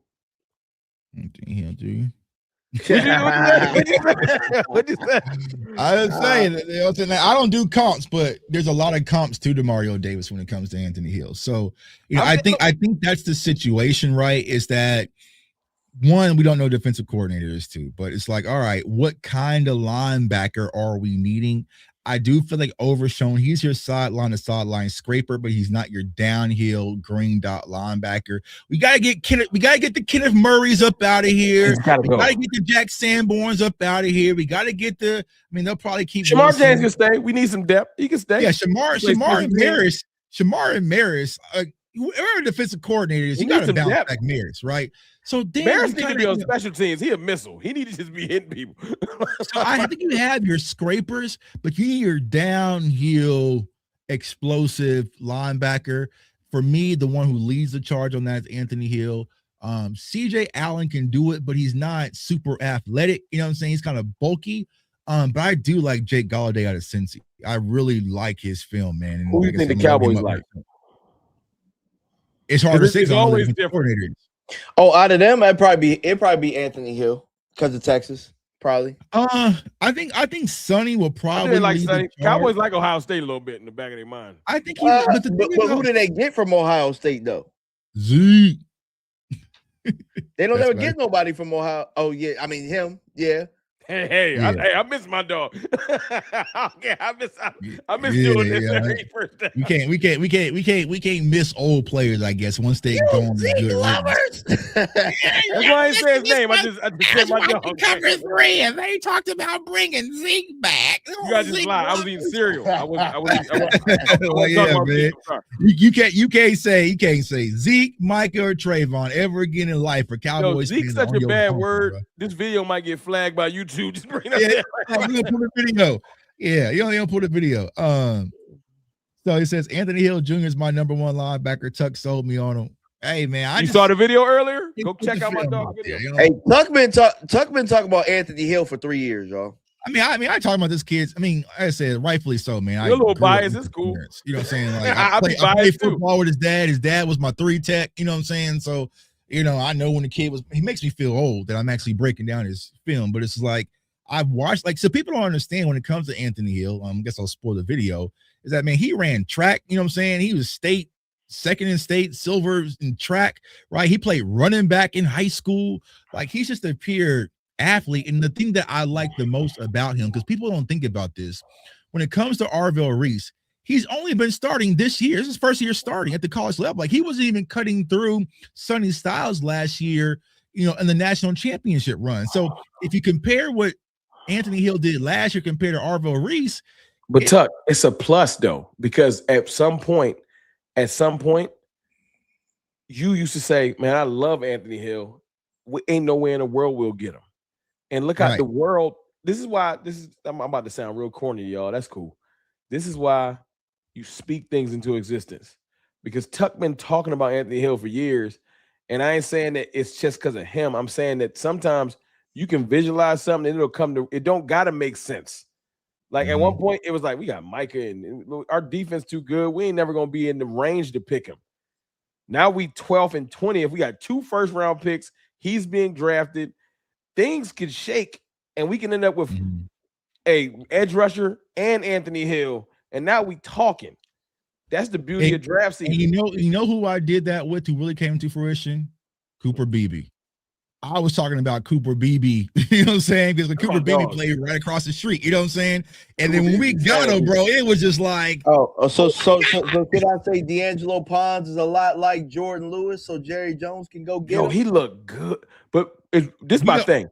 He'll do. What'd you say? I was saying, I don't do comps, but there's a lot of comps to DeMario Davis when it comes to Anthony Hill. So, I think that's the situation, right? Is that one, we don't know defensive coordinators too, but it's like, all right, what kind of linebacker are we needing? I do feel like Overshown, he's your sideline to sideline scraper, but he's not your downhill green dot linebacker. We gotta get the Kenneth Murrays up out of here. We gotta get the Jack Sanborns up out of here. We gotta get they'll probably keep Shamar James can stay. We need some depth. He can stay. Yeah, Shamar and Maris, whoever defensive coordinator is, you gotta bounce back Maris, right? So Maris needs to be on special teams. He a missile. He needs to just be hitting people. So I think you have your scrapers, but you need your downhill explosive linebacker. For me, the one who leads the charge on that is Anthony Hill. CJ Allen can do it, but he's not super athletic. You know what I'm saying? He's kind of bulky. But I do like Jake Galladay out of Cincy. I really like his film, man. And who do you think the Cowboys like? It's hard to say. It's always different. Oh, out of them, it'd probably be Anthony Hill because of Texas, probably. I think Sonny will probably like Sonny. Cowboys like Ohio State a little bit in the back of their mind. I think but who did they get from Ohio State though? Zeke. They don't ever get nobody from Ohio. Oh yeah, I mean him. Yeah. Hey, I miss my dog. Okay, I miss doing this every first day. We can't miss old players, I guess, once they go on the good lovers. That's why I didn't say his name. I just said my dog. Cover 3, and they talked about bringing Zeke back. You guys just lied. I was eating cereal. I was man. You can't say Zeke, Micah, or Trayvon ever again in life for Cowboys. Zeke's such a bad word. Bro. This video might get flagged by YouTube. Just bring up you don't pull the video. Yeah, you don't pull the video. So he says Anthony Hill Jr. is my number one linebacker. Tuck sold me on him. Hey man, you saw the video earlier? Go check out my dog video. Hey, Tuck been talking about Anthony Hill for 3 years, y'all. I mean, I talk about this kid. I mean, I said rightfully so, man. You're a little biased. It's cool. Parents, you know what I'm saying? Like I played football with his dad. His dad was my 3 tech. You know what I'm saying? So I know when the kid he makes me feel old that I'm actually breaking down his film, but it's like I've watched, so people don't understand when it comes to Anthony Hill. I guess I'll spoil the video. Is that man? He ran track. You know what I'm saying? He was second in state, silver in track, right? He played running back in high school. Like he's just a pure athlete. And the thing that I like the most about him, because people don't think about this, when it comes to Arvell Reese, he's only been starting this year. This is his first year starting at the college level. Like he wasn't even cutting through Sonny Styles last year, in the national championship run. So if you compare what Anthony Hill did last year compared to Arvell Reese. But Tuck, it's a plus though, because at some point, you used to say, man, I love Anthony Hill. We ain't nowhere in the world we'll get him. And look at the world. I'm about to sound real corny, y'all. That's cool. This is why you speak things into existence, because Tuck been talking about Anthony Hill for years. And I ain't saying that it's just because of him. I'm saying that sometimes you can visualize something and it'll come to, it don't got to make sense. Like at one point it was like, we got Micah and our defense too good. We ain't never going to be in the range to pick him. Now we 12th and 20th. We got 2 first-round picks. He's being drafted. Things could shake, and we can end up with a edge rusher and Anthony Hill. And now we talking. That's the beauty of draft season. You know who I did that with who really came to fruition? Cooper Beebe. I was talking about Cooper Beebe, you know what I'm saying? Because the Cooper Beebe played right across the street, you know what I'm saying? And then when we got him, bro, it was just like, so could I say D'Angelo Ponds is a lot like Jordan Lewis, so Jerry Jones can go get him? He looked good, but this is my thing.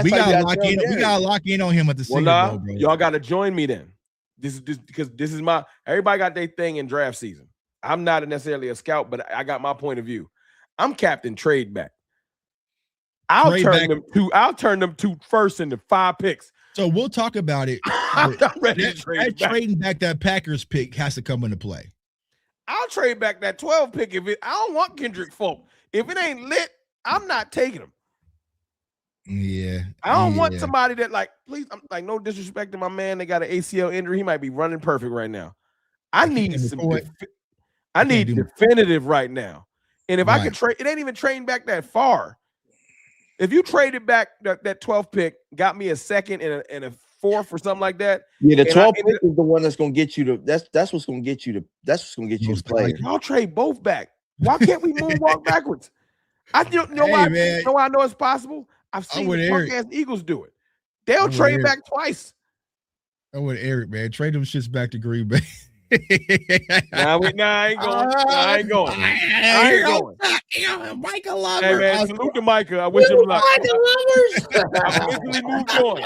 We gotta lock in on him at the Senior Bowl, bro. Y'all gotta join me then. This is because this is my everybody got their thing in draft season. I'm not necessarily a scout, but I got my point of view. I'm captain trade back. I'll turn them to first into 5 picks. So we'll talk about it. I'm ready to trade back. Trading back that Packers pick has to come into play. I'll trade back that 12 pick I don't want Kendrick Folk. If it ain't lit, I'm not taking him. Yeah. I don't want somebody that please, I'm like, no disrespect to my man. They got an ACL injury. He might be running perfect right now. I need definitive right now. And if I can trade, it ain't even trading back that far. If you traded back that 12th pick, got me a second and a fourth or something like that. Yeah, the 12th pick is the one that's gonna get you to that's what's gonna get you to play. I'll trade both back. Why can't we moonwalk backwards? I know it's possible. I've seen the punk-ass Eagles do it. They'll trade back twice. I would Eric, man. Trade them shits back to Green Bay. I ain't going. Micah Lovers. Hey man, salute to Micah. I wish him luck. I officially moved on.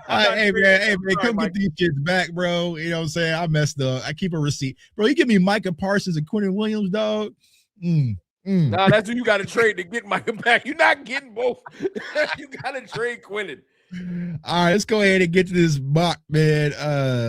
Hey man, come get these kids back, bro. You know what I'm saying? I messed up. I keep a receipt, bro. You give me Micah Parsons and Quentin Williams, dog. Nah, that's who you got to trade to get Micah back. You're not getting both. You got to trade Quentin. All right, let's go ahead and get to this mock, man.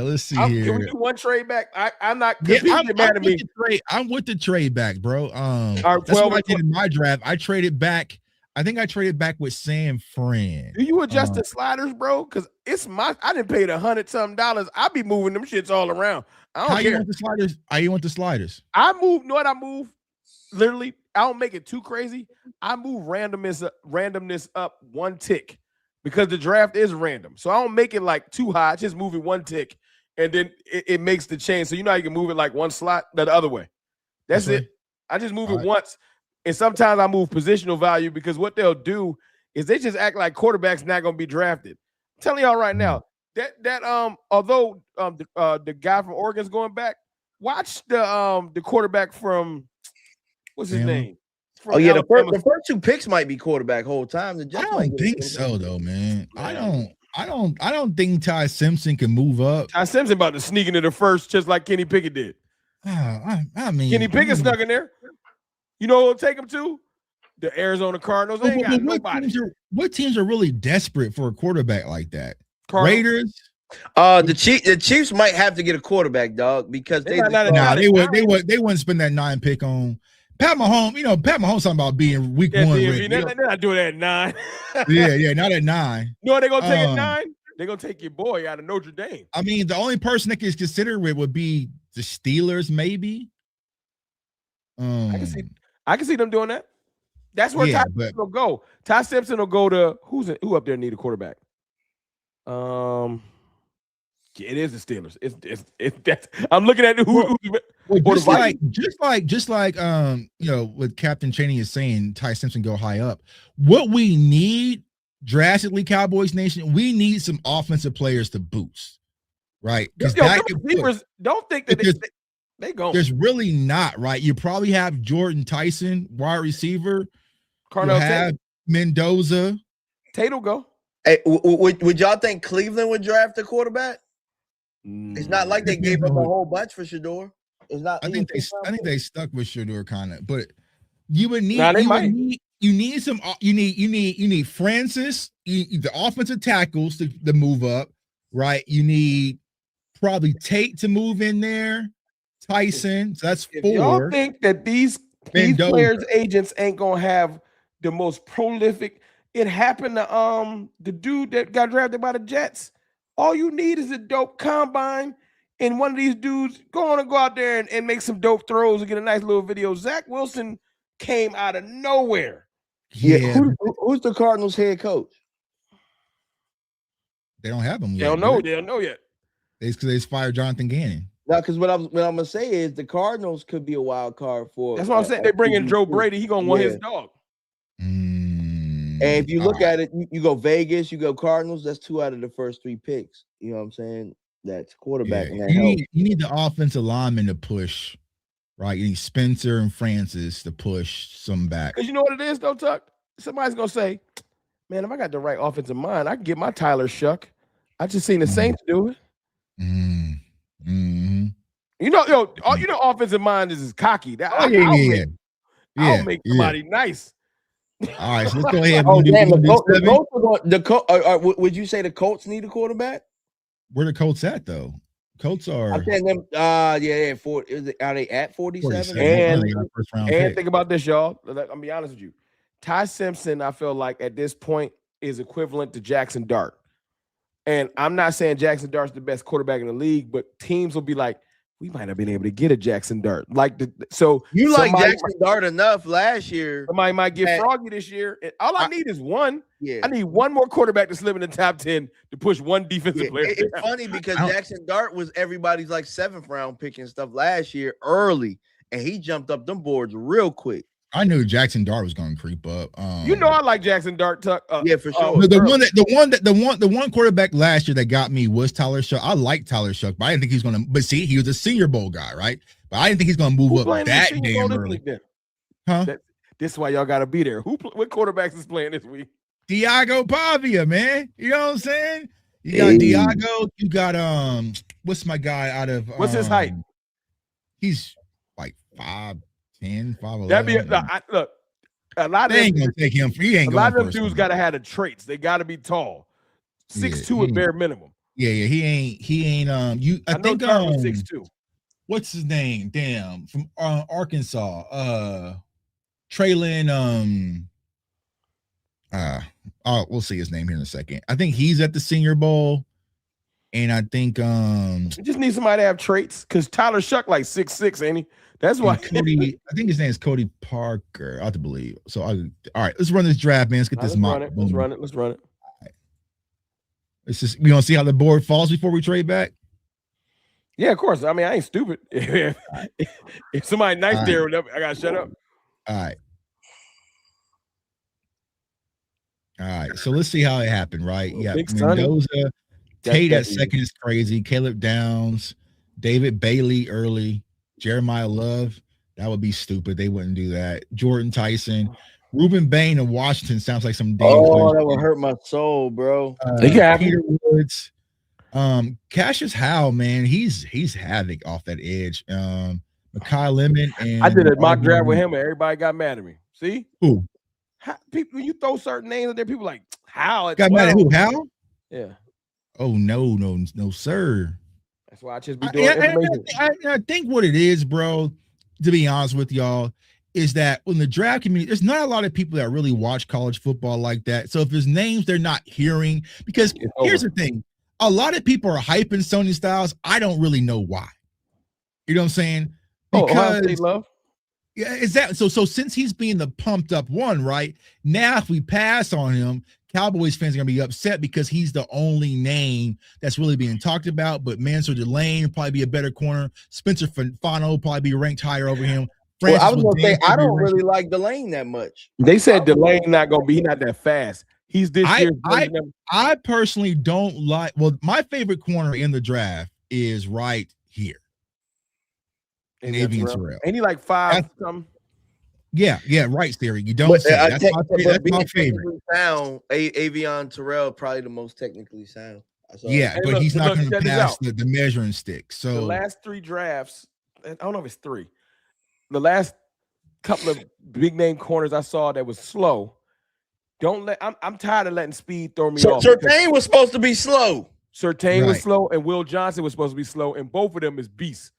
Let's see here. Can we do one trade back? I'm not. I'm with the trade back, bro. Right, that's what I did in my draft. I traded back. I think I traded back with San Fran. Do you adjust the sliders, bro? Because I didn't pay $100-something. I be moving them shits all around. I don't care. You want the sliders? How you want the sliders? I move. Literally, I don't make it too crazy. I move randomness up 1 tick. Because the draft is random. So I don't make it like too high. I just move it 1 tick. And then it makes the change. So you know how you can move it like 1 slot the other way. That's it. I just move it once. And sometimes I move positional value because what they'll do is they just act like quarterback's not going to be drafted. I'm telling y'all right now, although the guy from Oregon's going back, watch the quarterback from what's his name? The first 2 picks might be quarterback whole time. I don't think so, though, man. I don't think Ty Simpson can move up. Ty Simpson about to sneak into the first, just like Kenny Pickett did. I mean, Kenny Pickett snuck in there. You know who'll take him to? The Arizona Cardinals. They ain't got nobody. What teams are really desperate for a quarterback like that? Cardinals. Raiders. The Chiefs might have to get a quarterback, dog, because they wouldn't spend that 9 pick on Pat Mahomes. You know, Pat Mahomes talking about being week 1. They're not doing that at 9. yeah, not at 9. You know what they're gonna take at 9? They're gonna take your boy out of Notre Dame. I mean, the only person that can consider it would be the Steelers, maybe. I can see them doing that. That's where Ty Simpson will go. Ty Simpson will go to who up there need a quarterback? It is the Steelers. It's I'm looking at who just like you know, what Captain Chaney is saying, Ty Simpson go high up. What we need drastically, Cowboys Nation, we need some offensive players to boost, right? Because don't think that they go. There's really not, right? You probably have Jordan Tyson, wide receiver. Carnell have Mendoza. Tate will go. Hey, would y'all think Cleveland would draft a quarterback? It's not like they gave up a whole bunch for Shedeur. It's not. I think they stuck with Shedeur kind of, but you would need you need Francis, the offensive tackles to move up, right? You need probably Tate to move in there, Tyson. So that's 4. If y'all think that these players' agents ain't gonna have the most prolific. It happened to the dude that got drafted by the Jets. All you need is a dope combine, and one of these dudes go out there and make some dope throws and get a nice little video. Zach Wilson came out of nowhere. Yeah, who's the Cardinals head coach? they don't have him yet. They don't know. They don't know yet. They fired Jonathan Gannon. No, because what I'm gonna say is the Cardinals could be a wild card for. That's what I'm saying. They bring in Joe Brady. He gonna want his dog. And if you look at it, you go Vegas, you go Cardinals. That's 2 out of the first 3 picks. You know what I'm saying? That's quarterback. Yeah. And You need the offensive lineman to push, right? You need Spencer and Francis to push some back. Because you know what it is, though, Tuck? Somebody's gonna say, man, if I got the right offensive mind, I can get my Tyler Shuck. I just seen the Saints do it. Mm-hmm. You know, offensive mind is cocky. I'll make somebody nice. All right, so let's go ahead. Would you say the Colts need a quarterback? Where the Colts at though? Colts are. I'm saying them. Are they at 47? And think about this, y'all. I'll be honest with you. Ty Simpson, I feel like at this point is equivalent to Jackson Dart. And I'm not saying Jackson Dart's the best quarterback in the league, but teams will be like, we might have been able to get a Jackson Dart. So you like Jackson Dart enough last year. Somebody might get froggy this year. All I need is one. Yeah. I need one more quarterback to slip in the top 10 to push one defensive player. It's funny because Jackson Dart was everybody's like 7th round pick and stuff last year early, and he jumped up them boards real quick. I knew Jackson Dart was going to creep up. I like Jackson Dart. Tuck. Yeah, for sure. The one quarterback last year that got me was Tyler Shuck. I like Tyler Shuck, but I didn't think he's going to. But see, he was a Senior Bowl guy, right? But I didn't think he's going to move up that damn early. Huh? This is why y'all got to be there. What quarterbacks is playing this week? Diago Pavia, man. You know what I'm saying? You got Diago. You got what's my guy out of? What's his height? He's like 5'10", 5'11". That'd be look. A lot of them gonna take him. He ain't. A lot of them dudes got to have the traits. They got to be tall, 6'2" at bare minimum. Yeah. He ain't. I think 6'2". What's his name? Damn, from Arkansas. Traylon. We'll see his name here in a second. I think he's at the Senior Bowl, and I think you just need somebody to have traits because Tyler Shuck like 6'6", ain't he? That's why Cody. I think his name is Cody Parker. I have to believe. So, all right, let's run this draft, man. Let's get this mock. Let's run it. All right. It's just we gonna see how the board falls before we trade back. Yeah, of course. I mean, I ain't stupid. If somebody nice there, I gotta shut up. All right. So let's see how it happened, right? Yeah, Mendoza, Tate at second is crazy. Caleb Downs, David Bailey early. Jeremiah Love, that would be stupid. They wouldn't do that. Jordan Tyson, Reuben Bain of Washington sounds like some. That would hurt my soul, bro. Peter Woods, Cassius Howe, man, he's havoc off that edge. Makai Lemon and I did a mock draft with him, and everybody got mad at me. See who? People, you throw certain names out there, people like Howe. Got mad at who? Howe? Yeah. Oh no, sir. That's why I just be doing I think what it is, bro, to be honest with y'all, is that when the draft community, there's not a lot of people that really watch college football like that. So if there's names they're not hearing, because here's the thing, a lot of people are hyping Sonny Styles. I don't really know why. You know what I'm saying? Because love. Yeah, is that so since he's being the pumped up one, right? Now if we pass on him, Cowboys fans are gonna be upset because he's the only name that's really being talked about. But Mansour Delane will probably be a better corner. Spencer Fano will probably be ranked higher over him. I was gonna say I don't really like Delane that much. They said Delane not gonna be not that fast. He's this year. I personally don't like. Well, my favorite corner in the draft is right here. And Avian Terrell. Ain't he like 5 something? Yeah, right, Theory. You don't say that's my favorite. Avian Terrell probably the most technically sound. Yeah, but he's not going to pass the measuring stick. So the last 3 drafts, I don't know if it's 3. The last couple of big name corners I saw that was slow. I'm tired of letting speed throw me off. Surtain was supposed to be slow. Surtain was slow, and Will Johnson was supposed to be slow, and both of them is beasts.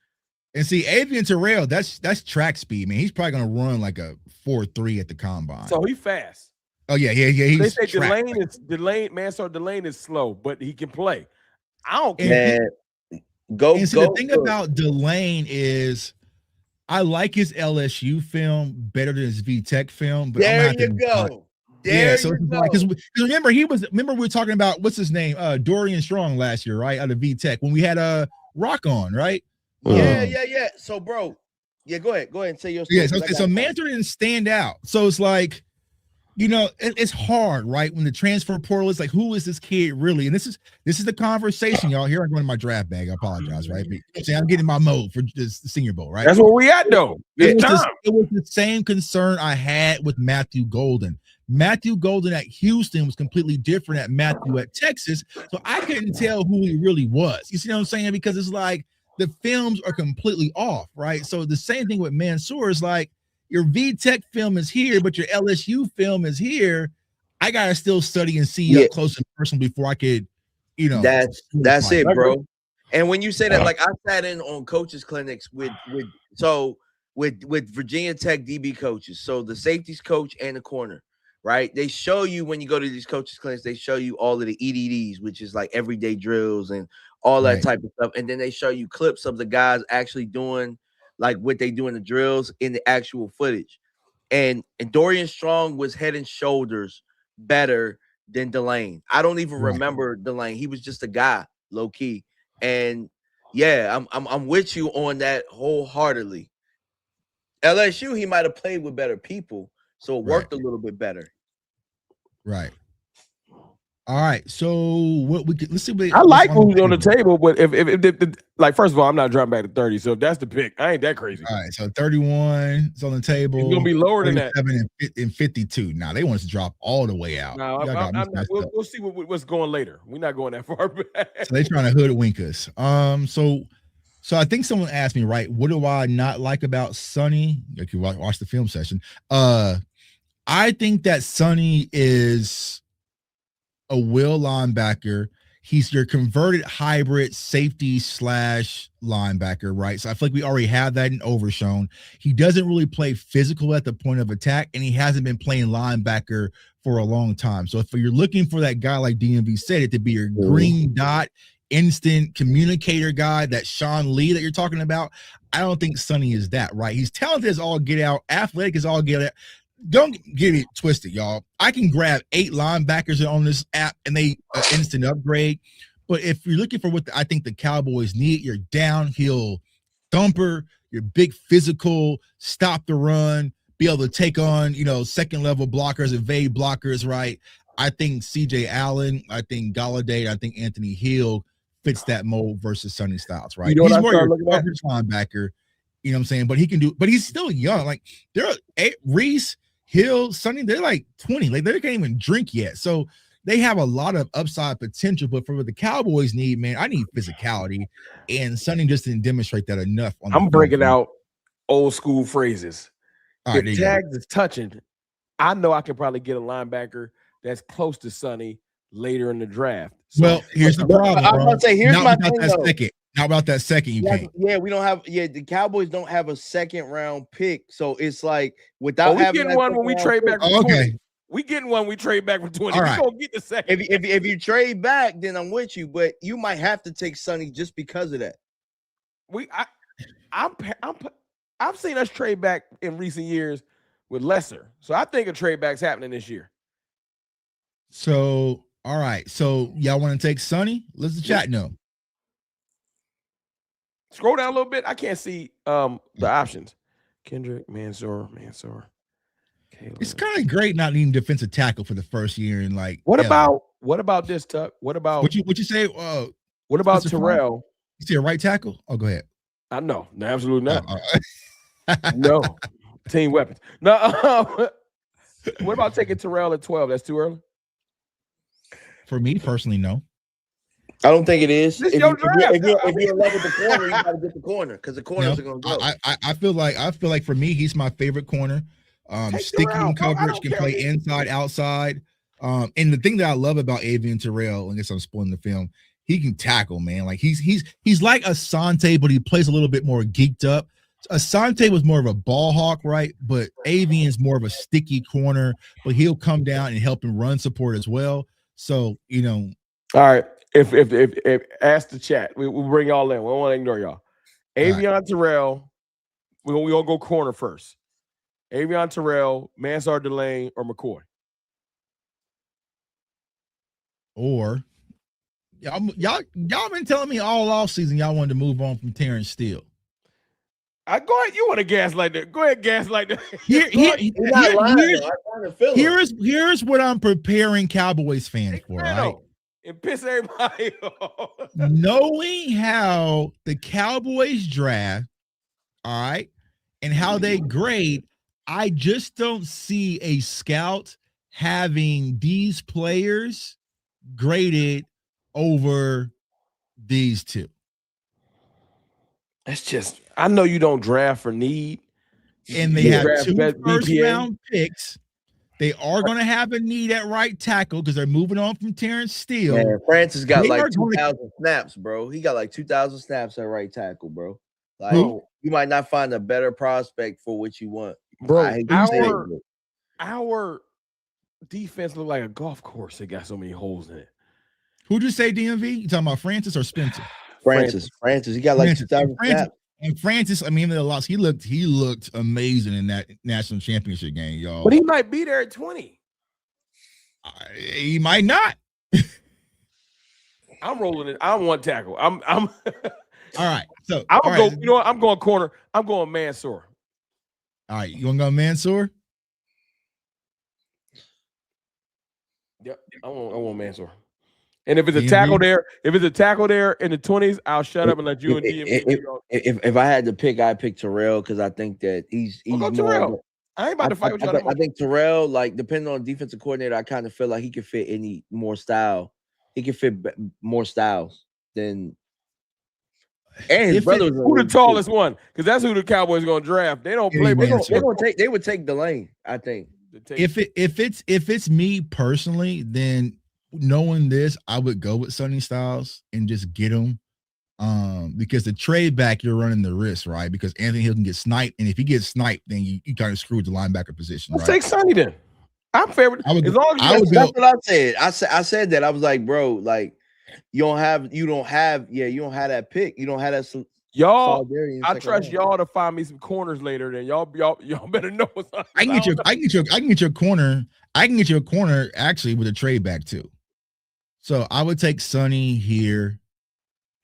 And see, Avian Terrell, that's track speed, man. He's probably gonna run like a 4.3 at the combine. So he's fast. Oh yeah. They say Mansour Delane is slow, but he can play. I don't care. The thing about Delane is I like his LSU film better than his VTech film, but there I'm gonna you go. Yeah, There so you it's go. like because remember we were talking about what's his name, Dorian Strong last year, right? Out of VTech when we had Rock on, right? Yeah. So, bro, go ahead and say your story. Yeah, so Mantor didn't stand out. So it's like, it's hard, right? When the transfer portal is like, who is this kid really? And this is the conversation, y'all. Here I'm going to my draft bag. I apologize, right? But I'm getting my mode for this Senior Bowl, right? That's where we at, though. It was the same concern I had with Matthew Golden. Matthew Golden at Houston was completely different at Matthew at Texas, so I couldn't tell who he really was. You see what I'm saying? Because it's like the films are completely off, right? So the same thing with Mansour is like your VTech film is here, but your LSU film is here. I gotta still study and see up close and personal before I could, That's it, bro. And when you say that, like I sat in on coaches clinics with Virginia Tech DB coaches, so the safeties coach and the corner, right? They show you when you go to these coaches clinics, they show you all of the EDDs, which is like everyday drills and all that type of stuff, and then they show you clips of the guys actually doing like what they do in the drills in the actual footage. And Dorian Strong was head and shoulders better than Delane. I don't even remember Delane. He was just a guy, low key. And yeah, I'm with you on that wholeheartedly. LSU, he might have played with better people, so it worked a little bit better. Right. All right. So what we could let's see. I like who's on the table, but if like first of all, I'm not dropping back to 30. So if that's the pick, I ain't that crazy. All right. So 31 is on the table. It's gonna be lower than that. and 52. Now they want us to drop all the way out. No, we'll see what's going later. We're not going that far back. So they're trying to hoodwink us. So I think someone asked me, right? What do I not like about Sonny? If you watch the film session, I think that Sonny is a will linebacker. He's your converted hybrid safety / linebacker, right? So I feel like we already have that in Overshown. He doesn't really play physical at the point of attack, and he hasn't been playing linebacker for a long time. So if you're looking for that guy like DMV said it to be your green dot, instant communicator guy, that Sean Lee that you're talking about, I don't think Sonny is that, right? He's talented as all get out, athletic as all get out. Don't get it twisted, y'all. I can grab 8 linebackers on this app and they instant upgrade. But if you're looking for what I think the Cowboys need, your downhill thumper, your big physical, stop the run, be able to take on, second level blockers, evade blockers, right? I think CJ Allen, I think Galladay, I think Anthony Hill fits that mold versus Sonny Styles, right? He's more your coverage linebacker, you know what I'm saying? But he can do, but he's still young. Like there are Reese, Hill, Sonny, they're like 20. Like they can't even drink yet. So they have a lot of upside potential. But for what the Cowboys need, man, I need physicality. And Sonny just didn't demonstrate that enough. I'm breaking out old school phrases. Right, if Jags is touching, I know I can probably get a linebacker that's close to Sonny later in the draft. So, well, here's the problem. I'm going to say, here's my thing, though. How about that second? We don't have. Yeah, the Cowboys don't have a second round pick, so it's like without having getting one when we trade back. Okay, we getting one. We trade back for 20. All right. We gonna get the second. If you trade back, then I'm with you. But you might have to take Sonny just because of that. I've seen us trade back in recent years with lesser, so I think a trade back's happening this year. So all right, so y'all want to take Sonny? Let's chat now. Scroll down a little bit. I can't see the options. Kendrick, Mansour. Caleb. It's kind of great not needing defensive tackle for the first year and like. What about this, Tuck? What about what you say? What about Terrell? You see a right tackle? Oh, go ahead. No, absolutely not. No, team weapons. No. What about taking Terrell at 12? That's too early. For me personally, no. I don't think it is. If you're in love with the corner, you got to get the corner because the corners are going to go. I feel like for me, he's my favorite corner. Sticky in coverage, can play inside, outside. And the thing that I love about Avian Terrell, I guess I'm spoiling the film, he can tackle, man. Like he's like Asante, but he plays a little bit more geeked up. Asante was more of a ball hawk, right? But Avian's more of a sticky corner, but he'll come down and help in run support as well. So, all right. If ask the chat, we'll bring y'all in. We don't want to ignore y'all. Avion Terrell, We're gonna go corner first. Avion Terrell, Mansard Delane, or McCoy. Or y'all been telling me all offseason y'all wanted to move on from Terrence Steele. Go ahead. You want to gaslight that? Go ahead, gaslight that. Here's what I'm preparing Cowboys fans for. Right? And piss everybody off. Knowing how the Cowboys draft, all right, and how they grade, I just don't see a scout having these players graded over these two. That's just, I know you don't draft for need. And they have 2 first-round picks. They are going to have a need at right tackle because they're moving on from Terrence Steele. Man, Francis got like 2,000 snaps, bro. He got like 2,000 snaps at right tackle, bro. Like, you might not find a better prospect for what you want. Bro, our defense look like a golf course. It got so many holes in it. Who'd you say, DMV? You talking about Francis or Spencer? Francis. He got like 2,000 snaps. And Francis, I mean, the loss. He looked amazing in that national championship game, y'all. But he might be there at 20. He might not. I'm rolling it. I don't want tackle. I'm all right. So I'm gonna go. You know what? I'm going corner. I'm going Mansour. All right, you want to go Mansour? Yep, I want Mansour. And if it's a tackle there, in the 20s, I'll shut up and let you and DMV. If I had to pick, I'd pick Terrell because I think that he's more. Terrell. I ain't about to fight with y'all. I think Terrell, like, depending on defensive coordinator, I kind of feel like he could fit any more style. He could fit more styles than. And his brother was who the tallest one? Because that's who the Cowboys going to draft. They don't play. They would take Delane, I think. If it's me personally, then knowing this, I would go with Sonny Styles and just get him. Because the trade back, you're running the risk, right? Because Anthony Hill can get sniped, and if he gets sniped, then you kind of screwed the linebacker position. Let's take Sonny then. I'm fair with that's what I said. I said that. I was like, bro, like you don't have that pick. You don't have that. Y'all, I trust y'all to find me some corners later. Then y'all better know what's up. I can get your corner. I can get you a corner actually with a trade back too. So I would take Sonny here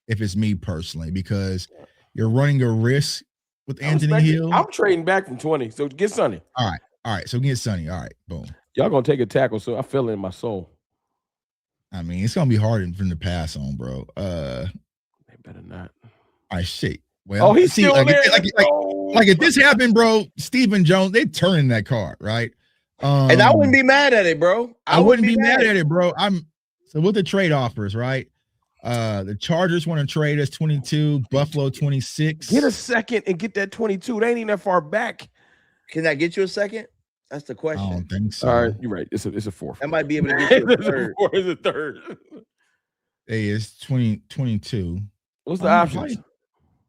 if it's me personally, because you're running a risk with Anthony Hill. I'm trading back from 20, so get Sonny. All right. So get Sonny. All right, boom. Y'all gonna take a tackle, so I feel it in my soul. I mean, it's gonna be hard for him to pass on, bro. They better not. All right, shit. Well, he's still there. Like if this happened, bro, Stephen Jones, they turning that card, right? And I wouldn't be mad at it, bro. I wouldn't be mad at it, bro. So with the trade offers, right? The Chargers want to trade us 22, Buffalo 26. Get a second and get that 22. They ain't even that far back. Can I get you a second? That's the question. I don't think so. All right, you're right. It's a fourth. I might be able to get you a third. It's a third. Hey, it's 22. What's the options?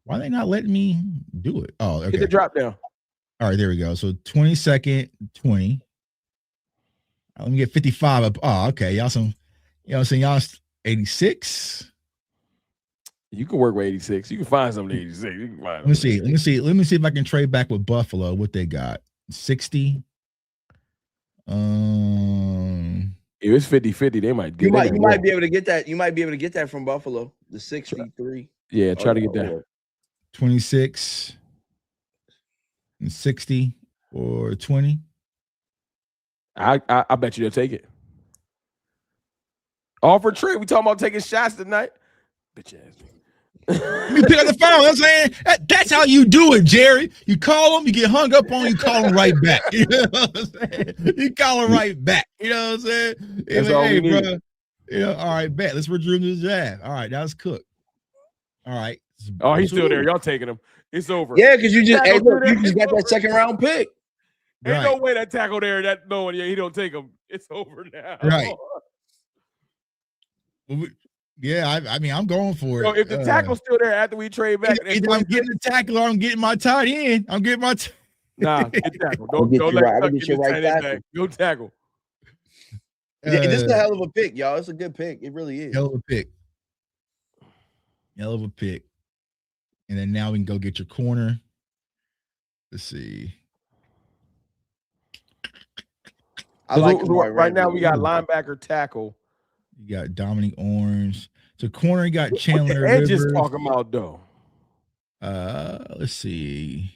Why are they not letting me do it? Oh, okay. Get the drop down. All right, there we go. So 22nd, 20. Let me get 55 up. Oh, okay. Y'all some, saying y'all 86. You can work with 86. You can find something 86. You can find. Let me see. Let me see if I can trade back with Buffalo. What they got? 60. If it's 50-50, they might get you might be able to get that. You might be able to get that from Buffalo. The 63. Yeah, try to get that. 26 and 60 or 20. I bet you they'll take it. Offer trade. We talking about taking shots tonight. Bitch ass. Let me pick up the phone. I'm saying that's how you do it, Jerry. You call them, you get hung up on, you call them right back. You know what I'm saying? You call them right back. You know what I'm saying? That's all we need. Bro. All right, bet. Let's resume the draft. All right, that was Cook. All right. Oh, he's still there. Y'all taking him. It's over. Yeah, because you just got that second round pick. Ain't no way that tackle there, he don't take him. It's over now. Right. Yeah, I mean, I'm going for it. So if the tackle's still there after we trade back, either I'm getting the tackle or I'm getting my tight end. I'm getting my Nah, get tackle. Don't let Tuck get your right tackle. Go tackle. This is a hell of a pick, y'all. It's a good pick. It really is. Hell of a pick. And then now we can go get your corner. Let's see. I like right now. We got linebacker, tackle. You got Dominic Orange. So corner, you got Chandler What the Edge Rivers. is talking about though. Let's see.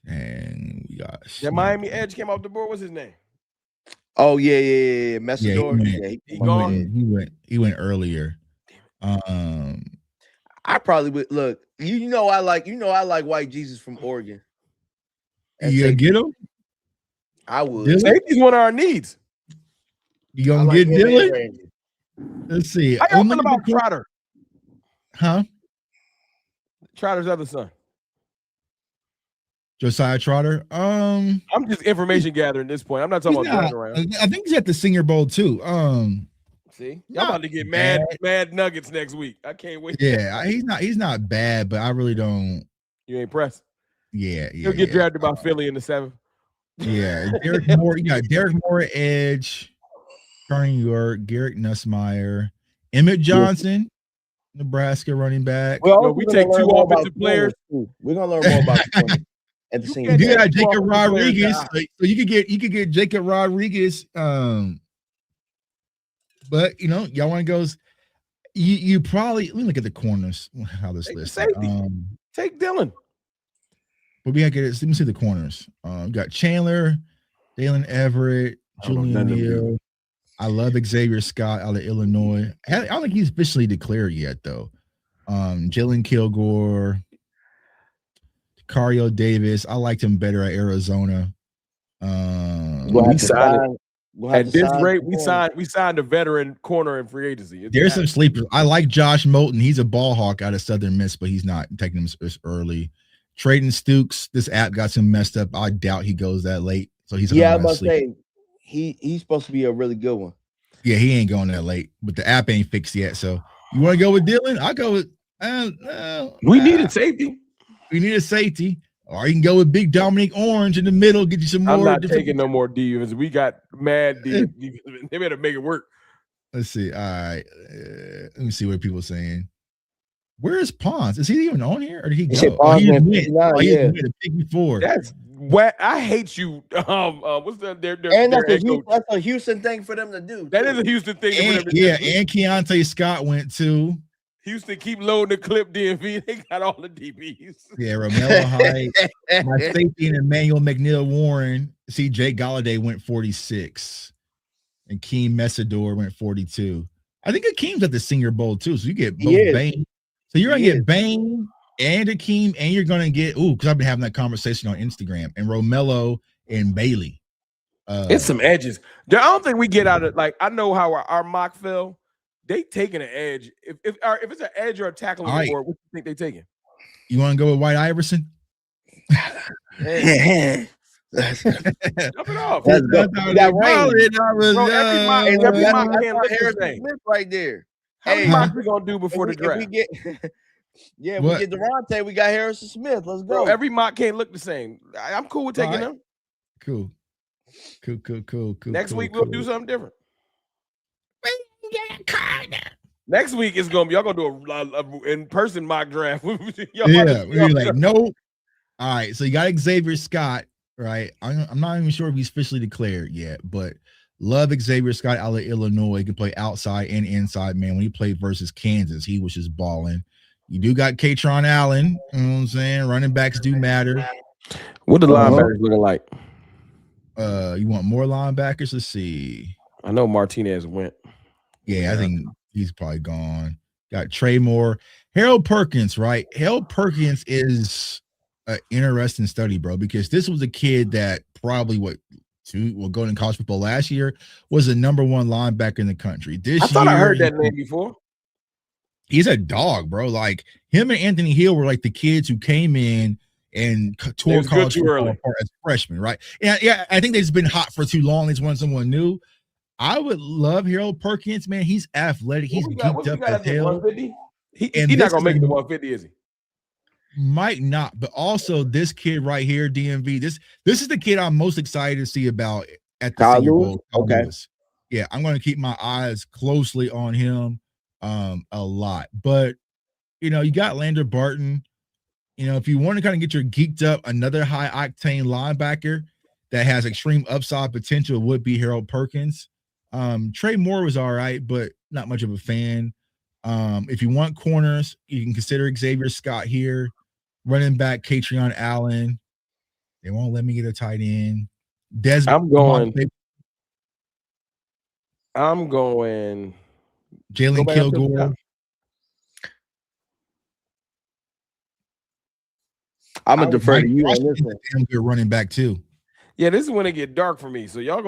And we got the Miami Edge came off the board. What's his name? Oh yeah. Messidor. He went earlier. I probably would look. I like White Jesus from Oregon. You get him? I would. Safety's one of our needs. You gonna get Dylan? Let's see. How y'all feel about Trotter? Huh? Trotter's other son. Josiah Trotter. I'm just information gathering at this point. I'm not talking about dragging around. I think he's at the Senior Bowl too. See, y'all about to get mad nuggets next week. I can't wait. Yeah, he's not bad, but I really don't. You ain't pressed. Yeah. He'll get drafted by Philly in the 7th. Yeah, Derek Moore. You got Derek Moore at edge, Charlie York, Garrett Nussmeier, Emmett Johnson, Nebraska running back. Well, we take 2 offensive players. We're gonna learn more about at the same time. You got Jacob Rodriguez, so you could get Jacob Rodriguez. But y'all want to go. You probably let me look at the corners. How this list? Take Dylan. But we got to get it. Let me see the corners. We got Chandler, Dalen Everett, Julian Neal. I love Xavier Scott out of Illinois. I don't think he's officially declared yet, though. Jalen Kilgore, Cario Davis. I liked him better at Arizona. We signed at this rate. We signed a veteran corner in free agency. There's some sleepers. I like Josh Moulton. He's a ball hawk out of Southern Miss, but he's not taking him as early. Trayton Stukes, this app got him messed up. I doubt he goes that late. So he's I must say he's supposed to be a really good one. Yeah, he ain't going that late, but the app ain't fixed yet. So you want to go with Dylan? I'll go with we need a safety. We need a safety. Or you can go with Big Dominic Orange in the middle, get you some more. I'm not taking no more defense. We got mad defense. They better make it work. Let's see. All right. Let me see what people are saying. Where is Pons? Is he even on here, or did he go? He went the pick before. That's what I hate you. What's their that's a Houston thing for them to do. That is a Houston thing. And Keontae Scott went too. Houston keep loading the clip. DMV, they got all the DBs. Yeah, Romello Hyde, my safety, and Emmanuel McNeil Warren. See, Jake Galladay went 46, and Keem Messidor went 42. I think Akeem's at the Senior Bowl too, so you get both Bain. So you're gonna get Bain and Akeem, and you're gonna get because I've been having that conversation on Instagram, and Romello and Bailey. It's some edges. I don't think we get out of I know how our mock fell. They taking an edge. If it's an edge or a tackle on the board, what do you think they taking? You want to go with White Iverson? Jump it off. Every mock can't look the same. Right there. How many mocks we gonna do before the draft? We get Devontae. We got Harrison Smith. Let's go. Bro, every mock can't look the same. I'm cool with taking them. Cool. Next week we'll do something different. Next week is gonna be y'all gonna do a in-person mock draft. We're like, nope. All right, so you got Xavier Scott, right? I'm not even sure if he's officially declared yet, but love Xavier Scott out of Illinois. He can play outside and inside, man. When he played versus Kansas, he was just balling. You do got Katron Allen, you know what I'm saying? Running backs do matter. What the linebackers looking like? You want more linebackers? Let's see. I know Martinez went. Yeah, I think he's probably gone. Got Trey Moore. Harold Perkins, right? Harold Perkins is an interesting study, bro, because this was a kid that probably going in college football last year was the number 1 linebacker in the country. I thought I heard that name before. He's a dog, bro. Like him and Anthony Hill were like the kids who came in and tore college football apart as freshmen, right? Yeah, I think they've just been hot for too long. They just want someone new. I would love Harold Perkins, man. He's athletic. He's geeked up as hell. He's not gonna make it to 150, is he? Might not, but also this kid right here, DMV. This is the kid I'm most excited to see about at the Senior Bowl. Okay. Yeah, I'm gonna keep my eyes closely on him a lot. But you got Lander Barton. if you want to kind of get your geeked up, another high octane linebacker that has extreme upside potential would be Harold Perkins. Trey Moore was all right, but not much of a fan. If you want corners, you can consider Xavier Scott here. Running back, Katrion Allen. They won't let me get a tight end. I'm going Jalen Kilgore. I'm gonna defer to you on this one. Damn good running back too. Yeah, this is when it get dark for me. So y'all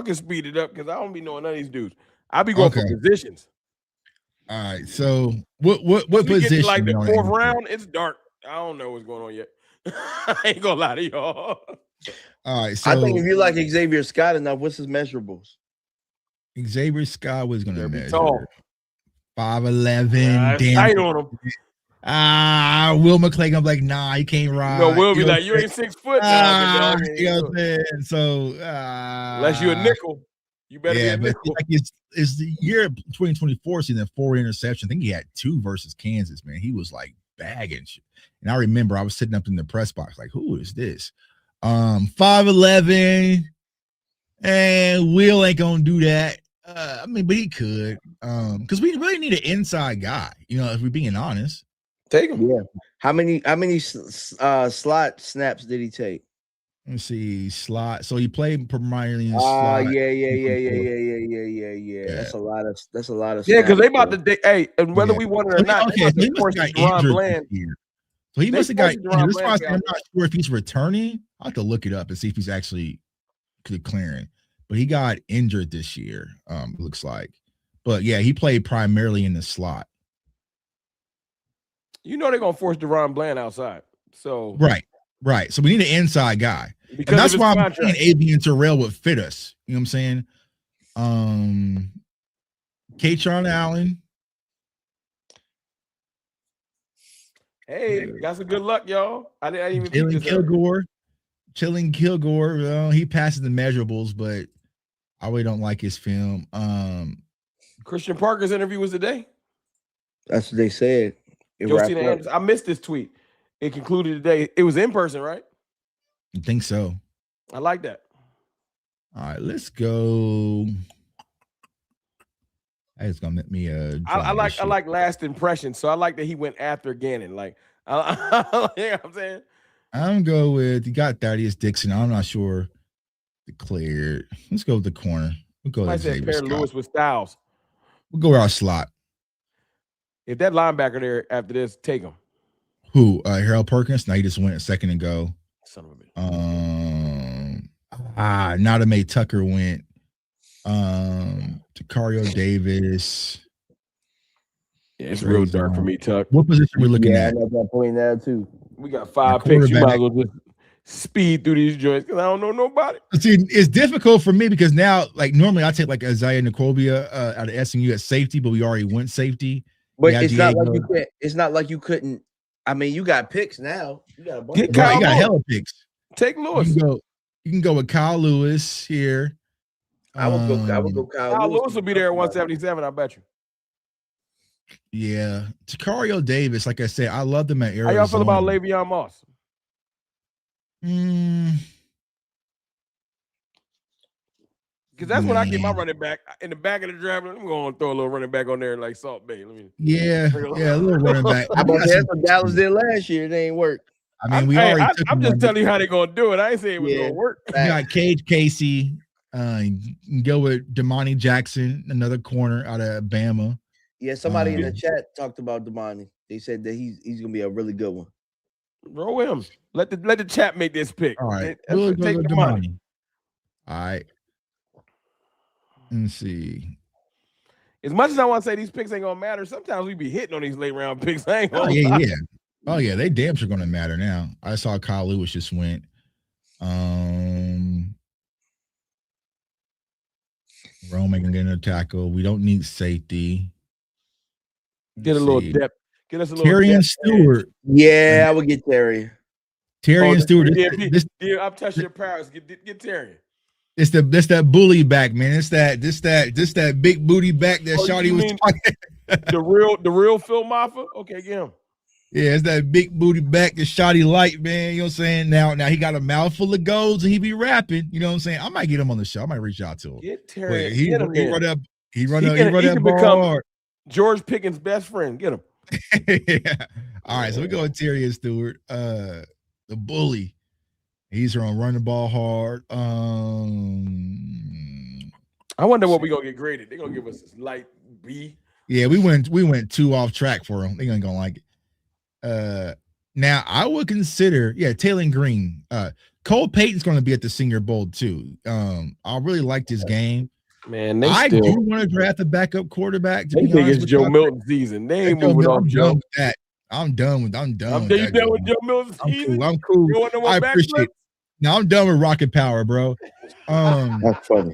can speed it up because I don't be knowing none of these dudes. I'll be going for positions. All right. So what position? Get like the fourth round, it's dark. I don't know what's going on yet. I ain't gonna lie to y'all. All right. So I think if you like Xavier Scott enough, what's his measurables? Xavier Scott was gonna measure 5'11". Damn. Tight on him. Will McClay, I'm like, nah, he can't ride. No, Will be like, you ain't 6 foot now. You know what I'm saying? So unless you a nickel, you better be a nickel. Like it's the year 2024 season, 4 interceptions. I think he had 2 versus Kansas, man. He was like bagging shit. And I remember I was sitting up in the press box, like, who is this? 5'11", and Will ain't gonna do that. I mean, but he could. Because we really need an inside guy, if we're being honest. Take him. Yeah. How many slot snaps did he take? Let's see, slot. So he played primarily in slot. Yeah. That's a lot of. Yeah, because they about to. Hey, and whether we want it or not, he must have got injured here. So he must have got. That's why I'm not sure if he's returning. I will have to look it up and see if he's actually clearing. But he got injured this year. It looks like. But yeah, he played primarily in the slot. They're gonna force Deron Bland outside. So right. So we need an inside guy. Because and that's why I'm saying Avian Terrell would fit us. You know what I'm saying? Katrion Allen. Hey, got some good luck, y'all. I didn't even Chilling Kilgore. Well, he passes the measurables, but I really don't like his film. Christian Parker's interview was today. That's what they said. I missed this tweet. It concluded today. It was in person, right? I think so. I like that. All right, let's go. It's gonna make me I like last impression, so I like that he went after Gannon. Like, you know what I'm saying? I'm go with you got Thaddeus Dixon. I'm not sure declared. Let's go with the corner. We'll go with Xavier Scott. Lewis with Styles. We'll go with our slot. If that linebacker there after this, take him. Who? Harold Perkins. Now he just went a second ago. Son of a bitch. Nadame Tucker went. Tacario Davis. Yeah, it's real dark for me, Tuck. What position are we looking at? I got that point now too. We got 5 picks. You might as well just speed through these joints because I don't know nobody. See, it's difficult for me because now, like normally I take like Isaiah Nicobia out of SMU at safety, but we already went safety. But it's not like you can't. It's not like you couldn't. I mean, you got picks now. You got a bunch. You got hella picks. Take Lewis. You can go with Kyle Lewis here. I would go Kyle Lewis will be there at 177. I bet you. Yeah, Tacario Davis. Like I said, I love them at Arizona. How y'all feel about Le'Veon Moss? Because that's when I get my running back in the back of the draft. I'm going to throw a little running back on there like Salt Bay. A little running back. That's what Dallas did last year. It ain't work. I mean, I'm just telling you how they're going to do it. I ain't saying it was going to work. You got Cage Casey. You can go with Damani Jackson, another corner out of Bama. Yeah, somebody in the chat talked about Damani. They said that he's going to be a really good one. Roll him. Let the chat make this pick. All right. We'll take Damani. All right. Let's see. As much as I want to say these picks ain't gonna matter, sometimes we be hitting on these late round picks. I ain't gonna Oh yeah, they damn sure gonna matter now. I saw Kyle Lewis just went. Rome ain't gonna get a tackle. We don't need safety. Get a little depth. Get us a little Tyrion Stewart. Yeah, I would get Terry. Tyrion Stewart. I'm touching your powers. Get Tyrion. It's that bully back, man. It's that big booty back that Shawty was talking. the real Phil Maffa. Okay, get him. Yeah, it's that big booty back, the shoddy light, man. You know what I'm saying? Now he got a mouthful of goals and he be rapping. You know what I'm saying? I might get him on the show. I might reach out to him. Get But Terry. he Get him in. run He that can ball become hard. George Pickens' best friend. Get him. Yeah. All right, so we go with Terry Stewart, the bully. He's gonna run the ball hard. I wonder what we're gonna get graded. They're gonna give us this light B. Yeah, we went too off track for him. They're gonna like it. Now I would consider, Taylor Green. Cole Payton's gonna be at the Senior Bowl too. I really like this game. Man, I do want to draft a backup quarterback. To they be think honest it's Joe Milton season. They ain't moving off Joe. That. I'm done with you that. done with Joe Milton season? I'm cool. You want no more I appreciate it. Now I'm done with rocket power, bro. That's funny.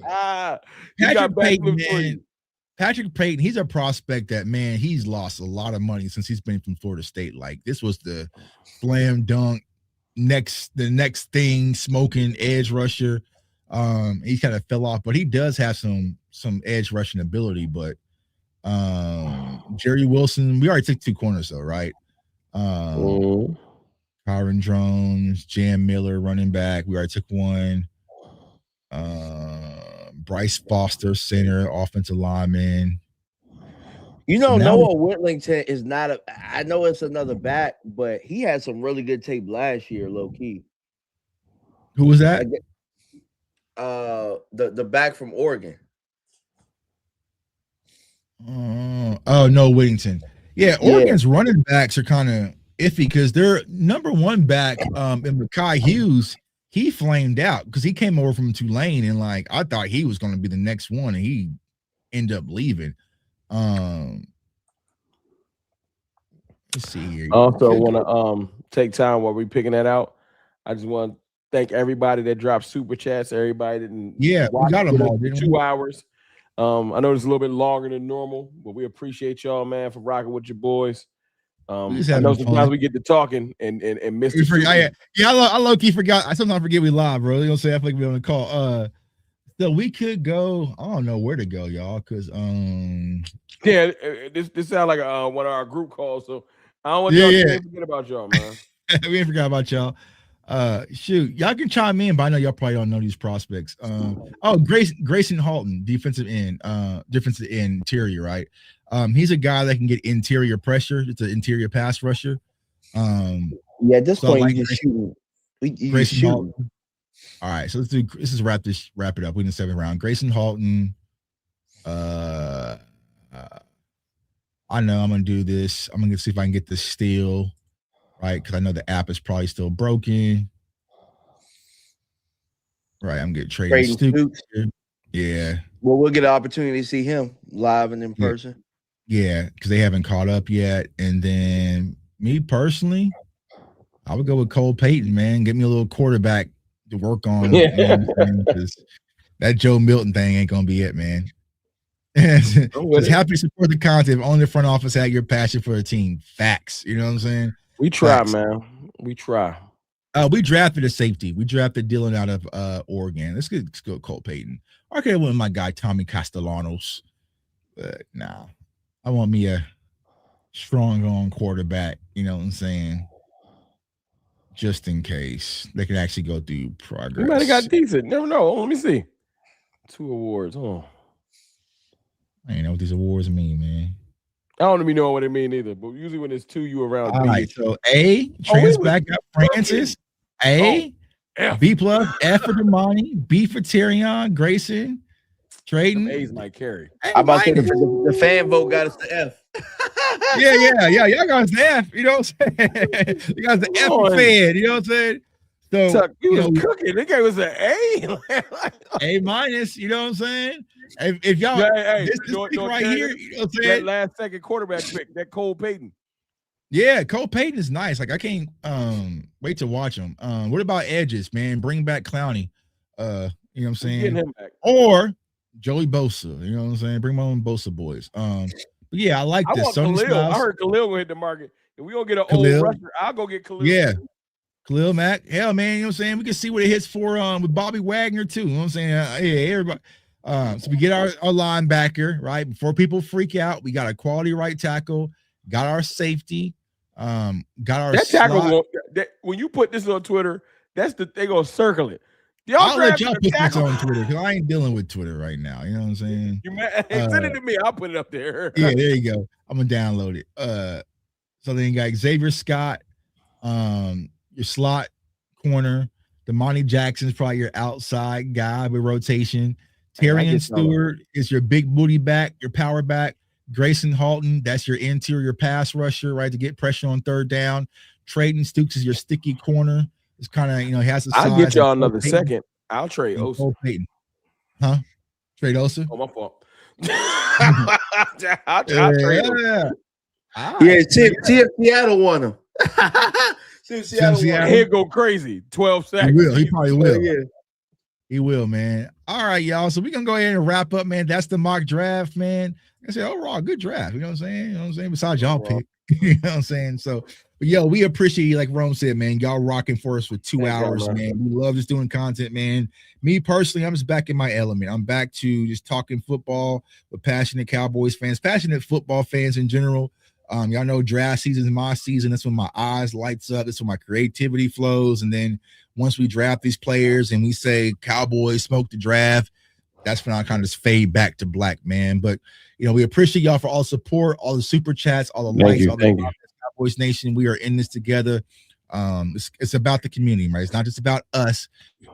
Patrick Payton, he's a prospect that, man, he's lost a lot of money since he's been from Florida State. Like, this was the slam dunk the next thing, smoking edge rusher. He kind of fell off, but he does have some edge rushing ability. But Jerry Wilson, we already took 2 corners though, right? Kyron Jones, Jam Miller, running back. We already took 1. Bryce Foster, center, offensive lineman. You know, Noah Whittington is not I know it's another back, but he had some really good tape last year, low key. Who was that? The back from Oregon. No, Whittington. Yeah, Oregon's running backs are kind of iffy because their number 1 back, in Mekhi Hughes, he flamed out because he came over from Tulane and like I thought he was going to be the next one and he ended up leaving. Let's see here. I also want to take time while we're picking that out. I just want to thank everybody that dropped super chats. Everybody didn't. Yeah, we got them all. 2 hours. I know it's a little bit longer than normal, but we appreciate y'all, man, for rocking with your boys. I know sometimes we get to talking and miss. I low-key forgot. I sometimes forget we live, bro. You know, say I feel like we on the call. So we could go. I don't know where to go, y'all, because this sounds like one of our group calls. So I don't want y'all to forget about y'all, man. We ain't forgot about y'all. Shoot, y'all can chime in, but I know y'all probably don't know these prospects. Grayson Halton, defensive end interior, right? He's a guy that can get interior pressure. It's an interior pass rusher. At this point, like, you just shooting. Grayson Halton. All right, so let's just wrap it up. We in the 7th round. Grayson Halton. I know I'm gonna do this. I'm gonna see if I can get this steal. Right, because I know the app is probably still broken. Right, I'm getting traded. Yeah. Well, we'll get an opportunity to see him live and in person. Yeah, because they haven't caught up yet. And then me personally, I would go with Cole Payton, man. Get me a little quarterback to work on. Because that Joe Milton thing ain't gonna be it, man. Just happy to support the content. Only the front office had your passion for the team. Facts. You know what I'm saying? We try, man. We try. We drafted a safety. We drafted Dylan out of Oregon. Let's go Cole Payton. Okay, I went with my guy Tommy Castellanos. But nah, I want me a strong on quarterback. You know what I'm saying? Just in case they can actually go through progress. You might have got decent. Never know. Let me see. 2 awards. Oh, I ain't know what these awards mean, man. I don't even know what it mean either, but usually when it's 2, you around. All right, so A, Transback Francis, A, B plus, F for Damani, B for Terrion, Grayson, Trayton. A's might carry. I'm about to say the fan vote got us the F. Yeah. Y'all got us the F. You know what I'm saying? You got the F for fan. You know what I'm saying? So Tuck, you was cooking. They gave us an A. A minus. You know what I'm saying? If y'all this pick right here, you know what I'm saying? That last second quarterback pick, that Cole Payton. Yeah, Cole Payton is nice. Like I can't wait to watch him. What about edges, man? Bring back Clowney. You know what I'm saying? Getting him back. Or Joey Bosa. You know what I'm saying? Bring my own Bosa boys. But yeah, I like this. I heard Khalil will hit the market. If we don't get an old rusher, I'll go get Khalil. Yeah. Khalil Mack. Hell, man, you know what I'm saying? We can see what it hits for with Bobby Wagner, too. You know what I'm saying? Everybody. So we get our linebacker, right? Before people freak out, we got a quality right tackle, got our safety. Got our that tackle slot. when you put this on Twitter, they gonna circle it. I'll let y'all put this on Twitter because I ain't dealing with Twitter right now. You know what I'm saying? Send it to me. I'll put it up there. Yeah, there you go. I'm gonna download it. So then you got Xavier Scott, your slot corner. Damani Jackson's probably your outside guy with rotation. Terrian Stewart is your big booty back, your power back. Grayson Halton, that's your interior pass rusher, right, to get pressure on third down. Trayton Stukes is your sticky corner. It's kind of, he has the size. I'll get y'all another second. I'll trade Osa. Huh? Trade Osa? Oh, my fault. I'll trade him. Yeah, see if Seattle won him. See if Seattle won him. He'll go crazy. 12 seconds. He will. He probably will. Yeah. He will, man. All right, y'all. So we're going to go ahead and wrap up, man. That's the mock draft, man. I say overall, good draft. You know what I'm saying? Besides y'all pick. You know what I'm saying? So, but yo, we appreciate you, like Rome said, man. Y'all rocking for us for 2 hours, man. We love just doing content, man. Me personally, I'm just back in my element. I'm back to just talking football with passionate Cowboys fans, passionate football fans in general. Y'all know draft season is my season. That's when my eyes lights up. That's when my creativity flows. And then once we draft these players and we say Cowboys smoke the draft, that's when I kind of just fade back to black, man. But we appreciate y'all for all the support, all the super chats, all the likes, all the Cowboys Nation. We are in this together. It's about the community, right? It's not just about us.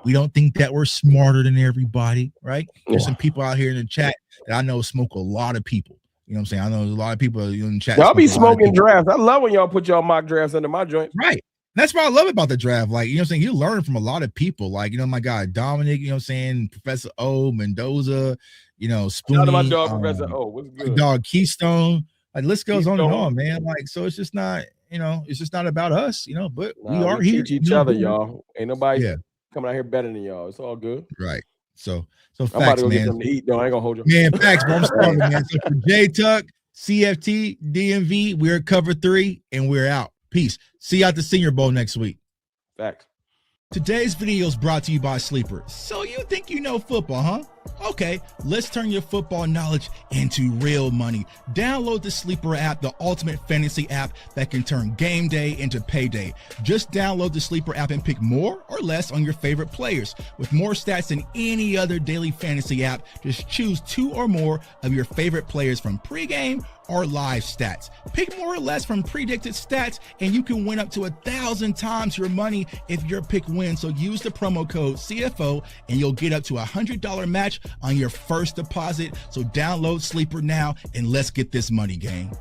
We don't think that we're smarter than everybody, right? There's some people out here in the chat that I know smoke a lot of people. You know what I'm saying? I know there's a lot of people in the chat. Y'all be smoking drafts. I love when y'all put y'all mock drafts under my joint. Right. That's what I love about the draft. Like, you know what I'm saying? You learn from a lot of people. Like, my guy, Dominic, you know what I'm saying? Professor O, Mendoza, Spoony. Shout out to my dog, Professor O. What's good? Dog, Keystone. Like, list goes on and on, man. Like, so it's just not, it's just not about us, but we are here. Teach each other, y'all. Ain't nobody coming out here better than y'all. It's all good. Right. So facts, I'm about to go man. get something to eat, though. I ain't gonna hold you. Man, facts, bro. I'm starving, man. So for J Tuck, CFT, DMV, we're cover 3 and we're out. Peace. See you at the Senior Bowl next week. Facts. Today's video is brought to you by Sleeper. So you think you know football, huh? Okay, let's turn your football knowledge into real money. Download the Sleeper app, the ultimate fantasy app that can turn game day into payday. Just download the Sleeper app and pick more or less on your favorite players. With more stats than any other daily fantasy app, just choose 2 or more of your favorite players from pregame or live stats. Pick more or less from predicted stats and you can win up to 1,000 times your money if your pick wins. So use the promo code CFO and you'll get up to $100 match on your first deposit. So download Sleeper now and let's get this money, gang.